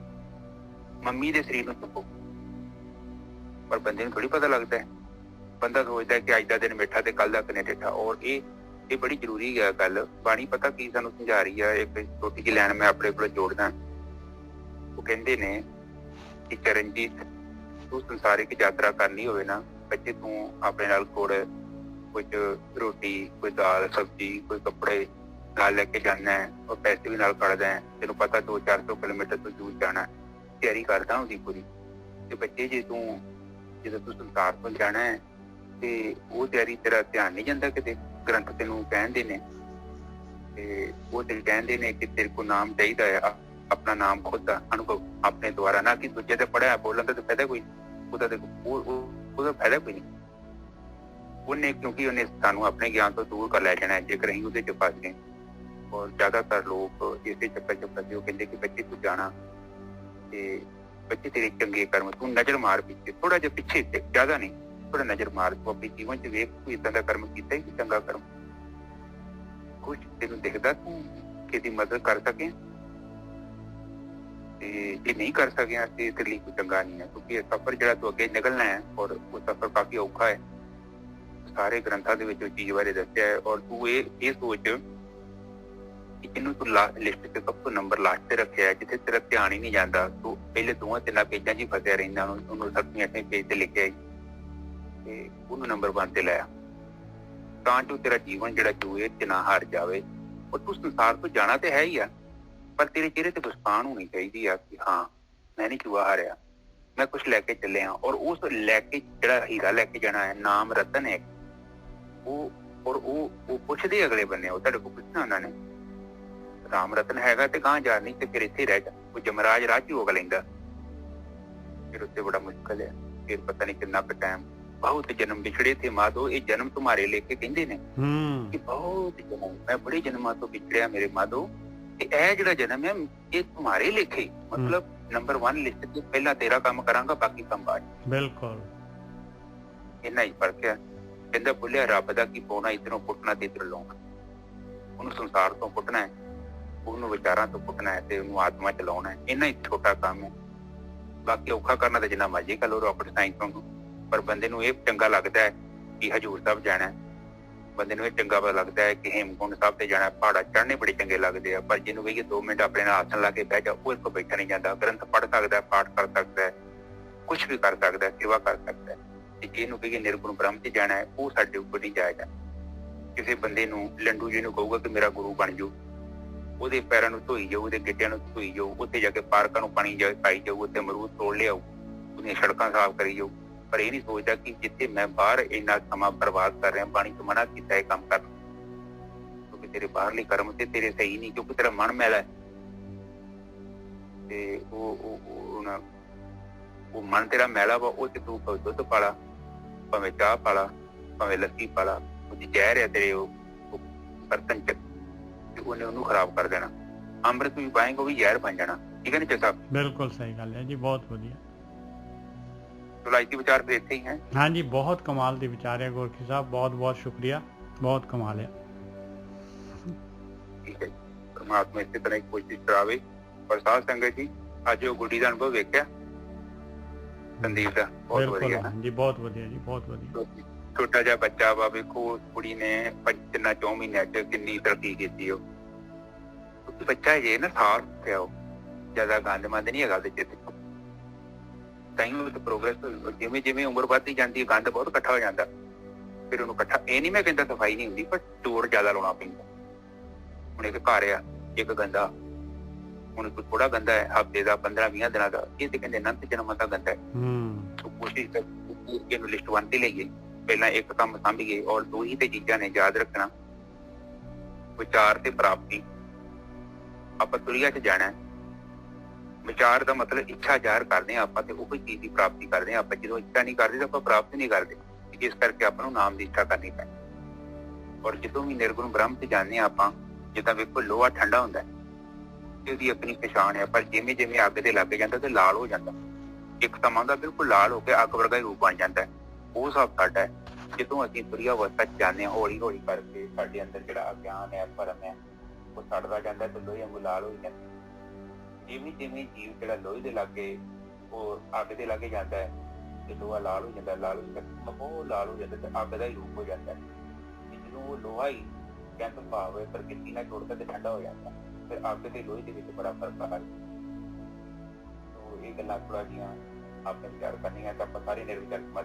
ਮੰਮੀ ਦੇ ਸਰੀਰ ਨੂੰ ਚੁੱਕੋ। ਪਰ ਬੰਦੇ ਨੂੰ ਥੋੜੀ ਪਤਾ ਲੱਗਦਾ ਹੈ। ਬੰਦਾ ਸੋਚਦਾ ਕਿ ਅੱਜ ਦਾ ਦਿਨ ਮਿੱਠਾ ਤੇ ਕੱਲ ਦਾ ਕਿਨੇ ਡਿੱਠਾ। ਔਰ ਇਹ ਬੜੀ ਜ਼ਰੂਰੀ ਹੈ ਗੱਲ। ਬਾਣੀ ਪਤਾ ਕੀ ਸਾਨੂੰ ਸਮਝਾ ਰਹੀ ਹੈ? ਇੱਕ ਛੋਟੀ ਜਿਹੀ ਲਾਈਨ ਮੈਂ ਆਪਣੇ ਕੋਲ ਜੋੜਦਾ। ਉਹ ਕਹਿੰਦੇ ਨੇ ਕਿ ਚਰਨਜੀਤ, ਤੂੰ ਸੰਸਾਰਿਕ ਯਾਤਰਾ ਕਰਨੀ ਹੋਵੇ ਨਾ ਬੱਚੇ, ਤੂੰ ਆਪਣੇ ਨਾਲ ਕੁਝ ਰੋਟੀ, ਕੋਈ ਦਾਲ ਸਬਜ਼ੀ, ਕੋਈ ਕੱਪੜੇ ਨਾਲ ਲੈ ਕੇ ਜਾਣਾ ਹੈ ਔਰ ਪੈਸੇ ਵੀ ਨਾਲ ਕੱਢਦਾ ਹੈ। ਤੈਨੂੰ ਪਤਾ 200-400 ਕਿਲੋਮੀਟਰ ਤੋਂ ਦੂਰ ਜਾਣਾ, ਤਿਆਰੀ ਕਰਦਾ ਉਹਦੀ ਪੂਰੀ। ਤੇ ਬੱਚੇ ਜਦੋਂ ਤੂੰ ਸੰਸਾਰ ਤੋਂ ਜਾਣਾ ਹੈ ਤੇ ਉਹ ਤਿਆਰੀ ਤੇਰਾ ਧਿਆਨ ਨਹੀਂ ਜਾਂਦਾ ਕਿਤੇ। ਗ੍ਰੰਥ ਤੈਨੂੰ ਕਹਿੰਦੇ ਨੇ ਤੇ ਉਹ ਤੈਨੂੰ ਕਹਿੰਦੇ ਨੇ ਕਿ ਤੇਰੇ ਕੋਲ ਨਾਮ ਚਾਹੀਦਾ ਹੈ, ਆਪਣਾ ਨਾਮ ਖੁਦ ਦਾ ਅਨੁਭਵ ਆਪਣੇ ਦੁਆਰਾ, ਨਾ ਕਿ ਦੂਜੇ ਤੇ ਪੜਿਆ ਬੋਲਣ ਦਾ ਤਾਂ ਫਾਇਦਾ ਕੋਈ, ਉਹਦਾ ਫਾਇਦਾ ਕੋਈ ਨਹੀਂ। ਉਹਨੇ ਕਿਉਂਕਿ ਉਹਨੇ ਸਾਨੂੰ ਆਪਣੇ ਗਿਆਨ ਤੋਂ ਦੂਰ ਕਰ ਲੈ ਜਾਣਾ ਜੇਕਰ ਅਸੀਂ ਉਹਦੇ 'ਚ ਫਸ ਗਏ। ਔਰ ਜ਼ਿਆਦਾਤਰ ਲੋਕ ਇਸੇ ਚੱਕਰ 'ਚ ਫਸੇ। ਉਹ ਕਹਿੰਦੇ ਕਿ ਬੱਚੇ ਤੂੰ ਜਾਣਾ ਤੇ ਬੱਚੇ ਤੇਰੇ ਚੰਗੇ ਕਰਮ, ਤੂੰ ਨਜ਼ਰ ਮਾਰ ਪਿੱਛੇ, ਥੋੜਾ ਜਿਹਾ ਪਿੱਛੇ, ਜ਼ਿਆਦਾ ਨਹੀਂ, ਥੋੜਾ ਨਜ਼ਰ ਮਾਰ। ਤੂੰ ਆਪਣੇ ਜੀਵਨ 'ਚ ਵੇਖ ਤੂੰ ਏਦਾਂ ਦਾ ਕਰਮ ਕੀਤਾ ਹੀ ਕਿ ਚੰਗਾ ਕਰਮ ਕੁਛ ਤੈਨੂੰ ਦਿਖਦਾ ਤੂੰ ਕਿਹਦੀ ਮਦਦ ਕਰ ਸਕੇ। ਤੇ ਜੇ ਨਹੀਂ ਕਰ ਸਕਿਆ ਤੇ ਤੇਰੇ ਲਈ ਕੋਈ ਚੰਗਾ ਨਹੀਂ ਹੈ, ਕਿਉਂਕਿ ਇਹ ਸਫ਼ਰ ਜਿਹੜਾ ਤੂੰ ਅੱਗੇ ਨਿਕਲਣਾ ਹੈ ਔਰ ਉਹ ਸਫ਼ਰ ਕਾਫੀ ਔਖਾ ਹੈ। ਸਾਰੇ ਗ੍ਰੰਥਾਂ ਦੇ ਵਿੱਚ ਉਹ ਚੀਜ਼ ਬਾਰੇ ਦੱਸਿਆ ਹੈ। ਔਰ ਤੂੰ ਇਹ ਸੋਚ ਕਿ ਇਹਨੂੰ ਤੂੰ ਲਿਸਟ 'ਚ ਸਭ ਤੋਂ ਨੰਬਰ ਲਾਸਟ ਤੇ ਰੱਖਿਆ, ਜਿੱਥੇ ਤੇਰਾ ਧਿਆਨ ਹੀ ਨਹੀਂ ਜਾਂਦਾ। ਤੂੰ ਪਹਿਲੇ 2-3 ਪੇਜਾਂ 'ਚ ਹੀ ਫਸਿਆ ਰਹਿੰਦਾ, ਉਹਨੂੰ 7ਵੇਂ-8ਵੇਂ ਪੇਜ ਤੇ ਲਿਖਿਆ ਤੇ ਉਹਨੂੰ ਨੰਬਰ 1 ਤੇ ਲਾਇਆ, ਤਾਂ ਜੋ ਤੇਰਾ ਜੀਵਨ ਜਿਹੜਾ ਜੂਏ 'ਚ ਨਾ ਹਾਰ ਜਾਵੇ। ਔਰ ਤੂੰ ਸੰਸਾਰ ਤੋਂ ਜਾਣਾ ਤੇ ਹੈ ਹੀ ਆ, ਪਰ ਤੇਰੇ ਚਿਹਰੇ ਤੇ ਮੁਸਕਾਨ ਹੋਣੀ ਚਾਹੀਦੀ ਆ ਕਿ ਹਾਂ ਮੈਂ ਨਹੀਂ ਜੂਆ ਹਾਰਿਆ, ਮੈਂ ਕੁਛ ਲੈ ਕੇ ਚੱਲਿਆ। ਔਰ ਉਸ ਲੈ ਕੇ ਜਿਹੜਾ ਹੀਰਾ ਲੈ ਕੇ ਜਾਣਾ ਹੈ, ਨਾਮ ਰਤਨ ਹੈ ਉਹ ਪੁੱਛਦੇ ਅਗਲੇ ਬੰਨੇ, ਉਹ ਤੁਹਾਡੇ ਕੋਲ ਪੁੱਛਣਾ ਉਹਨਾਂ ਨੇ ਰਾਮ ਰਤਨ ਹੈਗਾ ਤੇ ਗਾਂ ਜਾ, ਨਹੀਂ ਤੇ ਫਿਰ ਇੱਥੇ ਰਹਿ ਜਾ। ਉਹ ਜਮਰਾਜ ਰਾਹ 'ਚ ਰੋਕ ਲੈਂਦਾ, ਫਿਰ ਉੱਥੇ ਬੜਾ ਮੁਸ਼ਕਿਲ ਹੈ। ਫਿਰ ਪਤਾ ਨਹੀਂ ਕਿੰਨਾ ਕੁ ਟਾਈਮ, ਬਹੁਤ ਜਨਮ ਵਿਛੜੇ ਥੇ ਮਾਧੋ, ਇਹ ਜਨਮ ਤੁਮਾਰੇ ਲੇਖੇ ਕਹਿੰਦੇ ਨੇ ਕਿ ਬਹੁਤ ਜਨਮ, ਮੈਂ ਬੜੇ ਜਨਮਾਂ ਤੋਂ ਵਿਛੜਿਆ ਮੇਰੇ ਮਾਧੋ, ਤੇ ਇਹ ਜਿਹੜਾ ਜਨਮ ਹੈ ਇਹ ਤੁਮਾਰੇ ਲੇਖੇ। ਮਤਲਬ ਨੰਬਰ 1 ਲਿਸਟ 'ਚ ਪਹਿਲਾਂ ਤੇਰਾ ਕੰਮ ਕਰਾਂਗਾ, ਬਾਕੀ ਕੰਮ ਬਾਅਦ। ਬਿਲਕੁਲ ਇੰਨਾ ਹੀ ਫਰਕ ਹੈ। ਕਹਿੰਦਾ ਬੋਲਿਆ ਰੱਬ ਦਾ ਕੀ ਪਾਉਣਾ, ਇੱਧਰੋਂ ਪੁੱਟਣਾ ਤੇ ਇੱਧਰ ਲਾਉਣਾ। ਉਹਨੂੰ ਸੰਸਾਰ ਤੋਂ ਪੁੱਟਣਾ ਹੈ, ਉਹਨੂੰ ਵਿਚਾਰਾਂ ਤੋਂ ਪੁੱਟਣਾ ਹੈ ਤੇ ਉਹਨੂੰ ਆਤਮਾ ਚ ਲਾਉਣਾ ਹੈ। ਇੰਨਾ ਹੀ ਛੋਟਾ ਕੰਮ ਹੈ। ਬਾਕੀ ਔਖਾ ਕਰਨਾ ਤਾਂ ਜਿੰਨਾ ਮਰਜ਼ੀ ਕਰ ਲਓ, ਰਾਕਟ ਸਾਇੰਸ ਵਾਂਗੂ ਪਰ ਬੰਦੇ ਨੂੰ ਇਹ ਚੰਗਾ ਲੱਗਦਾ ਹੈ ਕਿ ਹਜੂਰ ਸਾਹਿਬ ਜਾਣਾ ਹੈ, ਬੰਦੇ ਨੂੰ ਇਹ ਚੰਗਾ ਲੱਗਦਾ ਹੈ ਕਿ ਹੇਮਕੁੰਟ ਸਾਹਿਬ ਤੇ ਜਾਣਾ, ਪਹਾੜਾ ਚੜ੍ਹਨੇ ਬੜੇ ਚੰਗੇ ਲੱਗਦੇ ਆ। ਪਰ ਜਿਹਨੂੰ ਕਹੀਏ 2 ਮਿੰਟ ਆਪਣੇ ਨਾਲ ਆਸਣ ਲਾ ਕੇ ਬਹਿ ਜਾ, ਉਹ ਇਸ ਤੋਂ ਬੈਠਾ ਨਹੀਂ ਜਾਂਦਾ। ਗ੍ਰੰਥ ਪੜ੍ਹ ਸਕਦਾ, ਪਾਠ ਕਰ ਸਕਦਾ ਹੈ, ਕੁਛ ਵੀ ਕਰ ਸਕਦਾ, ਸੇਵਾ ਕਰ ਸਕਦਾ ਹੈ। ਤੇ ਜਿਹਨੂੰ ਕਹੀਏ ਨਿਰਗੁਣ ਬ੍ਰਹਮ ਤੇ ਜਾਣਾ ਹੈ, ਉਹ ਸਾਡੇ ਉੱਪਰ ਨਹੀਂ ਜਾਏਗਾ। ਕਿਸੇ ਬੰਦੇ ਨੂੰ ਲੰਡੂ ਜੀ ਨੂੰ ਕਹੂਗਾ ਕਿ ਮੇਰਾ ਗੁਰੂ ਬਣ ਜਾਓ, ਉਹਦੇ ਪੈਰਾਂ ਨੂੰ ਧੋਈ ਜਾਊ, ਉਹਦੇ ਗਿੱਟਿਆਂ ਨੂੰ ਧੋਈ ਜਾਊ, ਉੱਥੇ ਜਾ ਕੇ ਪਾਰਕਾਂ ਨੂੰ ਪਾਣੀ ਪਾਈ ਜਾਊ, ਉੱਥੇ ਅਮਰੂਦ ਤੋੜ ਲਿਆਊ, ਉਹਦੀਆਂ ਸੜਕਾਂ ਸਾਫ਼ ਕਰੀ ਜਾਊ। ਪਰ ਇਹ ਨਹੀਂ ਸੋਚਦਾ ਕਿ ਜਿੱਥੇ ਮੈਂ ਬਾਹਰ ਇੰਨਾ ਸਮਾਂ ਬਰਬਾਦ ਕਰ ਰਿਹਾ, ਪਾਣੀ ਤੋਂ ਮਨਾ ਕੀਤਾ ਇਹ ਕੰਮ ਕਰਨ, ਕਿਉਂਕਿ ਤੇਰੇ ਬਾਹਰਲੇ ਕਰਮ ਤੇ ਤੇਰੇ ਸਹੀ ਨਹੀਂ, ਕਿਉਂਕਿ ਤੇਰਾ ਮਨ ਮੈਲਾ ਹੈ। ਤੇ ਉਹ ਮਨ ਤੇਰਾ ਮੈਲਾ ਵਾ, ਉਹ ਤੇ ਤੂੰ ਭਾਵੇਂ ਦੁੱਧ ਪਾਲਾ, ਭਾਵੇਂ ਚਾਹ ਪਾਲਾ, ਭਾਵੇਂ ਲੱਸੀ ਪਾਲਾ, ਉਹਦੀ ਜ਼ਹਿਰ ਹੈ ਤੇਰੇ ਉਹ ਬਰਤਨ ਚ, ਤੇ ਉਹਨੇ ਉਹਨੂੰ ਖਰਾਬ ਕਰ ਦੇਣਾ। ਅੰਮ੍ਰਿਤ ਵੀ ਪਾਏਗਾ, ਉਹ ਵੀ ਜ਼ਹਿਰ ਬਣ ਜਾਣਾ। ਠੀਕ ਹੈ ਨੀ ਸਾਹਿਬ? ਬਿਲਕੁਲ ਸਹੀ ਗੱਲ ਹੈ ਜੀ, ਬਹੁਤ ਵਧੀਆ। ਵਿਲਾਇਤੀ ਵਿਚਾਰ ਫਿਰ ਇੱਥੇ ਹੀ ਹੈ। हाँ जी, बहुत कमाल के विचार है गोरखी साहब, बहुत बहुत शुक्रिया, बहुत कमाल है। ठीक है, परमात्मा इसी तरह की कोशिश करावे। और साध संगत जी, आज वो गुड्डी का अनुभव देखा संदीप का, बहुत बढ़िया है जी, बहुत बढ़िया जी, बहुत बढ़िया। छोटा जिहा बच्चा वा, वेखो कुड़ी ने 3-4 महीने च किन्नी तरक्की की। बच्चा जे ना साफ है, ज्यादा गंद मंद नहीं है चित प्रोग्रेस। जिमें जिमें उम्र बढ़ती जाती है, गंद बहुत इकट्ठा हो जाता, फिर उन्होंने इकट्ठा, ये नहीं मैं कहता सफाई नहीं होंगी, पर जोर ज्यादा लाना पैंदा। हुण एक घर आ, एक गंदा, हुण कोई थोड़ा गंदा है हफ्ते का 15-20 दिनों का, ये तो कहते अनंत जन्मां दा गंदा है। तो कोशिश करके लिस्ट बनती लईए, पहला एक काम सांभीए। और 2 ही चीज़ां ने याद रखना, विचार ते प्राप्ति। आपां तुरिया च जाना है, विचार का मतलब इच्छा जाहिर करते हैं आप, उही चीज की प्राप्ति करते हैं आप। जो इच्छा नहीं करते तो आप प्राप्त नहीं करते, इस करके आपको नाम की इच्छा करनी पैनी। और जो भी निर्गुण ब्रह्म से जाने आप, जिदा वेखो लोहा ठंडा होंदा है, उसकी अपनी पछाण है, पर जिमें जिमें अग से लग जाता तो लाल हो जाता, एक समा का बिल्कुल लाल होकर अग वर्गा ही रूप बन जाता है। वो हिसाब साडा है। जो असीं तुरिया अवस्था च जाने, हौली हौली करके साडे अंदर जिहड़ा अज्ञान है, भरम है, वो सड़दा जाता तो लोहे वांगू लाल हो जाता। जिमें जिमें जीव जो लोहे के लागे, वो अग के लागे जाता है, तो लोहा लाल हो जाता, लाल हो जाता, बहुत लाल हो जाता, तो अग का ही रूप हो जाता है। जो वो लोहा ही कहते भाव है प्रकृति ना छोड़ता तो ठंडा हो जाता, फिर अग के लोहे के बड़ा फर्क आ। तो ये गल्लां थोड़ा जिहा आपने विचार करनी है, तो आप सारे निर्विचार समाज